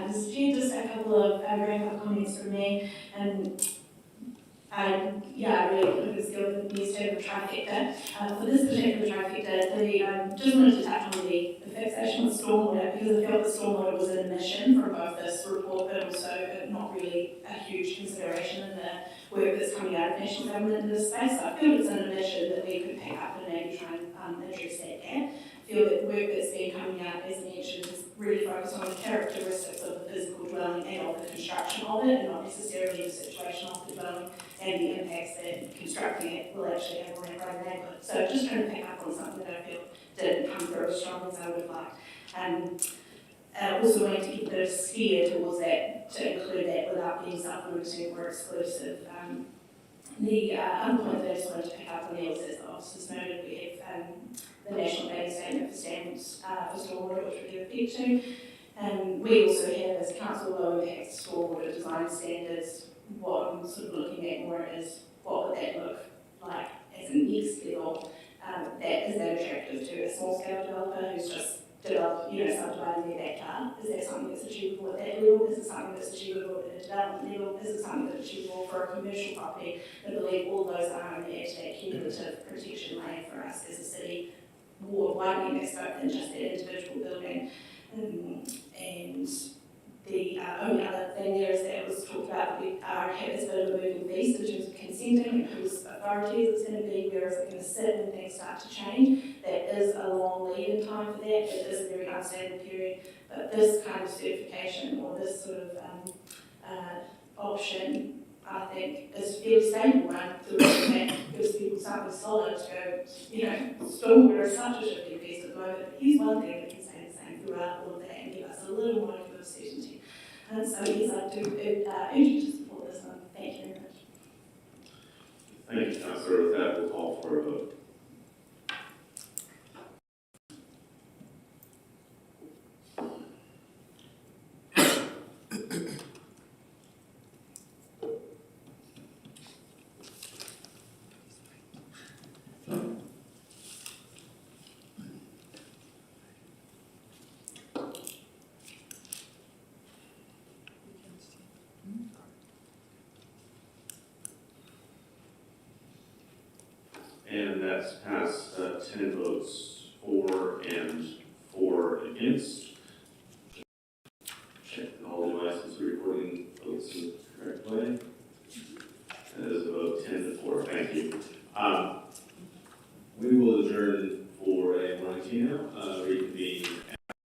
Mr. Chair, just a couple of wrap-up comments from me. I really put this deal with the news term of trifecta. For this particular trifecta, just wanted to touch on the fixation of stormwater, because I felt that stormwater was an omission from both this report, but also not really a huge consideration in the work that's coming out of national government in this space. So I feel it's an omission that we could pick up and maybe try and address that gap. I feel that the work that's been coming out, as mentioned, is really focused on the characteristics of the physical dwelling and of the construction of it, and not necessarily the situation of the dwelling and the impacts that constructing it will actually have on our own neighbourhood. So just trying to pick up on something that I feel didn't come through as strong as I would have liked. Also wanting to keep a bit of steer towards that, to include that without being self-limiting or exclusive. The other point that I just wanted to pick up on there was, as the officers noted, we have the National Bank Statement for Standards for Stormwater, which we give effect to. We also have, as council, low impact stormwater design standards. What I'm sort of looking at more is what would that look like as an next level that is that attractive to a small scale developer who's just developed, subdividing their backyard. Is that something that's achievable at that level? Is it something that's achievable at a development level? Is it something that's achievable for a commercial property? I believe all those are only at that cumulative protection layer for us as a city, more widening that scope than just that individual building. And the only other thing there is that it was talked about that we have this bit of a moving feast in terms of consenting and whose authorities it's going to be, where is it going to sit when things start to change. That is a long lead-in time for that. It is a very unstable period. But this kind of certification or this sort of option, I think, is fairly stable one to that gives people something solid to go, stormwater is such a shifting piece at the moment. But here's one thing that can stay the same throughout all of that and give us a little more of certainty. And so, yes, I do urge you to support this one. Thank you very much. Thank you, Councillor. With that, we'll call for a vote. And that's passed 10 votes for and 4 against. Check that all devices are recording votes in the correct way. That is a vote 10 to 4. Thank you. We will adjourn for a morning tea now, reconvene at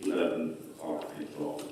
11 o'clock. Thank you all.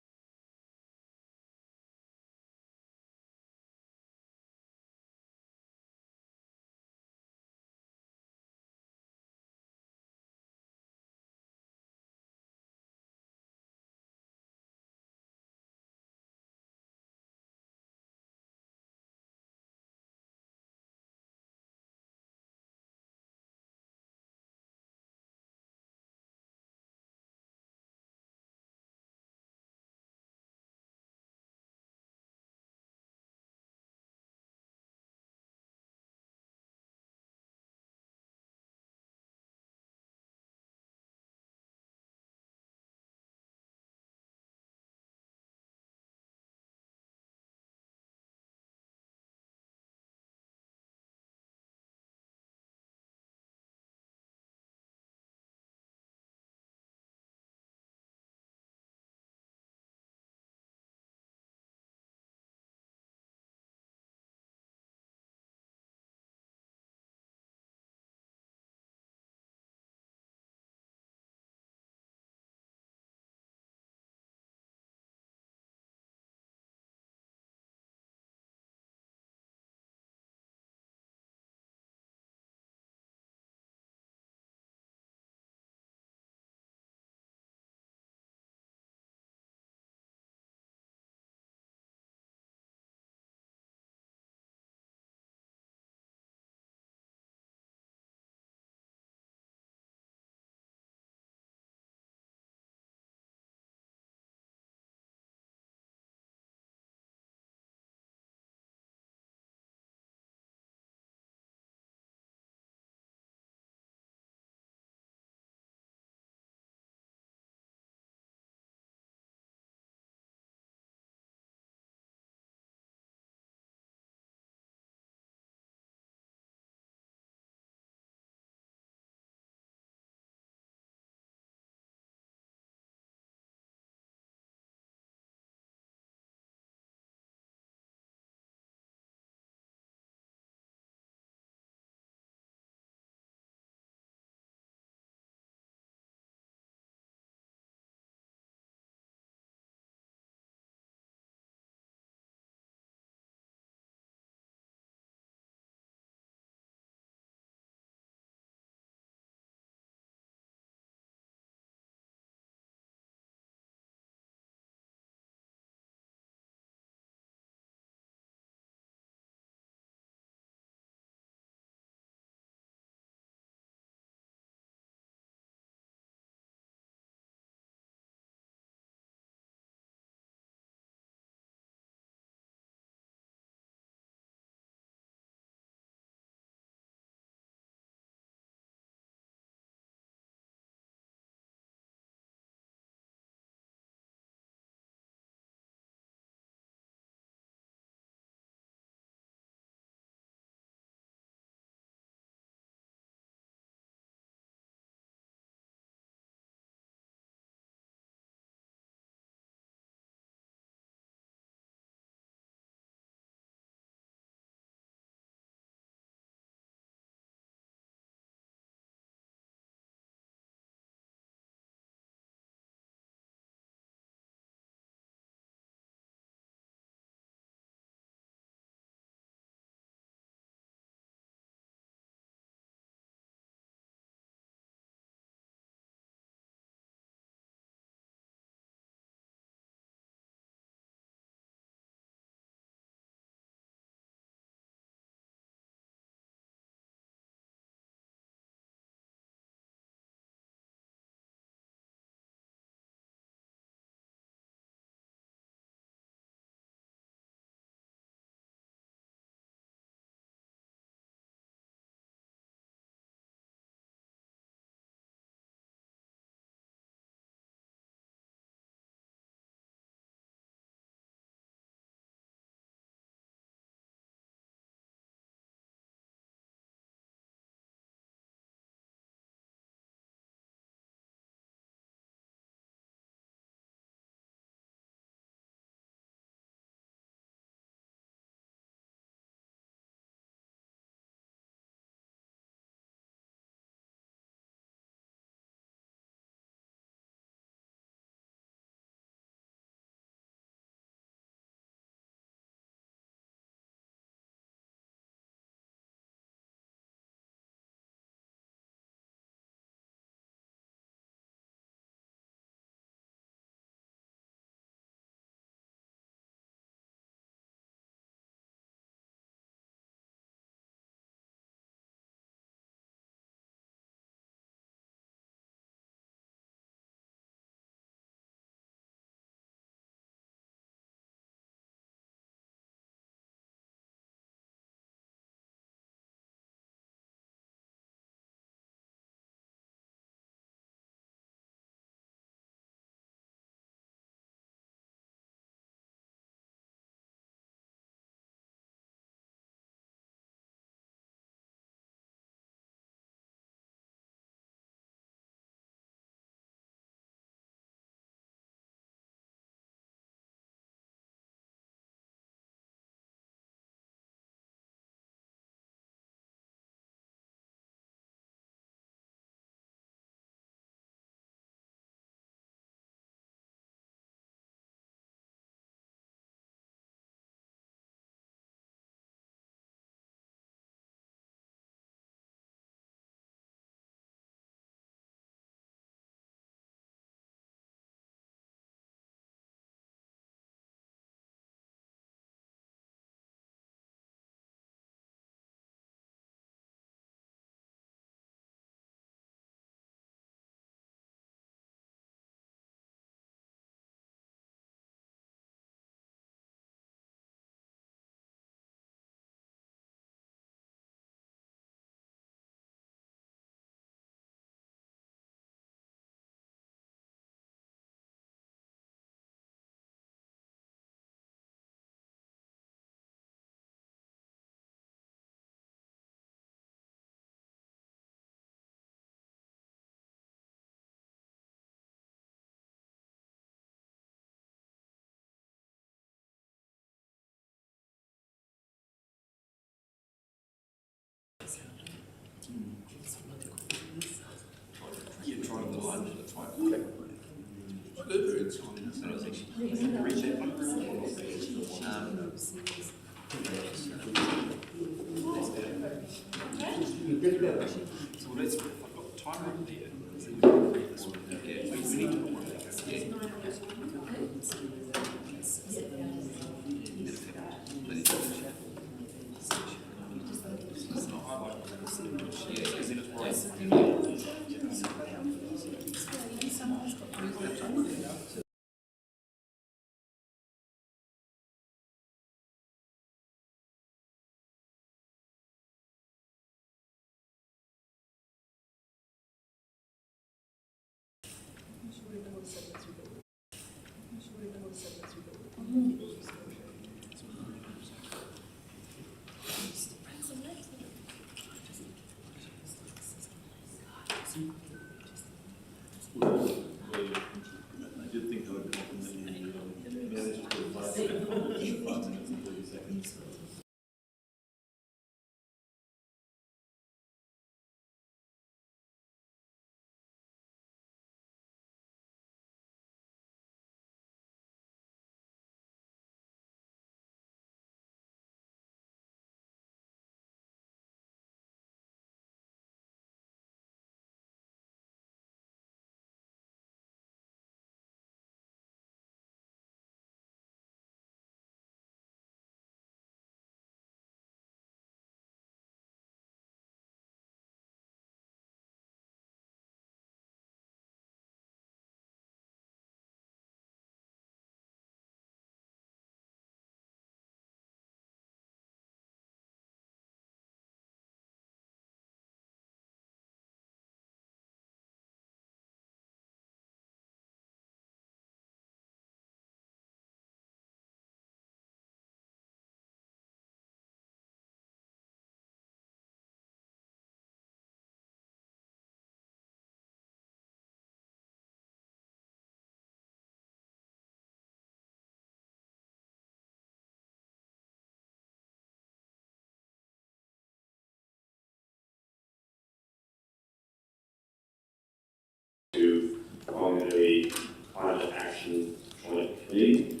To belong to a climate action joint committee,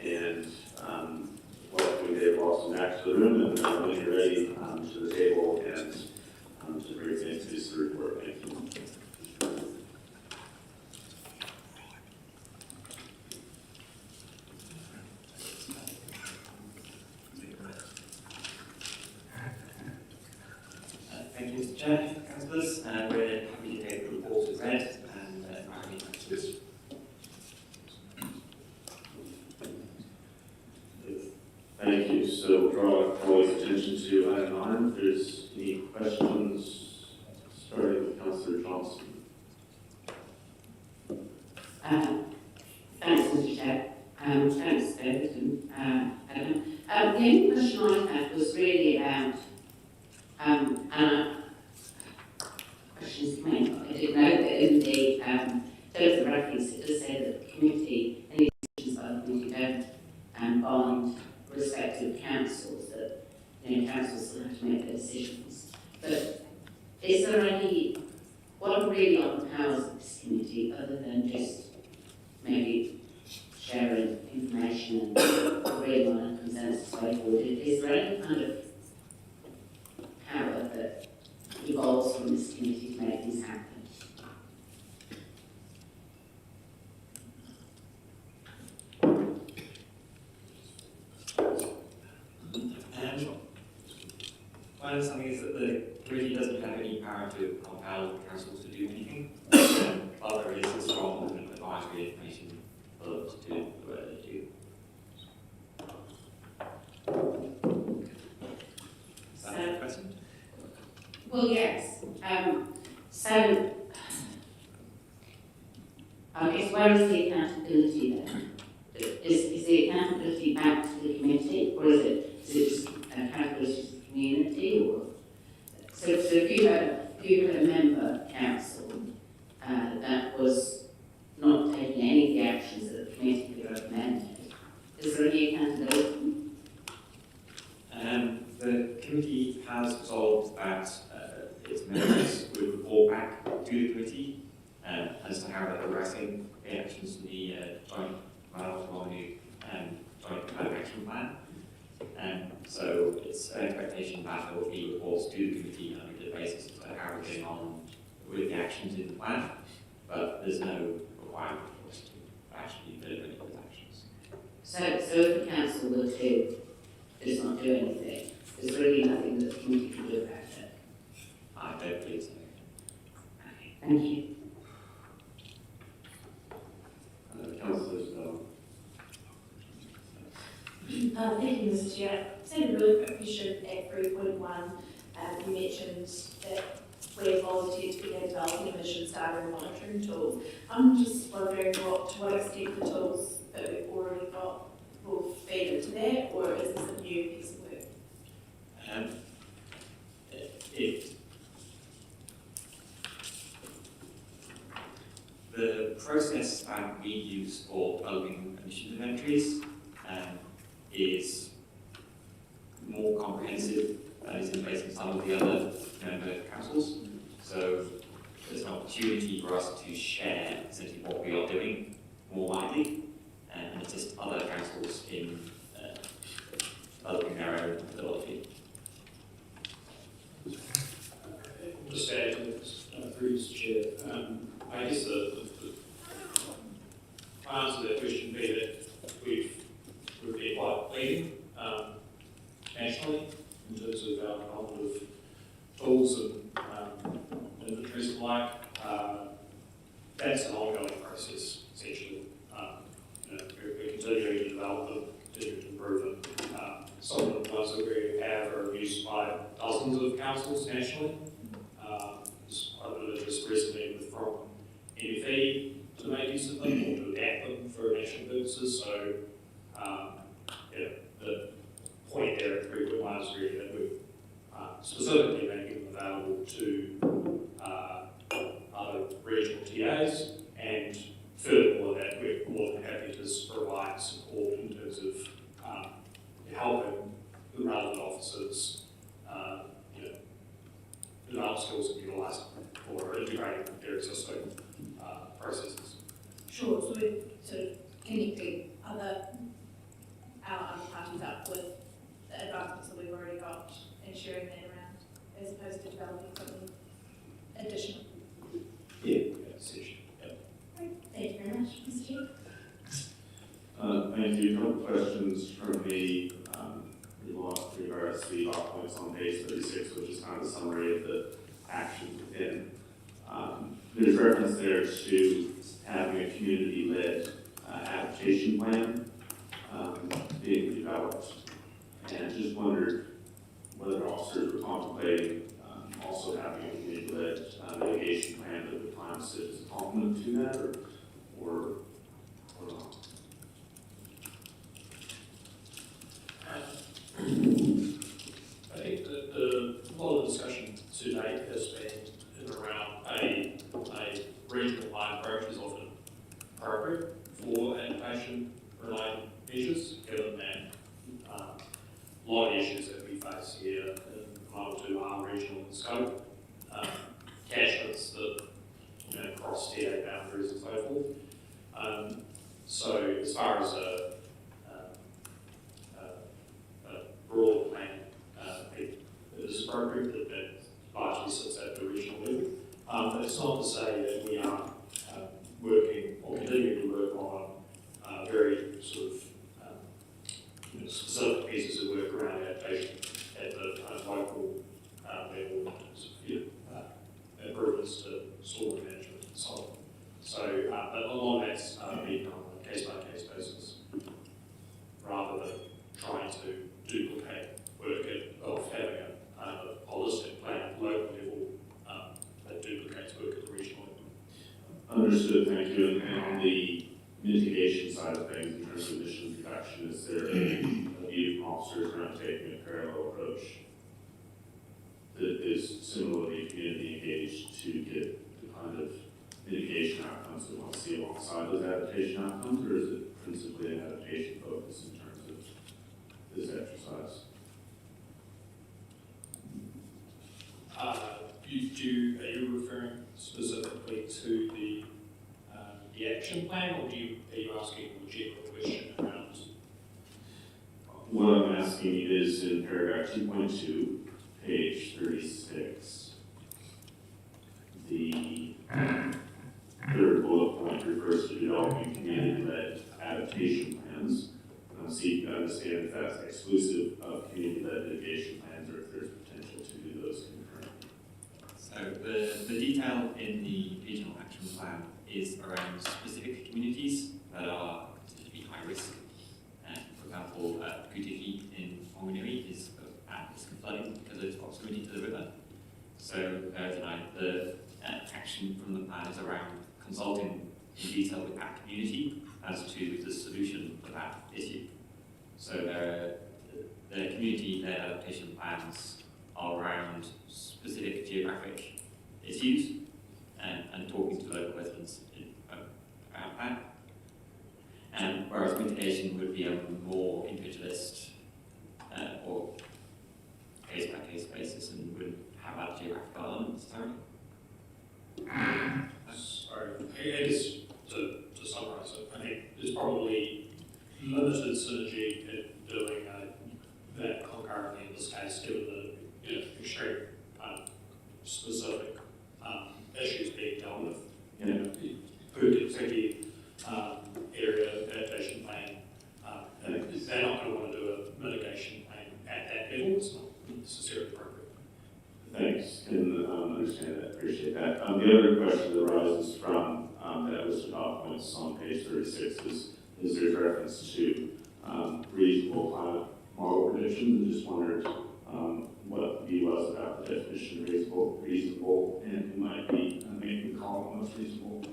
and welcoming Dave Lawson back to the room, and when you're ready to the table and to bring things to the report. Thank you. Thank you, Mr. Chair, councillors. We're happy to take the report as read and happy to this. Thank you. So we'll draw colleagues' attention to item 9. If there's any questions, starting with Councillor Johnson. Thanks, Mr. Chair. Thanks, David and Adam. The only question I had was really about, questions came up. I didn't know that in the terms of reference it does say that the committee, any decisions by the committee don't bind respective councils, that councils still have to make their decisions. But is there any, what are really on the powers of this committee other than just maybe sharing information and agreeing on a consensus way forward? Is there any kind of power that evolves from this committee to make things happen? My understanding is that the committee doesn't have any power to compel councils to do anything, but there is a strong advisory information to do whatever they do. Is that a question? Well, yes. So, I guess where is the accountability then? Is the accountability back to the committee, or is it just accountability to the community? Or so if you had a member council that was not taking any of the actions that the committee had recommended, is there any accountability? The committee has resolved that its members would report back to the committee as to how they're progressing the actions in the joint climate action plan. So it's an expectation that there will be reports to the committee on a regular basis as to how we're getting on with the actions in the plan, but there's no requirement for us to actually deliver those actions. So if the council were to just not do anything, there's really nothing that the community can do about it. I don't believe so. Okay, thank you. Councillors, Thank you, Mr. Chair. Just a really quick question at 3.1. You mentioned that where volunteers began developing emissions data and monitoring tools. I'm just wondering to what extent the tools that we've already got will feed into that, or is this a new piece of work? The process that we use for developing emission inventories is more comprehensive than is in place in some of the other member councils. So there's an opportunity for us to share essentially what we are doing more widely and assist other councils in developing their own methodology. Just add to this, through Mr. Chair, I guess the answer to that question would be that we've been quite leading nationally in terms of our development of tools and inventories and the like. That's an ongoing process, essentially. We're continuing to develop them, continuing to improve them. Some of the ones that we have are used by dozens of councils nationally. There's quite a bit of interest recently from NFE to make use of them or to adapt them for national purposes. So, the point there at 3.1 is really that we're specifically making them available to other regional TAs, and furthermore that we're more than happy to provide support in terms of helping the relevant officers develop skills and utilise them or integrating their existing processes. Sure, so we're sort of connecting our other parties up with the advancements that we've already got and sharing that around, as opposed to developing something additional. Yeah, essentially. Great, thank you very much, Mr. Chair. thank you. A couple of questions from me in regards to the dot points on page 36, which is kind of a summary of the actions within. There's reference there to having a community-led adaptation plan being developed, and just wondered whether officers were contemplating also having a community-led mitigation plan that would plan sit as a complement to that, or not. I think that a lot of discussion to date has been around a regional line approach is often appropriate for adaptation-related measures, given that a lot of issues that we face here in one or two are regional in scope, catchments that cross TA boundaries and so forth. So as far as a broad plan, it is appropriate that largely sits at the regional level. But it's not to say that we aren't working or continuing to work on very sort of specific pieces of work around adaptation at the local level in terms of improvements to storm management and so on. So, but a lot of that's being done on a case-by-case basis, rather than trying to duplicate work of having a holistic plan at the local level that duplicates work at the regional level. Understood, thank you. And on the mitigation side of things, in terms of emissions reduction, is there a view from officers around taking a parallel approach that is similarly community engaged to get the kind of mitigation outcomes we want to see alongside those adaptation outcomes, or is it principally an adaptation focus in terms of this exercise? Are you referring specifically to the action plan, or are you asking a more general question around? What I'm asking is in paragraph 2.2, page 36. The third bullet point refers to developing community-led adaptation plans. Seek to understand if that's exclusive of community-led mitigation plans or if there's potential to do those concurrently. So the detail in the regional action plan is around specific communities that are considered to be high risk. For example, Kutiki in Whanganui is at risk of flooding because of its proximity to the river. So the action from the plan is around consulting in detail with that community as to the solution for that issue. So the community-led adaptation plans are around specific geographic issues and talking to local residents about that. And whereas mitigation would be a more individualist or case-by-case basis and wouldn't have that geographical element necessarily. Sorry, I guess to summarise it, I think there's probably limited synergy in doing that concurrently in this case, given the extreme specific issues being dealt with. Kutiki area adaptation plan, they're not going to want to do a mitigation plan at that level. It's not necessarily appropriate. Thanks, can understand that, appreciate that. The other question that arises from that list of dot points on page 36 is there's reference to reasonable climate model predictions, and just wondered what the view was about the definition of reasonable, and who might be making the call on what's reasonable.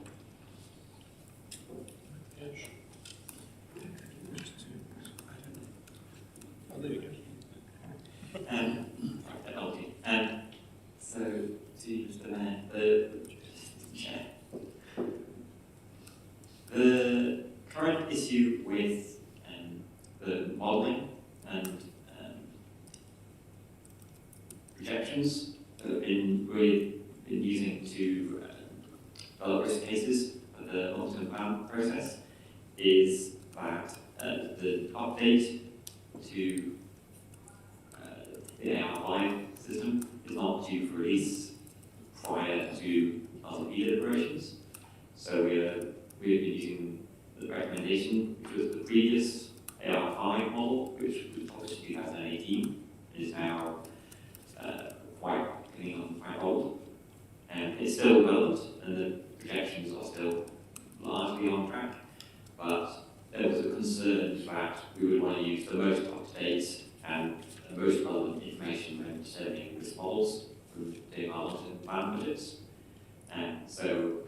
So, to Mr. Mayor, the current issue with the modelling and projections that we've been using to develop risk cases for the long-term plan process is that the update to the AR5 system is not due for release prior to LTP deliberations. So we've been using the recommendation, which was the previous AR5 model, which was published in 2018, and is now quite old. And it's still relevant, and the projections are still largely on track, but there was a concern that we would want to use the most up-to-date and the most relevant information when determining risk models from doing our long-term plan budgets. And so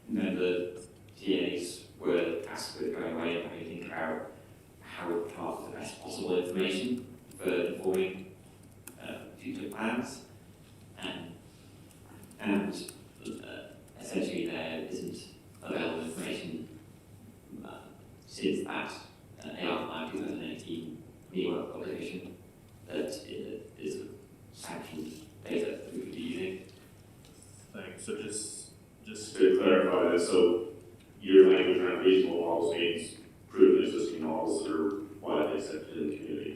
the TAs were tasked with going away and having to think about how to craft the best possible information for informing future plans. And essentially there isn't available information since that AR5 2018 NEWA publication that is sanctioned data that we could be using. Thanks. So just to clarify this, so your language around reasonable models means proven existing models that are widely accepted in the community.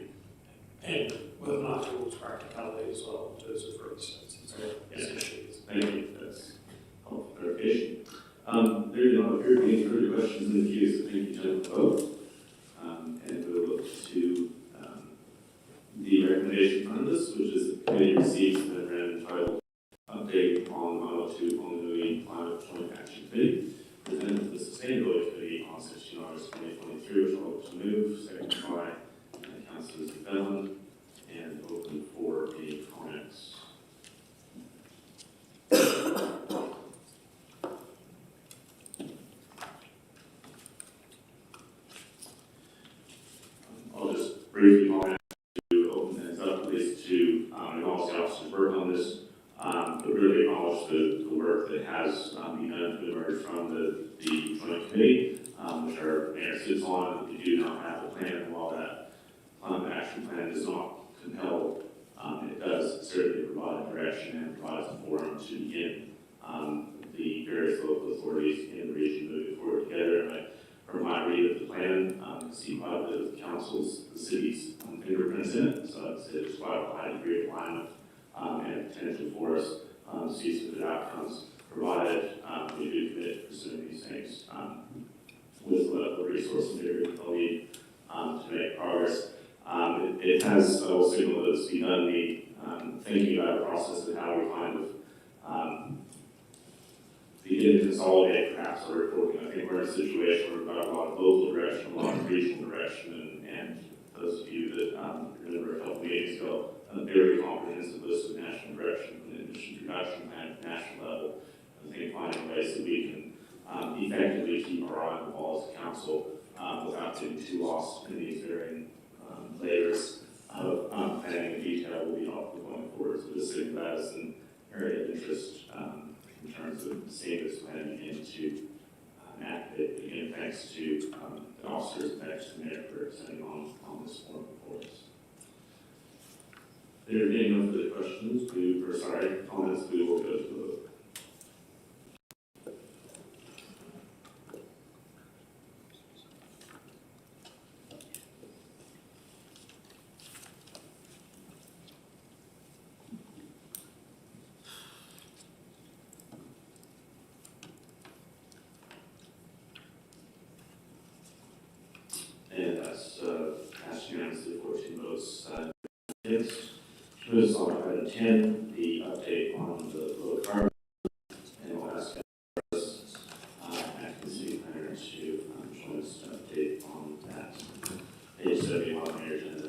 And with an eye towards practicality as well, in terms of for instance. Thank you. That's helpful clarification. There do not appear to be any further questions in the queue, so thank you, gentlemen, both. And we'll look to the recommendation in front of us, which is the committee receives the memorandum entitled Update on 102 Whanganui Climate Joint Action Committee, presented to the Sustainability Committee on 16 August 2023, which I'll look to move, seconded by Councilors Bellin, and open for any comments. I'll just briefly comment to open things up, at least to acknowledge the officer's work on this, but really acknowledge the work that has been done to emerge from the joint committee, which our mayor sits on. We do not have a plan, and while that climate action plan does not compel, it does certainly provide direction and provides a forum to begin the various local authorities in the region moving forward together. And from my read of the plan, I see quite a bit of the council's, the city's fingerprints in it, so I'd say there's quite a high degree of alignment and potential for us see some good outcomes, provided we do commit to pursuing these things with the level of resource and delivery they'll need to make progress. It has, I will signal that it's begun me thinking about a process of how we kind of begin to consolidate perhaps our reporting. I think we're in a situation where we've got a lot of local direction, a lot of regional direction, and those of you that remember a couple meetings ago, a very comprehensive list of national direction and emission reduction plan at the national level. I think finding ways that we can effectively keep our eye on the ball as a council without getting too lost in these varying layers of planning and detail will be helpful going forward. So this is that is an area of interest in terms of seeing this plan begin to activate. Again, thanks to the officers and thanks to the mayor for sending on this form before us. There being no further questions, comments, we will go to the vote. And that's passed unanimously, 14 votes against. Moves on to item 10, the update on the low carbon, and we'll ask acting city planner to join us to update on that. Page 71 on your agenda.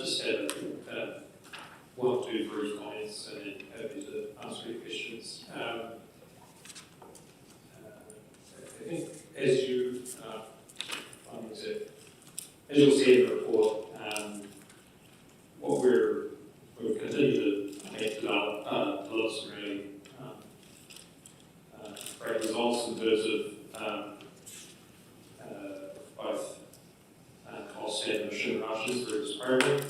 Just had one or two brief comments and then happy to answer your questions. I think as you you'll see in the report, what we've continued to develop some really great results in terms of both cost and emission reductions through this program.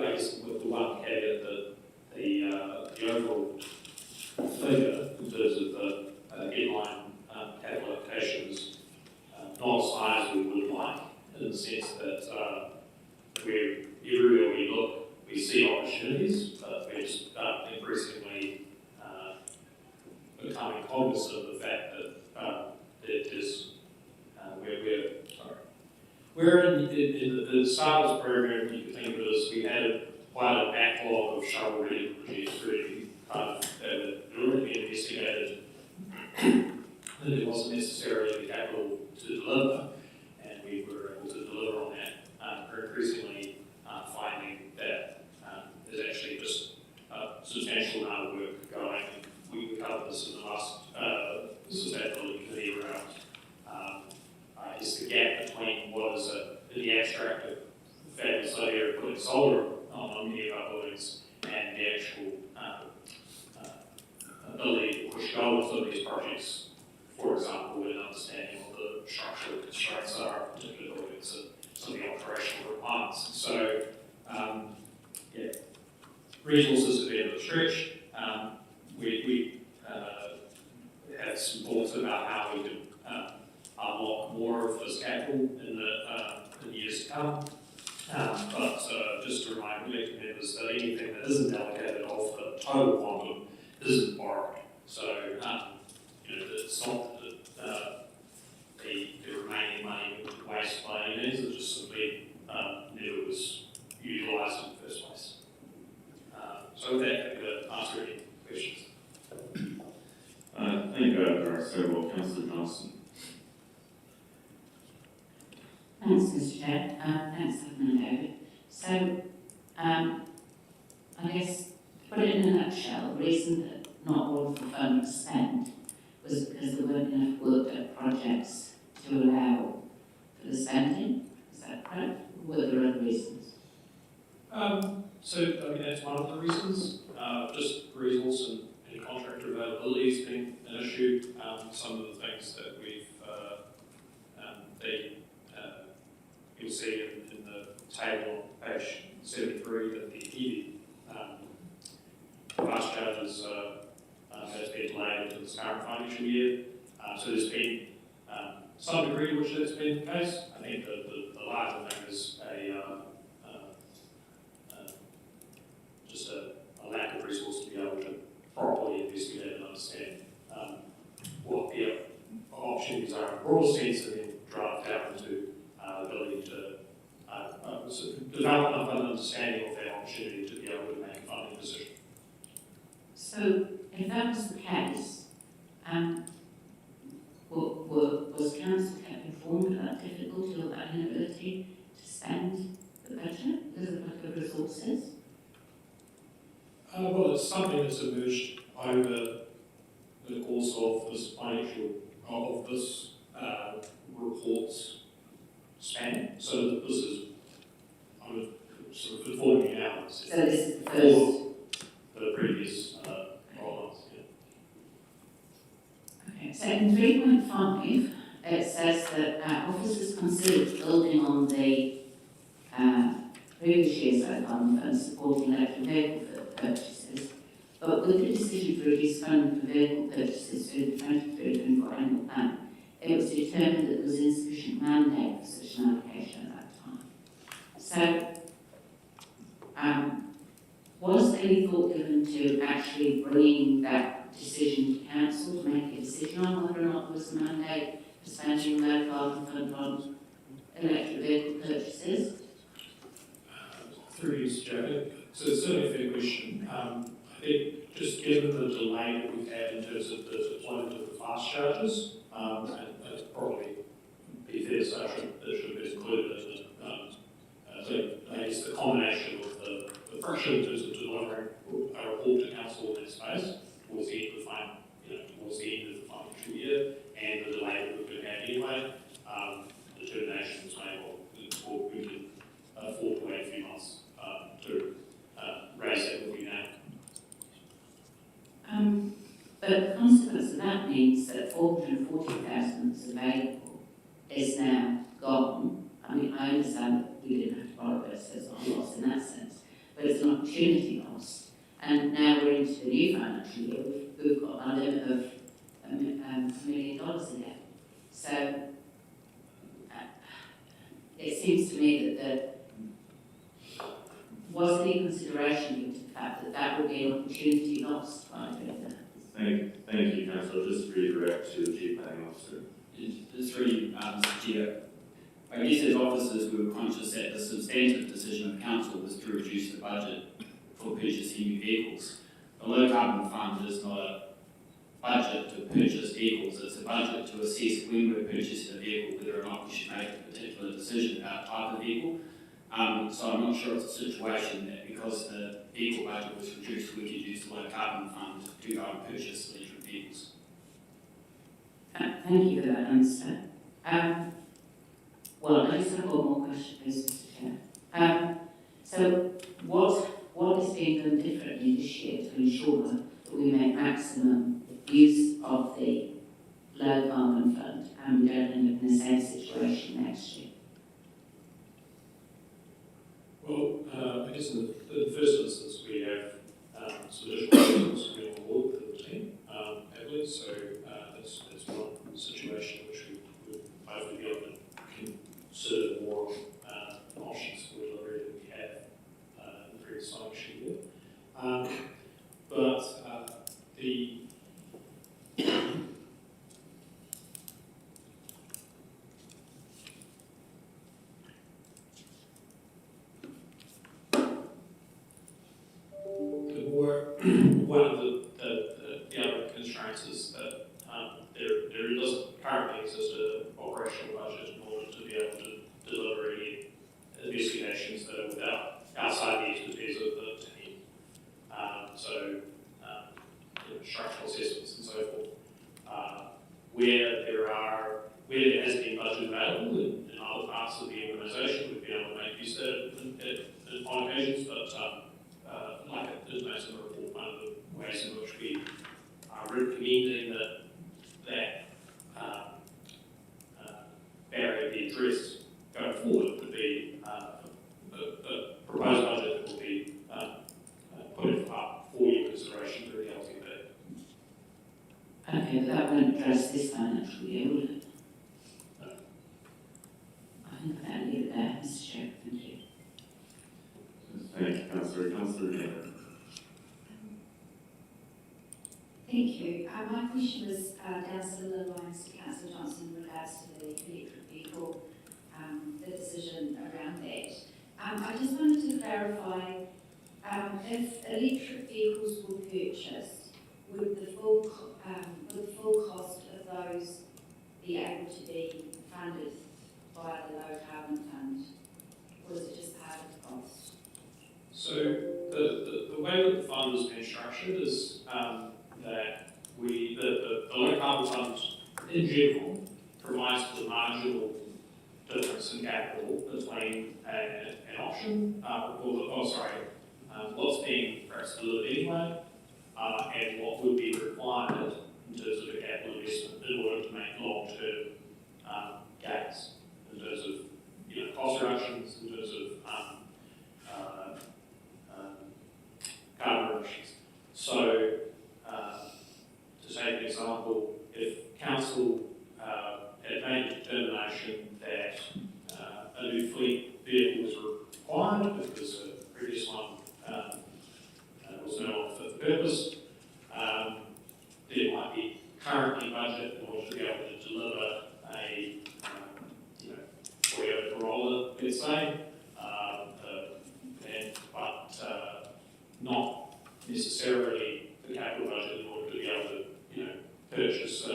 I guess with the one caveat that the overall figure in terms of the headline capital allocations not as high as we would like, in the sense that everywhere we look, we see opportunities, but we're just increasingly becoming cognizant of the fact that it is we're in the start of this program. You can think of it as we had quite a backlog of shovel-ready projects really that were already investigated, and it wasn't necessarily the capital to deliver, and we were able to deliver on that. We're increasingly finding that there's actually just a substantial amount of work going. We covered this in the last sustainability committee around. Is the gap between what is in the abstract a fabulous idea of putting solar on many of our buildings and the actual ability to push goals of these projects. For example, with understanding what the structural constraints are of particular buildings and some of the operational requirements. So, resources have been a bit stretched. We have some thoughts about how we can unlock more of this capital in the years to come. But just to remind members that anything that isn't allocated of the total quantum isn't borrowed. So, it's not that the remaining money was wasted by any means, it just simply never was utilised in the first place. So with that, happy to answer any questions. I think there are several. Councillor Johnson. Thanks, Mr. Chair. Thanks, Alderman David. So, I guess, to put it in a nutshell, the reason that not all of the funds was spent was because there weren't enough work at projects to allow for the spending. Is that correct? Or were there other reasons? So, I mean, that's one of the reasons. Just resource and contractor availability has been an issue. Some of the things that we've, you'll see in the table on page 73 that the EV fast charges has been delayed into this current financial year. So there's been some degree to which that's been the case. I think the larger thing is just a lack of resource to be able to properly investigate and understand what the opportunities are in a broad sense, and then draft out into the ability to develop an understanding of that opportunity to be able to make a funding decision. So, if that was the case, was council kept informed about difficulty or that inability to spend the budget because of lack of resources? Well, it's something that's emerged over the course of this report's span. So that this is, I'm sort of informing you now. So this is the first. The previous roll-ups, yeah. Okay, so in 3.5, it says that officers considered building on the previous year's low carbon fund supporting electric vehicle purchases, but with the decision to reduce funding for vehicle purchases through the 23-24 annual plan, it was determined that there was insufficient mandate for such an allocation at that time. So, was any thought given to actually bringing that decision to council to make a decision on whether or not there was a mandate for spending low carbon fund on electric vehicle purchases? Through you, Joe. So it's certainly a fair question. I think just given the delay that we've had in terms of the deployment of the fast charges, and it's probably be fair to say it should be included as I guess the combination of the friction in terms of delivering a report to council in that space towards the end of the financial year, and the delay that we're going to have anyway, determination was made or we can afford to wait a few months to raise that with you now. But the consequence of that means that 440,000 that's available is now gone. I mean, I understand that we didn't have to borrow it, so it's not a loss in that sense, but it's an opportunity loss. And now we're into the new financial year, we've got a limit of $1 million again. So it seems to me that was any consideration given to the fact that that would be an opportunity lost by doing that? Thank you, Councillor. Just redirect to the Chief Planning Officer. Just really, Mr. Chair, I guess as officers we were conscious that the substantive decision of council was to reduce the budget for purchasing new vehicles. The low carbon fund is not a budget to purchase vehicles, it's a budget to assess when we're purchasing a vehicle whether or not we should make a particular decision about type of vehicle. So I'm not sure it's a situation that because the vehicle budget was reduced we could use the low carbon fund to go and purchase electric vehicles. Thank you for that answer. Well, I just have one more question, please, Mr. Chair. So what is being done differently this year to ensure that we make maximum use of the low carbon fund and we don't end up in the same situation next year? Well, I guess in the first instance we have some additional resources coming on board with the team, heavily, so that's one situation which we will hopefully be able to consider more options for delivery that we have in the previous financial year. But the one of the other constraints is that there doesn't currently exist an operational budget in order to be able to deliver any investigations that are outside the expertise of the team. Structural assessments and so forth. Where there has been budget available in other parts of the organisation, we've been able to make use of it on occasions, but like it is noted in the report, one of the ways in which we are recommending that barrier be addressed going forward would be Okay, but that won't address this financial year, will it? No. I think I'll leave it there, Mr. Chair, thank you. Thank you, Councillor Taylor. Thank you. My question was down similar lines to Councillor Johnson in regards to the electric vehicle, the decision around that. I just wanted to clarify, if electric vehicles were purchased, would the full cost of those be able to be funded by the low carbon fund, or is it just part of the cost? So the way that the fund has been structured is that the low carbon fund in general provides for the marginal difference in capital between an option, what's being perhaps delivered anyway, and what would be required in terms of a capital investment in order to make long-term gains, in terms of cost reductions, in terms of carbon reductions. So, to take an example, if council had made a determination that a new fleet vehicle was required because the previous one was no longer fit for purpose, there might be currently budget in order to be able to deliver a Toyota Corolla, let's say, but not necessarily the capital budget in order to be able to purchase a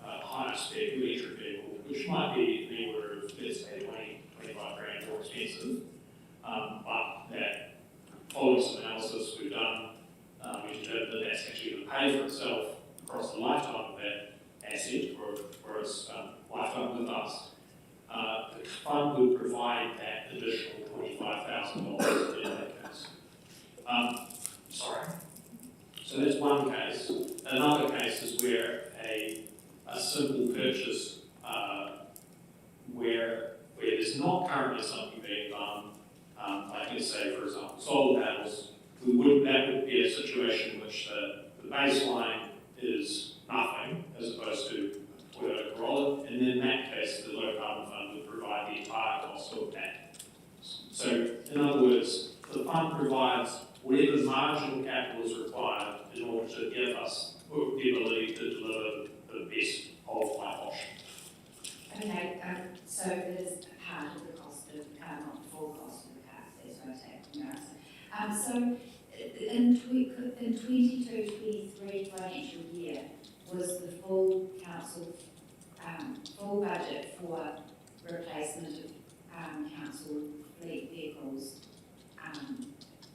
higher spec electric vehicle, which might be in the order of, let's say, 25 grand more expensive, but that following some analysis we've done, we determined that that's actually going to pay for itself across the lifetime of that asset for its lifetime with us. The fund would provide that additional $25,000 in that case. So that's one case. Another case is where a simple purchase where there's not currently something being done, like let's say, for example, solar panels, that would be a situation in which the baseline is nothing as opposed to Toyota Corolla, and in that case, the low carbon fund would provide the entire cost of that. So, in other words, the fund provides whatever marginal capital is required in order to give us the ability to deliver the best of my option. Okay, so it is part of the cost of the car, not the full cost of the car, that's what I'm saying. So in 22-23 financial year, was the full council, full budget for replacement of council fleet vehicles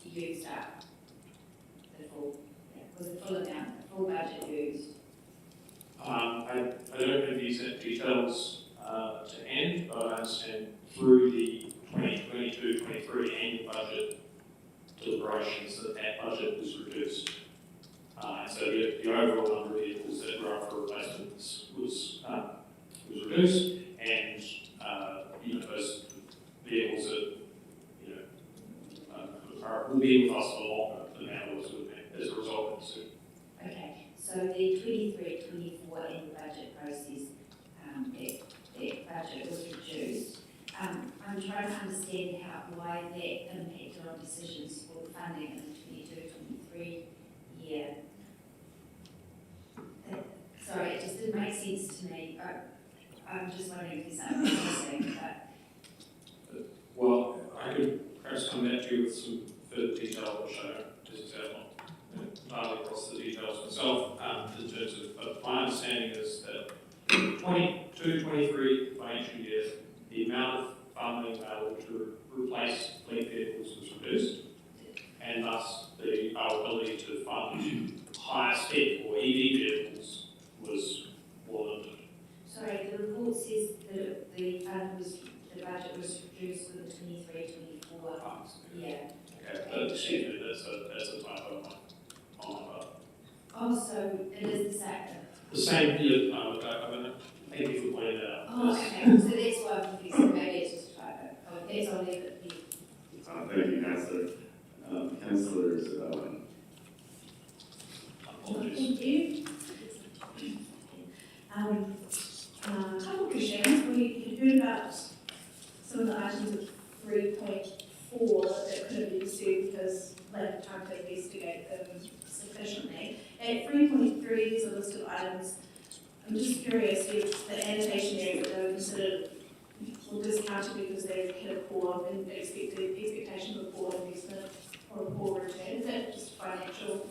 used up? Was the full amount, the full budget used? I don't have the exact details to hand, but I understand through the 2022-23 annual budget deliberations that budget was reduced. So the overall number of vehicles that were up for replacements was reduced, and those vehicles that will be with us a lot longer than ours would be as a result of the suit. Okay, so the 23-24 annual budget process, that budget was reduced. I'm trying to understand why that impacted on decisions for funding in the 22-23 year. Sorry, it just didn't make sense to me. I'm just wondering if there's something missing. Well, I could perhaps come back to you with some further detail, which I don't entirely across the details myself, in terms of, but my understanding is that 22-23 financial year, the amount of funding available to replace fleet vehicles was reduced, and thus our ability to fund higher spec or EV vehicles was more limited. Sorry, the report says that the budget was reduced for the 23-24 year. Okay, but excuse me, that's a typo on my part. Oh, so it is the same? The same year, thank you for pointing that out. Oh, okay, so that's why I'm confused, maybe it's just a typo. Oh, that's all leave it here. Thank you, Councillor. Councillor Isabella. Apologies. Thank you. communicate them sufficiently. At 3.3, there's a list of items. I'm just curious if the annotation there that they were considered or discounted because they've hit a poor and expectation of a poor investment or a poor return. Is that just financial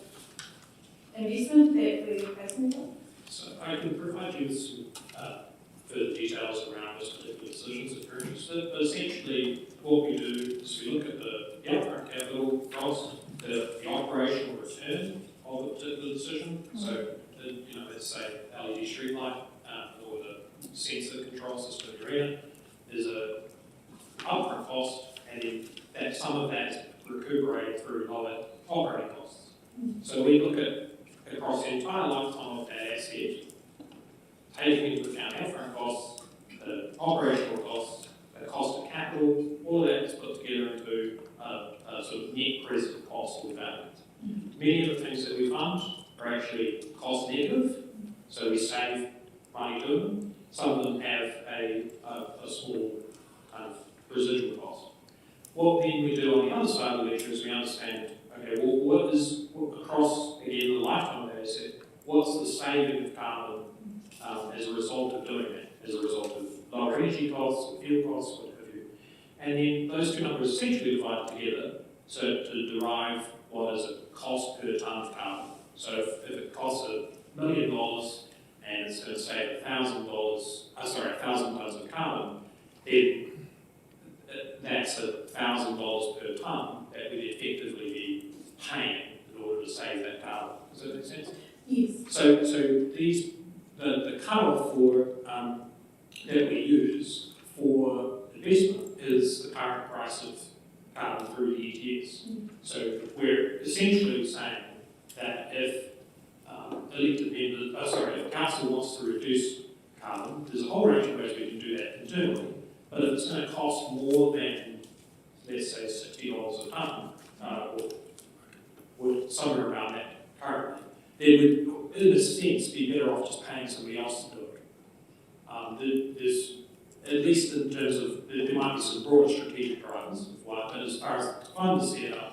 investment that we're facing for? So I can provide you with some further details around those particular decisions if you're interested, but essentially what we do is we look at the upfront capital cost, the operational return of a particular decision. So, let's say LED street light or the sensor control system in your arena is a upfront cost, and then that some of that is recuperated through lower operating costs. So we look at across the entire lifetime of that asset, taking into account upfront costs, the operational costs, the cost of capital, all of that is put together into a sort of net present cost or value. Many of the things that we fund are actually cost negative, so we save money doing them. Some of them have a small kind of residual cost. What then we do on the other side of the ledger is we understand, okay, well, what is, across, again, the lifetime of the asset, what's the saving of carbon as a result of doing that, as a result of lower energy costs or fuel costs, what have you. And then those two numbers essentially divide together to derive what is a cost per tonne of carbon. So if it costs $1 million and it's going to save $1,000 tonnes of carbon, then that's $1,000 per tonne that we'd effectively be paying in order to save that carbon. Does that make sense? Yes. So the cutoff for that we use for investment is the current price of carbon through the ETS. So we're essentially saying that if if council wants to reduce carbon, there's a whole range of ways we can do that internally. But if it's going to cost more than, let's say, $60 a tonne, or somewhere around that currently, they would, in a sense, be better off just paying somebody else to do it. There's, at least in terms of, there might be some broader strategic drivers of why, but as far as the fund is set up,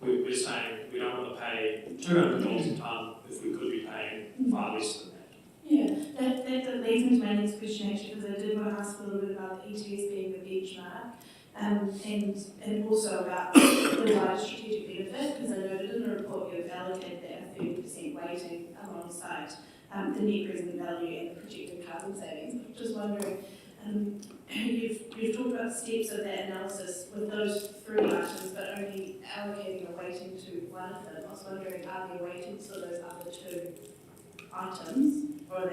we're saying we don't want to pay $200 a tonne if we could be paying far less than that. Yeah, that leads me to my next question actually, because I did want to ask a little bit about the ETS being the benchmark, and also about the wider strategic benefit, because I noted in the report you've allocated that 30% weighting alongside the net present value and the projected carbon savings. I'm just wondering, you've talked about the steps of that analysis with those 3 items, but only allocating a weighting to one of them. I was wondering, are there weightings for those other 2 items, or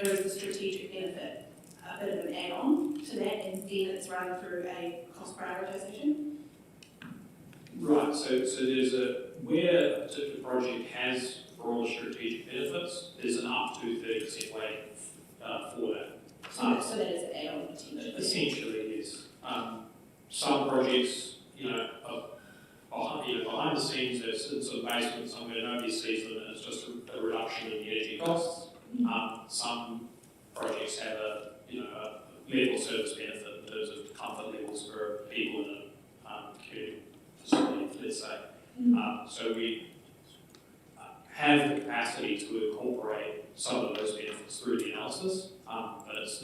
is the strategic benefit a bit of an add-on to that, and then it's run through a cost prioritisation? Right, so there's where a particular project has broader strategic benefits, there's an up to 30% weighting for that. So that is an add-on potentially? Essentially, yes. Some projects, behind the scenes, there's sort of basement somewhere, nobody sees them, and it's just a reduction in the energy costs. Some projects have a level service benefit in terms of comfort levels for people in a community facility, let's say. So we have the capacity to incorporate some of those benefits through the analysis, but it's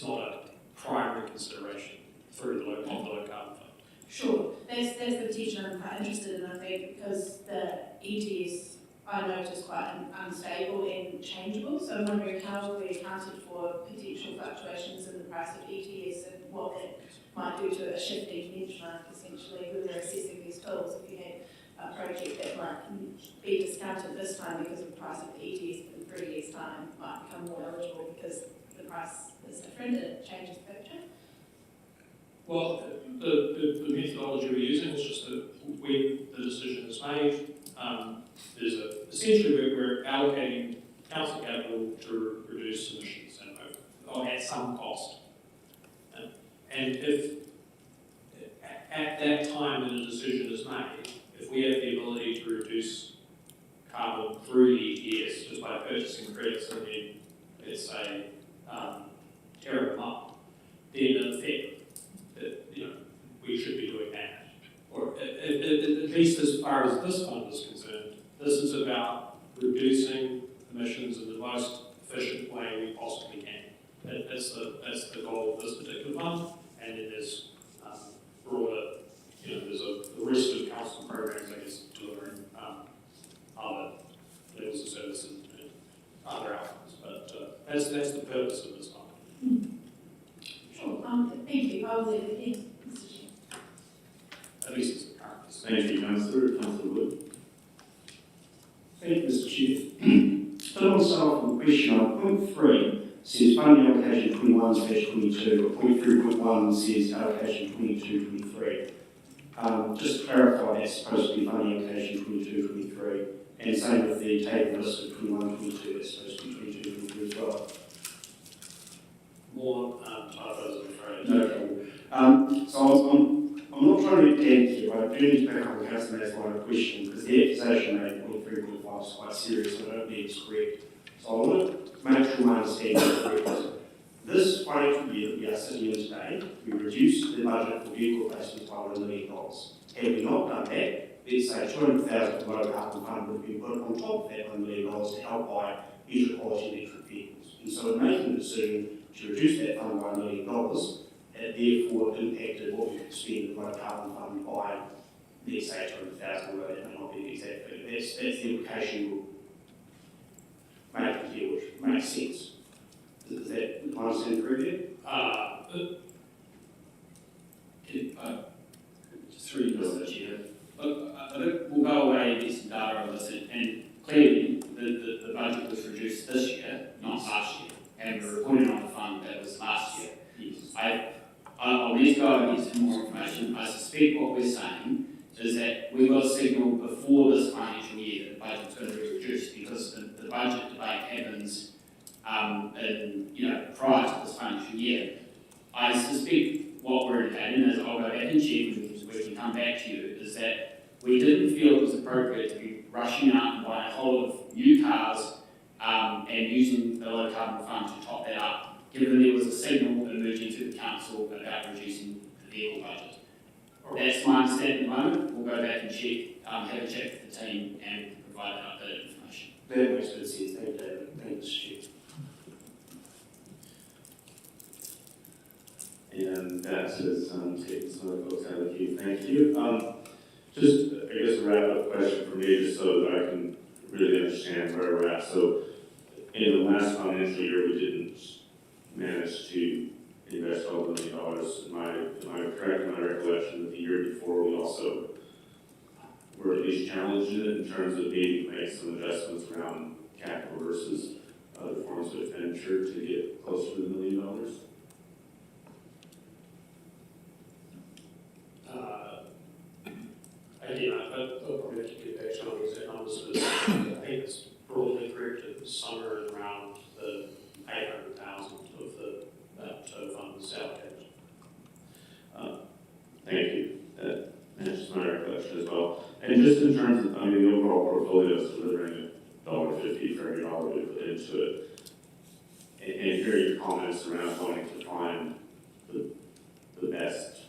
not a primary consideration through the low carbon fund. Sure, that's the potential I'm quite interested in, I think, because the ETS I note is quite unstable and changeable, so I'm wondering how we accounted for potential fluctuations in the price of ETS and what that might do to a shifting benchmark, essentially, when they're assessing these tools. If you had a project that might be discounted this time because of the price of ETS in 3 years' time might become more eligible because the price is different and it changes the picture. Well, the methodology we're using is just that when the decision is made, essentially we're allocating council capital to reduce emissions or at some cost. And if at that time when a decision is made, if we have the ability to reduce carbon through the ETS just by purchasing credits and then, let's say, tearing them up, then in effect, we should be doing that. Or at least as far as this fund is concerned, this is about reducing emissions in the most efficient way we possibly can. That's the goal of this particular fund, and then there's broader, there's a rest of council programs, I guess, delivering other levels of service and other outcomes, but that's the purpose of this fund. Sure, thank you, I'll leave it here, Mr. Chair. At least it's the current. Thank you, Councillor Wood. Thank you, Mr. Chair. Still on start with the question on point 3 says funding allocation 21/22, or point 3.1 says allocation 22/23. Just to clarify, that's supposed to be funding allocation 22/23, and same with the table list of 21/22, that's supposed to be 22/23 as well. More typos, I'm afraid. No trouble. So I'm not trying to be pedantic here, but I do need to pick up on Councillor May's line of question, because the accusation made at point 3.5 is quite serious, and I don't think it's correct. So I want to make sure my understanding is correct. This financial year that we are sitting in today, we reduced the budget for vehicle replacements by $1 million. Had we not done that, let's say $200,000 for low carbon fund would have been put on top of that $1 million to help buy better quality electric vehicles. And so in making the decision to reduce that fund by $1 million, it therefore impacted what we could spend the low carbon fund by, let's say $200,000, although that may not be the exact figure. That's the implication we're making here, which makes sense. Is that my understanding correctly? Through you, Mr. Chair. Look, I think we'll go away and get some data on this, and clearly the budget was reduced this year, not last year, and we're reporting on the fund that was last year. Yes. I'll need to go and get some more information. I suspect what we're saying is that we got a signal before this financial year that the budget's going to be reduced, because the budget debate happens prior to this financial year. I suspect what we're indicating, as I'll go back and check, we can come back to you, is that we didn't feel it was appropriate to be rushing out and buying a whole lot of new cars and using the low carbon fund to top that up, given there was a signal emerging to the council about reducing the vehicle budget. That's my understanding at the moment. We'll go back and check, have a chat with the team and provide updated information. That makes good sense. Thank you, David. Thank you, Mr. Chair. And that is taking some of the folks out of you. Thank you. Just, I guess, a wrap-up question for me, just so that I can really understand where we're at. So, in the last financial year, we didn't manage to invest all $1 million. Am I correct in my recollection that the year before we also were at least challenged in it in terms of needing to make some adjustments around capital versus other forms of expenditure to get closer to $1 million? Again, I'll probably have to get back to the exact numbers, but I think it's broadly correct. It was somewhere around the 800,000 of that total fund was allocated. Thank you. That matches my recollection as well. And just in terms of, the overall portfolio is delivering $1.50 for every dollar we put into it. And hearing your comments around wanting to find the best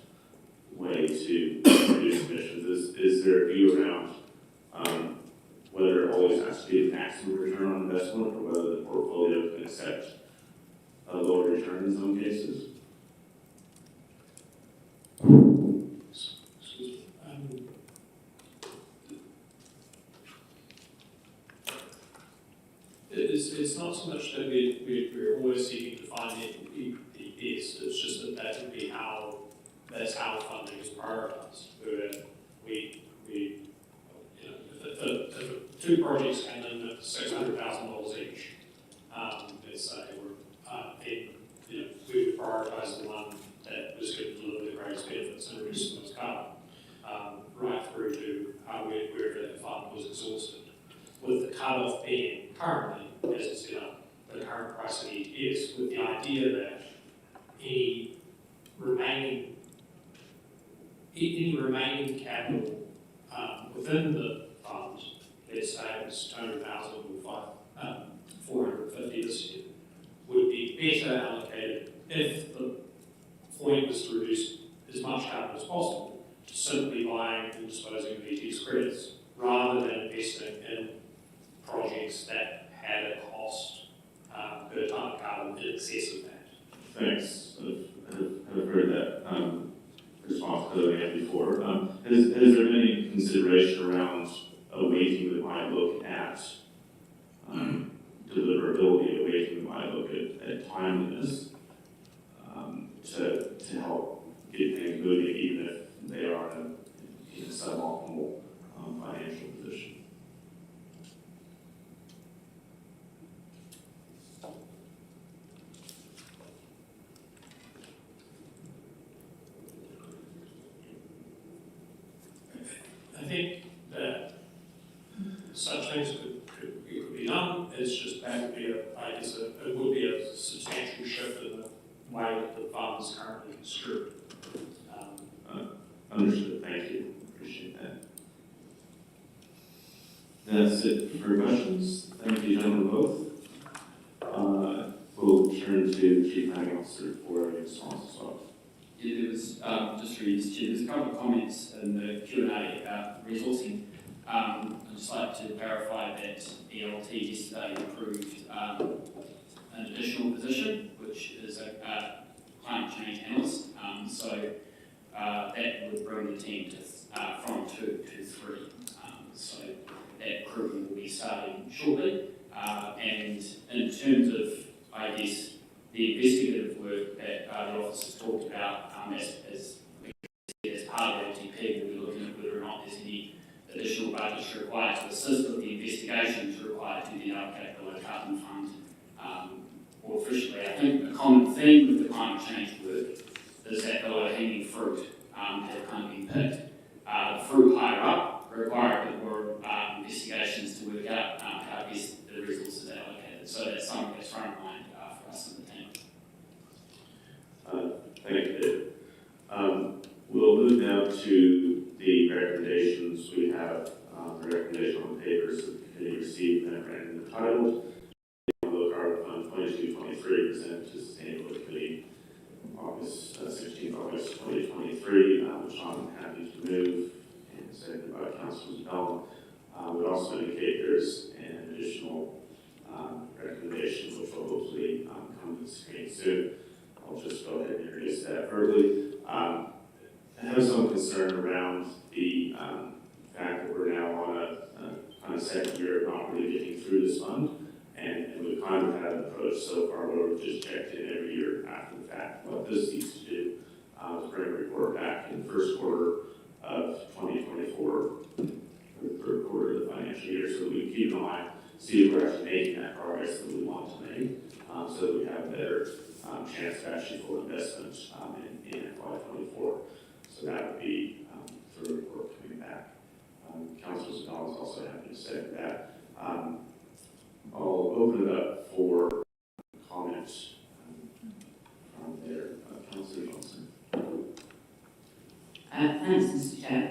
way to reduce emissions, is there a view around whether it always has to be a maximum return on investment, or whether the portfolio can accept a lower return in some cases? It's not so much that we're always seeking to find the best, it's just that would be that's how funding is prioritized. If two projects came in at $600,000 each, let's say then we would prioritize the one that was going to deliver the greatest benefits and reduce the most carbon, right through to wherever that fund was exhausted. With the cut-off being currently, as it's set up, the current price of ETS, with the idea that any remaining capital within the fund, let's say it's 200,000 or 450 this year, would be better allocated if the point was to reduce as much carbon as possible, to simply buying and disposing of ETS credits, rather than investing in projects that had a cost per tonne of carbon in excess of that. Thanks. I've heard that response clearly before. Has there been any consideration around a weighting that might look at deliverability, a weighting that might look at timeliness to help get things moving, even if they are in a suboptimal financial position? I think that such things could be done. It's just that would be it would be a substantial shift in the way that the fund is currently construed. Understood. Thank you. Appreciate that. That's it for questions. Thank you, gentlemen, both. We'll turn to Chief Planning Officer for a response as well. Yeah, there was, just through this chair, there's a couple of comments in the Q&A about resourcing. I'd just like to clarify that ELT yesterday approved an additional position, which is a climate change analyst. So that would bring the team to, from 2 to 3. So that recruitment will be starting shortly. And in terms of, I guess, the investigative work that the office has talked about as part of LTP, we'll be looking at whether or not there's any additional budgets required to assist with the investigations required to then allocate the low carbon fund more efficiently. I think a common theme with the climate change work is that the low hanging fruit have kind of been picked. The fruit higher up require a bit more investigations to work out how best the resources are allocated. So that's something that's front of mind for us in the team. Thank you, David. We'll move now to the recommendations. We have the recommendation on the papers that the committee received and entitled Low Carbon Fund 22-23 presented to Sustainability Committee August 16th, August 2023, which I'm happy to move and seconded by Councilor Bell. Would also indicate there's an additional recommendation which will hopefully come to the screen soon. I'll just go ahead and introduce that verbally. I have some concern around the fact that we're now on a second year of not really getting through this fund, and we've kind of had an approach so far where we've just checked in every year after the fact. What this needs to do is bring a report back in the first quarter of 2024, or the third quarter of the financial year, so we can keep an eye, see if we're actually making that progress that we want to make, so that we have a better chance to actually full investment in FY24. So that would be the report coming back. Councilor Zadal is also happy to say that. I'll open it up for comments from there. Councilor Johnson. Thanks, Mr. Chair.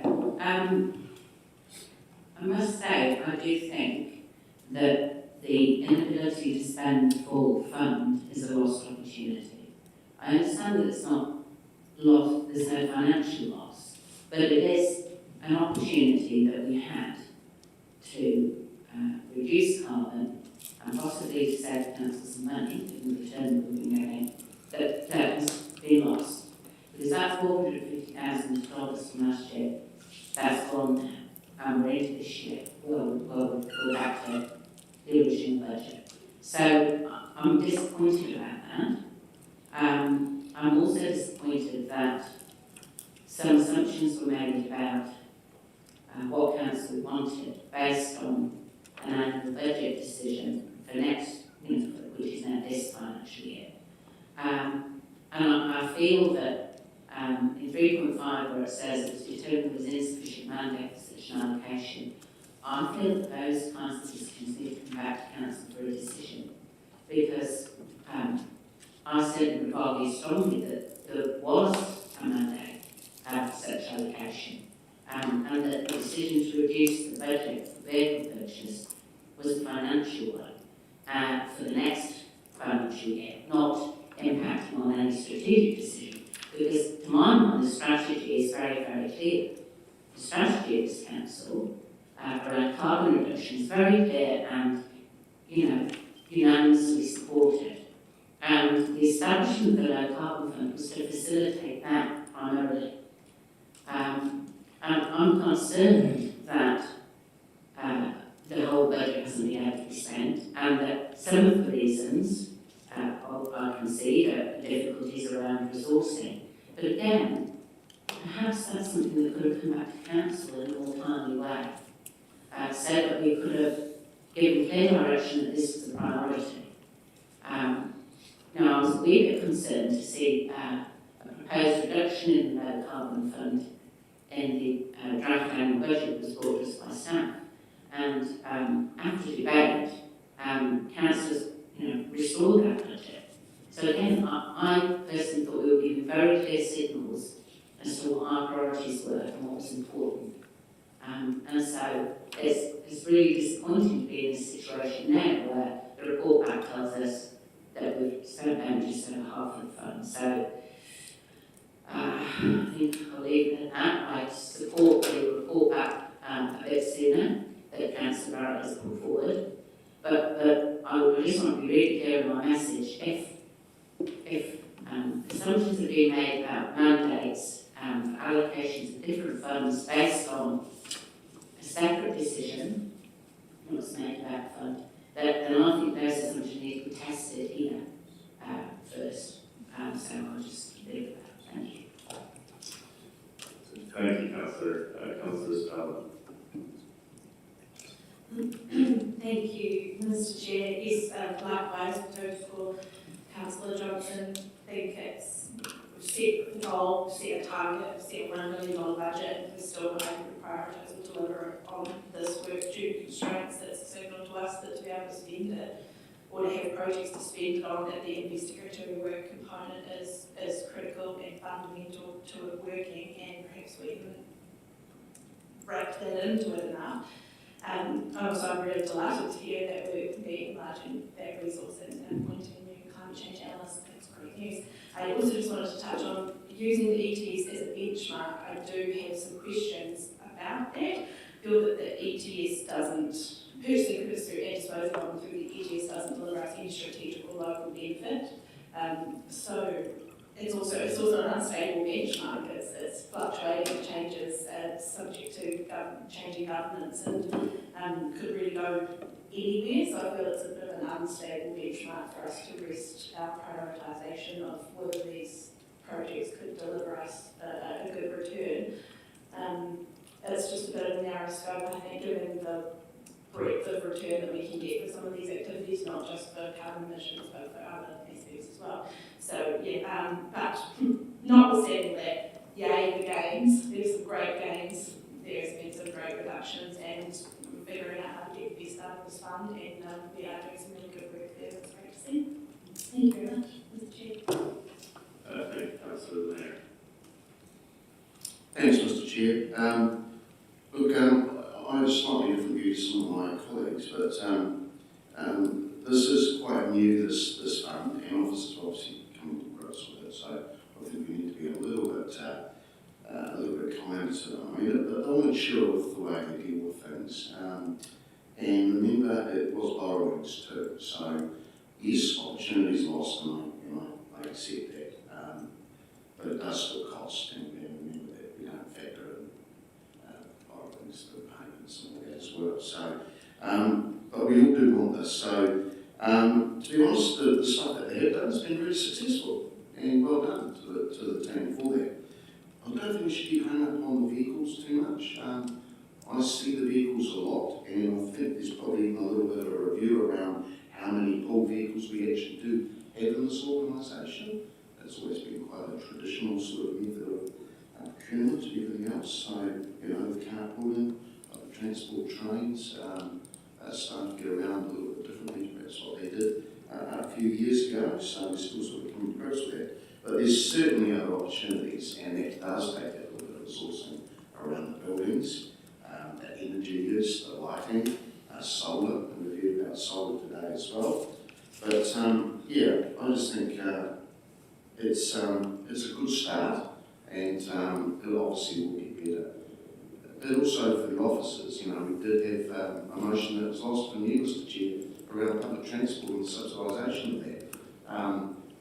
I must say, I do think that the inability to spend the full fund is a lost opportunity. I understand that it's not lost, there's no financial loss, but it is an opportunity that we had to reduce carbon and possibly to save the council some money, given the return that we've been getting, that has been lost. Because that $450,000 from last year, that's gone now. And we're into this year. We'll go back to the original budget. So I'm disappointed about that. I'm also disappointed that some assumptions were made about what council wanted based on an annual budget decision for next, which is now this financial year. And I feel that in 3.5, where it says it was determined there was insufficient mandate for such an allocation, I feel that those kinds of decisions need to come back to council for a decision, because I certainly argue strongly that there was a mandate for such allocation, and that the decision to reduce the budget for vehicle purchase was a financial one for the next financial year, not impacting on any strategic decision Because to my mind, the strategy is very, very clear. The strategy of this council around carbon reduction is very clear and, unanimously supported. And the establishment of the low carbon fund was to facilitate that primarily. And I'm concerned that the whole budget hasn't been able to be spent, and that some of the reasons I can see are difficulties around resourcing. But again, perhaps that's something that could have come back to council in a more timely way, so that we could have given clear direction that this was a priority. Now, I was a wee bit concerned to see a proposed reduction in the low carbon fund in the draft annual budget was brought to us by staff. And after debate, councillors, restored that budget. So again, I personally thought we were giving very clear signals as to what our priorities were and what was important. And so it's really disappointing to be in this situation now where the report back tells us that we've spent only just over half of the fund. So I think I'll leave it at that. I support the report back a bit sooner that Councillor Barrett has put forward. But I just want to be really clear in my message. If assumptions are being made about mandates and allocations of different funds based on a separate decision, what's made about the fund, then I think those assumptions need to be tested here first. So I'll just leave it at that. Thank you. Thank you, Councillor. Councillor Spallin. Thank you, Mr. Chair. Yes, likewise, for Councillor Johnson, I think it's set a goal, set a target, set a $1 million budget. We're still not able to prioritise or deliver on this work due to constraints. That's a signal to us that to be able to spend it or to have projects to spend it on, that the investigatory work component is critical and fundamental to it working, and perhaps we haven't break that into it enough. Also, I'm really delighted to hear that we're enlarging that resource and appointing a new climate change analyst. That's great news. I also just wanted to touch on using the ETS as a benchmark. I do have some questions about that. I feel that the ETS doesn't, personally, because through our disposal of them through the ETS doesn't deliver us any strategic or local benefit. So it's also an unstable benchmark. It's fluctuating, it changes, it's subject to changing governance, and could really go anywhere. So I feel it's a bit of an unstable benchmark for us to rest our prioritisation of whether these projects could deliver us a good return. It's just a bit of a narrow scope, I think, given the breadth of return that we can get for some of these activities, not just for carbon emissions, but for other aspects as well. So yeah, but notwithstanding that, yay the gains. There's some great gains. There's been some great reductions, and figuring out how to get the best out of this fund, and we are doing some really good work there. That's great to see. Thank you very much, Mr. Chair. Thank you, Councillor Mayor. Thanks, Mr. Chair. Look, I have slightly different views to some of my colleagues, but this is quite new, this fund, and officers are obviously coming to grips with it, so I think we need to be a little bit kind to them. I mean, but they'll mature with the way they deal with things. And remember, it was borrowings too, so yes, opportunities lost, and I accept that. But it does still cost, and remember that we don't factor in borrowings, the payments and all that as well. So, but we all do want this. So, to be honest, the stuff that they have done has been really successful, and well done to the team for that. I don't think we should be hung up on the vehicles too much. I see the vehicles a lot, and I think there's probably even a little bit of a review around how many pool vehicles we actually do have in this organisation. It's always been quite a traditional sort of method of procurement and everything else. So, with carpooling, transport trains, starting to get around a little bit differently. That's what they did a few years ago, so we're still sort of coming to grips with that. But there's certainly other opportunities, and that does take a little bit of resourcing around the buildings, the energy use, the lighting, solar, and we've heard about solar today as well. But yeah, I just think it's a good start, and it obviously will get better. But also for the officers, you know, we did have a motion that was lost from you, Mr Chair, around public transport and the subsidisation of that.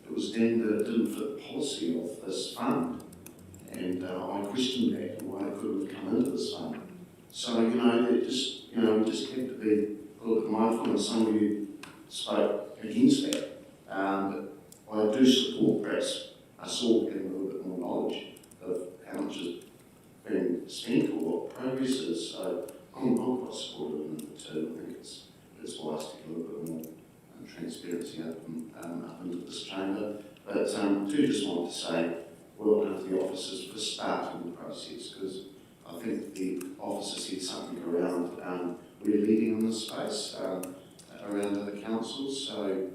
It was then that it didn't fit the policy of this fund, and I questioned that and why it couldn't have come into this fund. So, you know, we just have to be a little bit mindful, and some of you spoke against that. But I do support perhaps us all getting a little bit more knowledge of how much is being spent or what progress is. So I'm quite supportive of it too. I think it's wise to get a little bit more transparency up into this chamber. But I do just want to say well done to the officers for starting the process, because I think the officer said something around we're leading in this space around other councils. So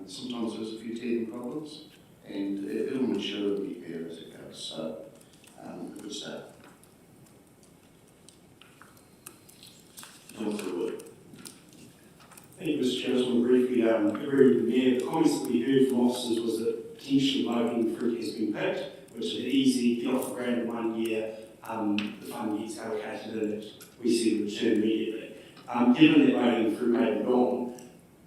sometimes there's a few teething problems, and it'll mature and get better as it goes. So good start. Councillor Wood. Thank you, Mr Chair. I just want to briefly agree with the Mayor. The comments that we heard from officers was that potentially low-hanging fruit has been picked, which is easy, get off the ground in 1 year, the fund gets allocated and we see the return immediately. Given that low-hanging fruit may be gone,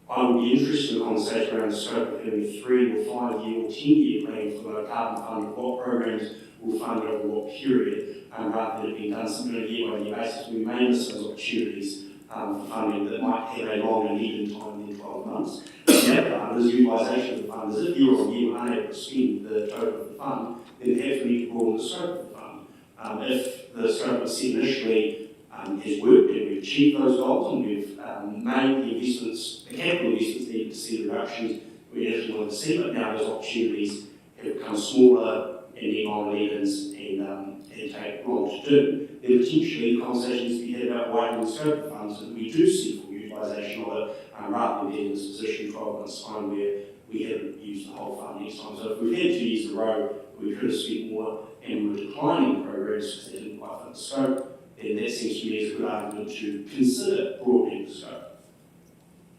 I would be interested in a conversation around the scope of having a 3 or 5 year or 10-year plan for the low carbon fund, what programs will fund over what period, rather than it being done simply on a year-by-year basis. We may miss those opportunities for funding that might have a longer lead in time than 12 months. The other part is utilisation of the fund. As if year on year we're unable to spend the total of the fund, then perhaps we need to broaden the scope of the fund. If the scope was set initially has worked and we've achieved those goals and we've made the investments, the capital investments needed to see the reductions we actually wanted to see, but now those opportunities have become smaller and then on lead-ins and take long to do, then potentially conversations to be had about widening the scope of funds so that we do see full utilisation of it, rather than being in this position 12 months' time where we haven't used the whole fund next time. So if we've had 2 years in a row we could have spent more and we're declining programs because they didn't quite fit the scope, then that seems to me as a good argument to consider broadening the scope.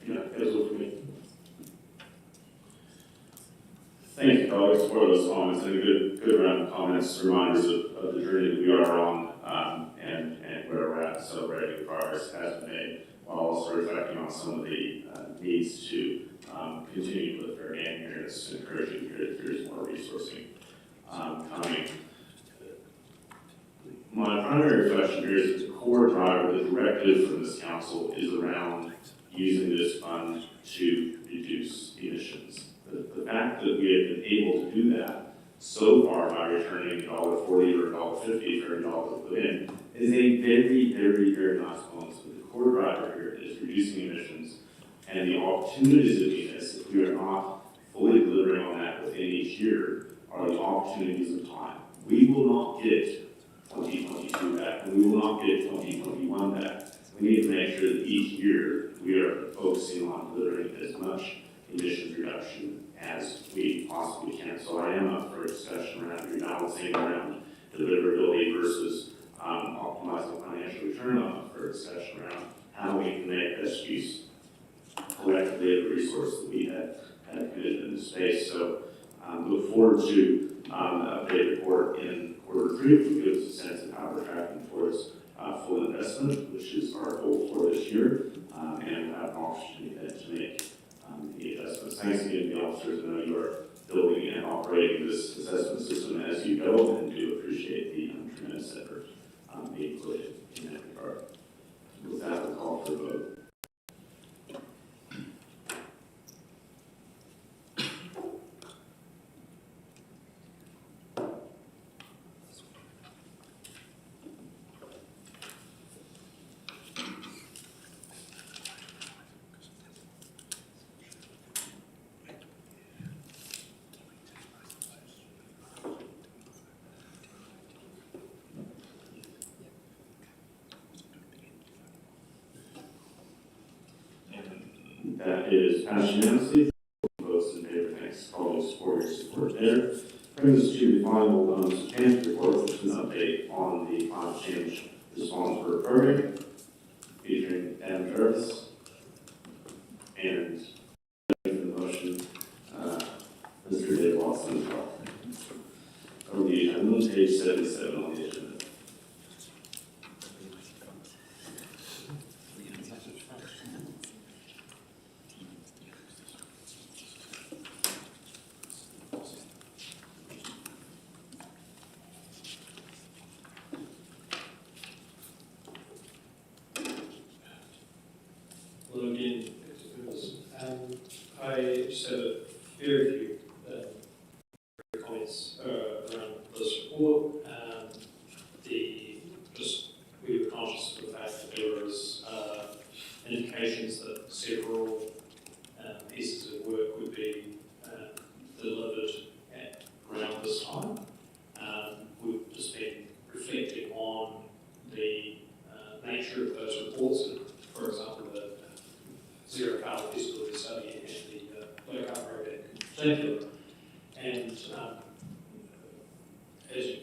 You know, that was all for me. Thank you, colleagues, for those comments and a good round of comments, reminders of the journey that we are on and where we're at, celebrating progress has been made, while also reflecting on some of the needs to continue to put fair game here. It's encouraging here that there's more resourcing coming. My primary reflection here is that the core driver, the directive from this council is around using this fund to reduce emissions. The fact that we have been able to do that so far by returning $1.40 or $1.50 for every dollar put in is a very, very, very nice bonus. But the core driver here is reducing emissions, and the opportunities that we miss if we are not fully delivering on that within each year are the opportunities of time. We will not get 2022 back, and we will not get 2021 back. We need to make sure that each year we are focusing on delivering as much emissions reduction as we possibly can. So I am up for a discussion around rebalancing around deliverability versus optimizing financial return. I'm up for a discussion around how we can make best use collectively of the resource that we have committed in this space. So look forward to an updated report in quarter 3, which gives us a sense of how we're tracking towards full investment, which is our goal for this year, and we'll have an opportunity then to make the adjustments. Thanks again to the officers. I know you are building and operating this assessment system as you go, and do appreciate the tremendous effort being put in that regard. With that, we'll call for a vote. That is passed unanimously. Votes in favor, thanks. Colleagues for your support there. Brings us to the final substantive report, which is an update on the climate change response work program, featuring Adam Jarvis. And the motion, Mr. Dave Watson as well. Hello again, I just have a very few comments around this report. We were conscious of the fact that there was indications that several pieces of work would be delivered at around this time. We've just been reflecting on the nature of those reports, and for example, the zero carbon feasibility study and the low carbon road in particular. And as you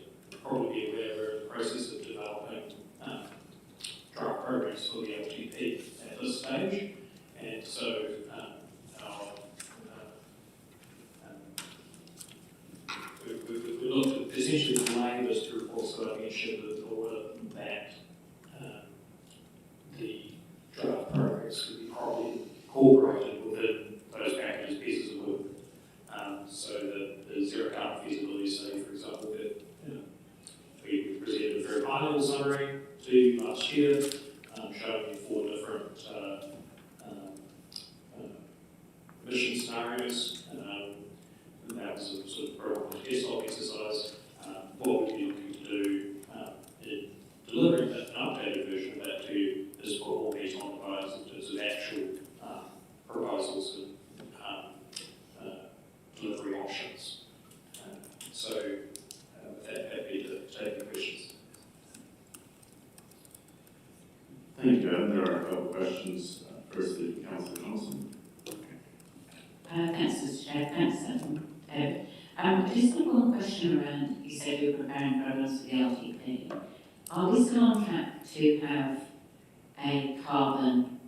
probably be aware, we're in the process of developing draft programs for the LTP at this stage, and so we looked at essentially the language to reports that I mentioned in order that the draft programs could be properly incorporated within those packaged pieces of work. So the zero carbon feasibility study, for example, that we presented a very high level summary to you last year, showing you 4 different mission scenarios. That was a sort of program test log exercise. What we'd be looking to do in delivering an updated version of that to you is put more meat on the bones in terms of actual proposals and delivery options. So with that, happy to take your questions. Thank you, Adam. There are a couple of questions. Firstly, Councillor Johnson. Thanks, Mr. Chair. Thanks, David. I just got one question around, you said you were preparing programs for the LTP. Are we still on track to have a carbon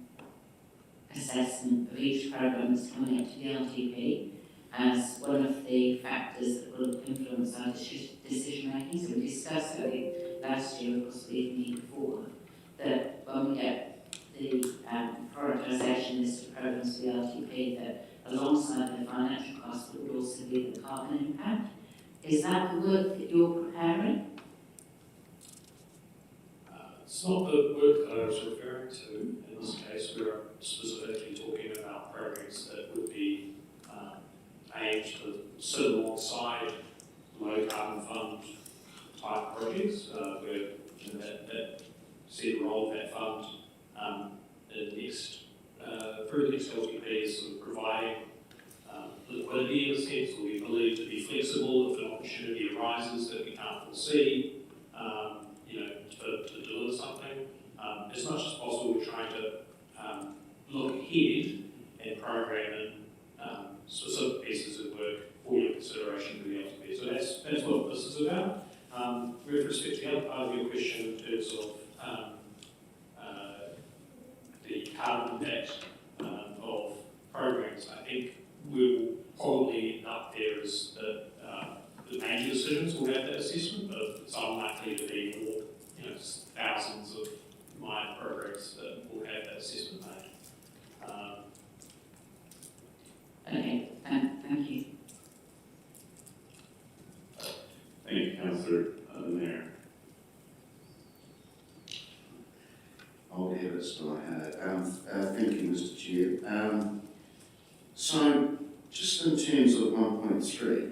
assessment of each program that's coming up to the LTP as one of the factors that will influence our decision making? So we discussed it last year, possibly even the year before, that when we get the prioritisation list of programs for the LTP, that alongside the financial costs, but would also be the carbon impact. Is that the work that you're preparing? It's not the work that I was referring to. In this case, we're specifically talking about programs that would be aimed to sit alongside low carbon fund type projects, where that said role of that fund through the next LTP is sort of providing liquidity in a sense, or we believe to be flexible if an opportunity arises that we can't foresee, to deliver something. As much as possible, we're trying to look ahead and program in specific pieces of work for your consideration to the LTP. So that's what this is about. With respect to the other part of your question in terms of the carbon impact of programs, I think we'll probably end up there as the major decisions will have that assessment, but it's unlikely to be more, thousands of minor programs that will have that assessment made. Okay, thank you. Thank you, Councillor Mayor. Old habits that I had. Thank you, Mr. Chair. So, just in terms of 1.3,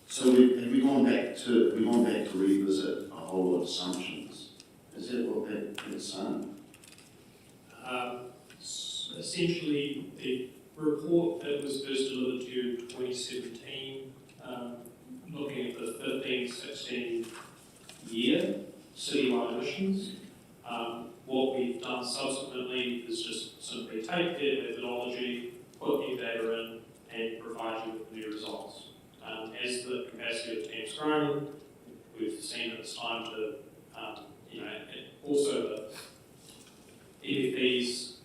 so have we gone back to revisit a whole lot of assumptions? Is that what that's saying? Essentially, the report that was first delivered to you in 2017, looking at the 15-16 year citywide emissions. What we've done subsequently is just simply take their methodology, put new data in, and provide you with new results. As the capacity of the team's grown, we've seen it's time to, also the EFP's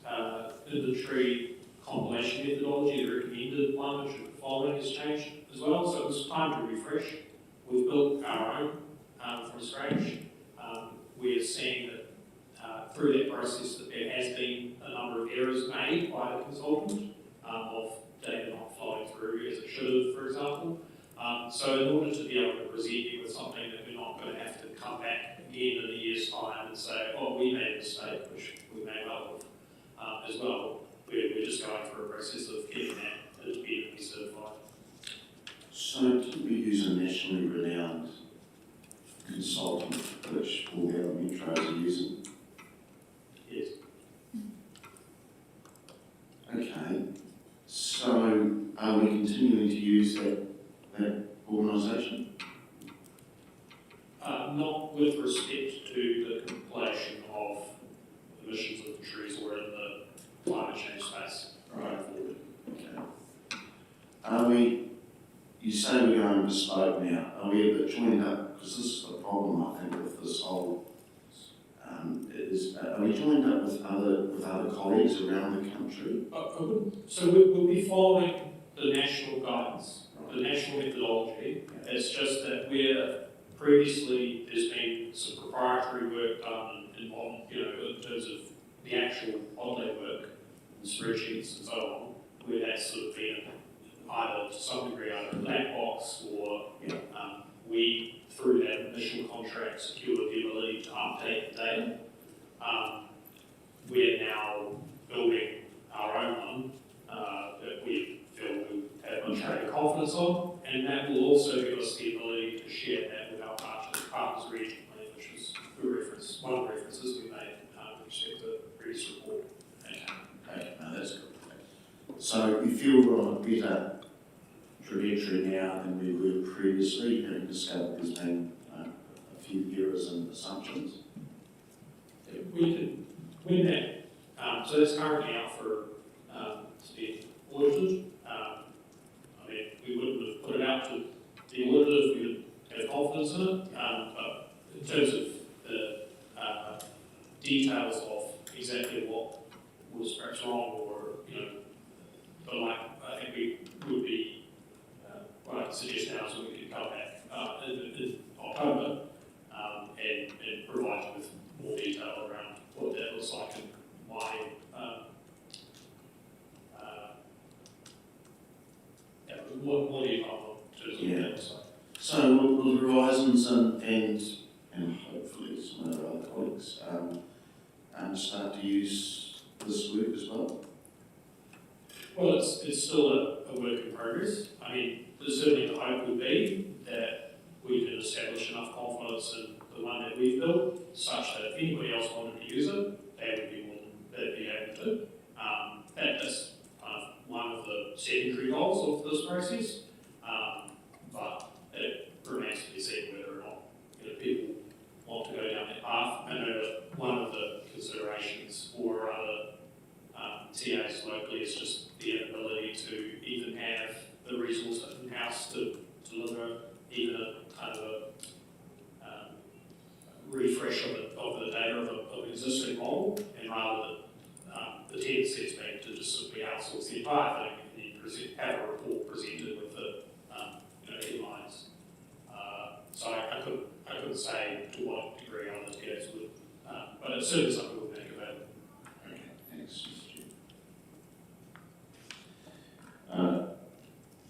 inventory compilation methodology, the recommended one, which we're following, has changed as well. So it was time to refresh. We've built our own from scratch. We're seeing that through that process that there has been a number of errors made by the consultant of data not flowing through as it should have, for example. So in order to be able to present you with something that we're not going to have to come back again in a year's time and say, oh, we made a mistake, which we may well have through a process of getting that independently certified. So did we use a nationally renowned consultant, which all the other metros are using? Yes. Okay, so are we continuing to use that organisation? Not with respect to the completion of emissions of the trees or in the climate change space going forward. Okay. Are we, you say we're going bespoke now, are we a bit joined up, because this is the problem I think with this whole, are we joined up with other colleagues around the country? So we'll be following the national guidance, the national methodology. It's just that previously there's been some proprietary work done in terms of the actual on-day work, and spreadsheets and so on, where that's sort of been either to some degree either a black box or we, through that initial contract, secured the ability to update the data. We're now building our own one that we feel we have much greater confidence on, and that will also give us the ability to share that with our partners regionally, which is one of the references we made with respect to the previous report. Okay, no, that's good. So we feel we're on a better trajectory now than we were previously, having discovered there's been a few errors and assumptions. When that, so that's currently out for to be audited. I mean, we wouldn't have put it out to the auditor if we didn't have confidence in it. But in terms of the details of exactly what was perhaps wrong, or but like I think we would be. What I suggest now is that we could come back in October and provide you with more detail around what that looks like and why. What do you know in terms of what that looks like? So will Horizons and hopefully some of our other colleagues start to use this work as well? Well, it's still a work in progress. I mean, certainly the hope would be that we can establish enough confidence in the one that we've built, such that if anybody else wanted to use it, they'd be able to. That's kind of one of the secondary goals of this process, but it remains to be seen whether or not people want to go down that path. I know that one of the considerations for other TAs locally is just the inability to even have the resource in-house to deliver even a kind of a refresh of the data of an existing model, and rather the tendency has been to just simply outsource the entire thing and then have a report presented with the headlines. So I couldn't say to what degree other TAs would, but it's certainly something we'll think about. Okay, thanks.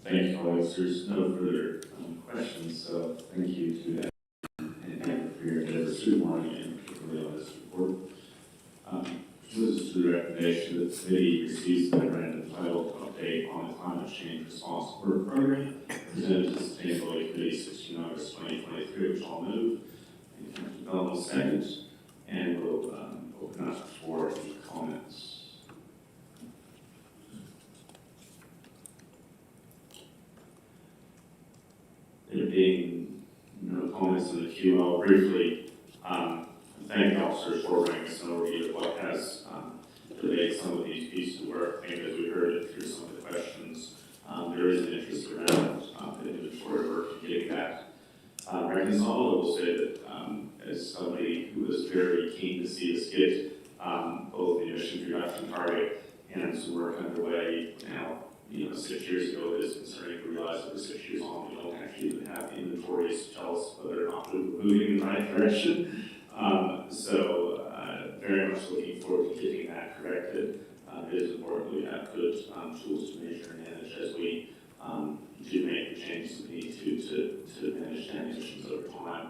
Thank you, colleagues. There's no further questions, so thank you to that and for your endeavors through the morning and particularly on this report. Moves us to the recommendation that the committee receives the memorandum titled Update on the Climate Change Response Work Program presented to the Sustainability Committee 16 August 2023, which I'll move. And Councilor Bell will second, and we'll open up for any comments. There being no comments in the queue, I'll briefly thank the officers for bringing us an overview of what has delayed some of these pieces of work. I think as we heard it through some of the questions, there is an interest around the inventory work and getting that reconciled. I will say that as somebody who was very keen to see us get both the emission reduction target and some work underway now, 6 years ago, it is concerning to realize that we're 6 years on, we don't actually even have the inventories to tell us whether or not we're moving in the right direction. So very much looking forward to getting that corrected. It is important we have good tools to measure and manage as we do make the changes we need to manage emissions over time.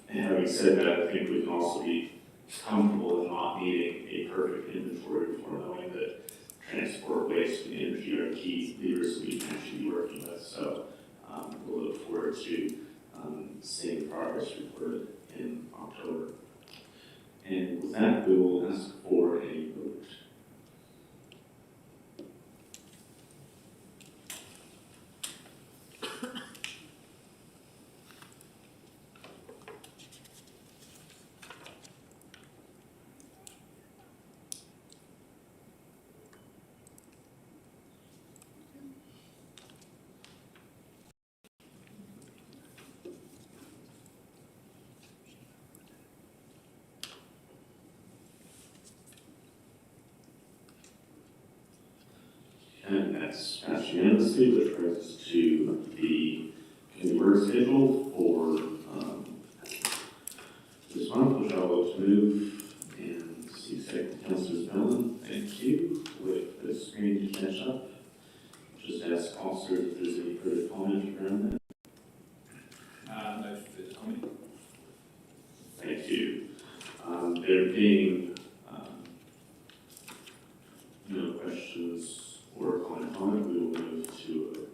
And having said that, I think we can also be comfortable in not needing a perfect inventory before knowing that transport, waste, and energy are the key levers that we can actually be working with. So we'll look forward to seeing progress reported in October. And with that, we will ask for a vote. And that's passed unanimously, which brings us to the committee work schedule for this month, which I'll vote to move and see second Councilors Mellon. Thank you. With the screen to finish up, just ask officers if there's any further comment around that. No further comment. Thank you. There being no questions or comment on it, we will move to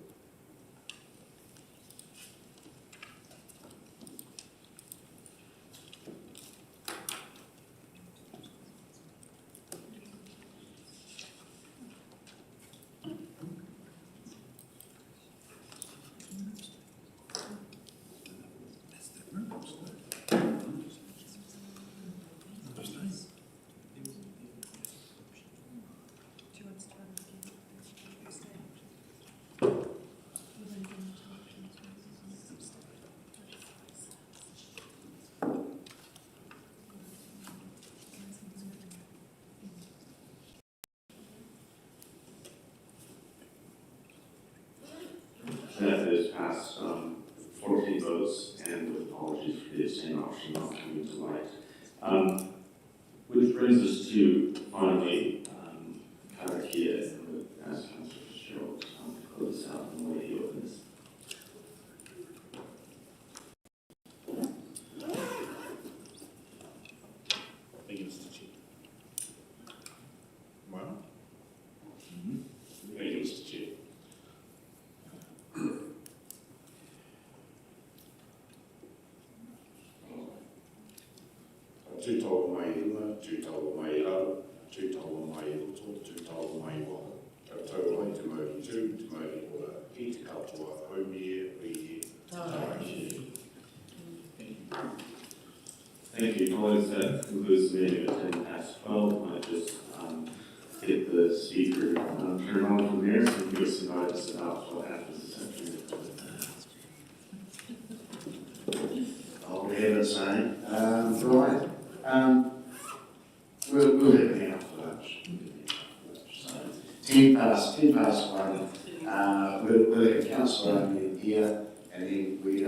that is passed 14 votes, and with apologies for the abstain option not coming to light. Which brings us to finally Karakia, and as Councilor Fitzgerald to close this out and the way he opens. Thank you, Mr. Chair. Well. Thank you, Mr. Chair. Tūtau mai runga, tūtau mai rau, tūtau mai roto, tūtau mai waka. Tau mai te mauri tū, te mauri ora, ki te katoa, haumie, rīhe, tāki. Thank you. Colleagues, that concludes the meeting at 12:10. I just get the speaker turned on from there, so you can give us some guidance about what happens this afternoon. I'll have it saying, right, we'll have it out for lunch. So, 10 past 1, we'll have a councillor here, and then we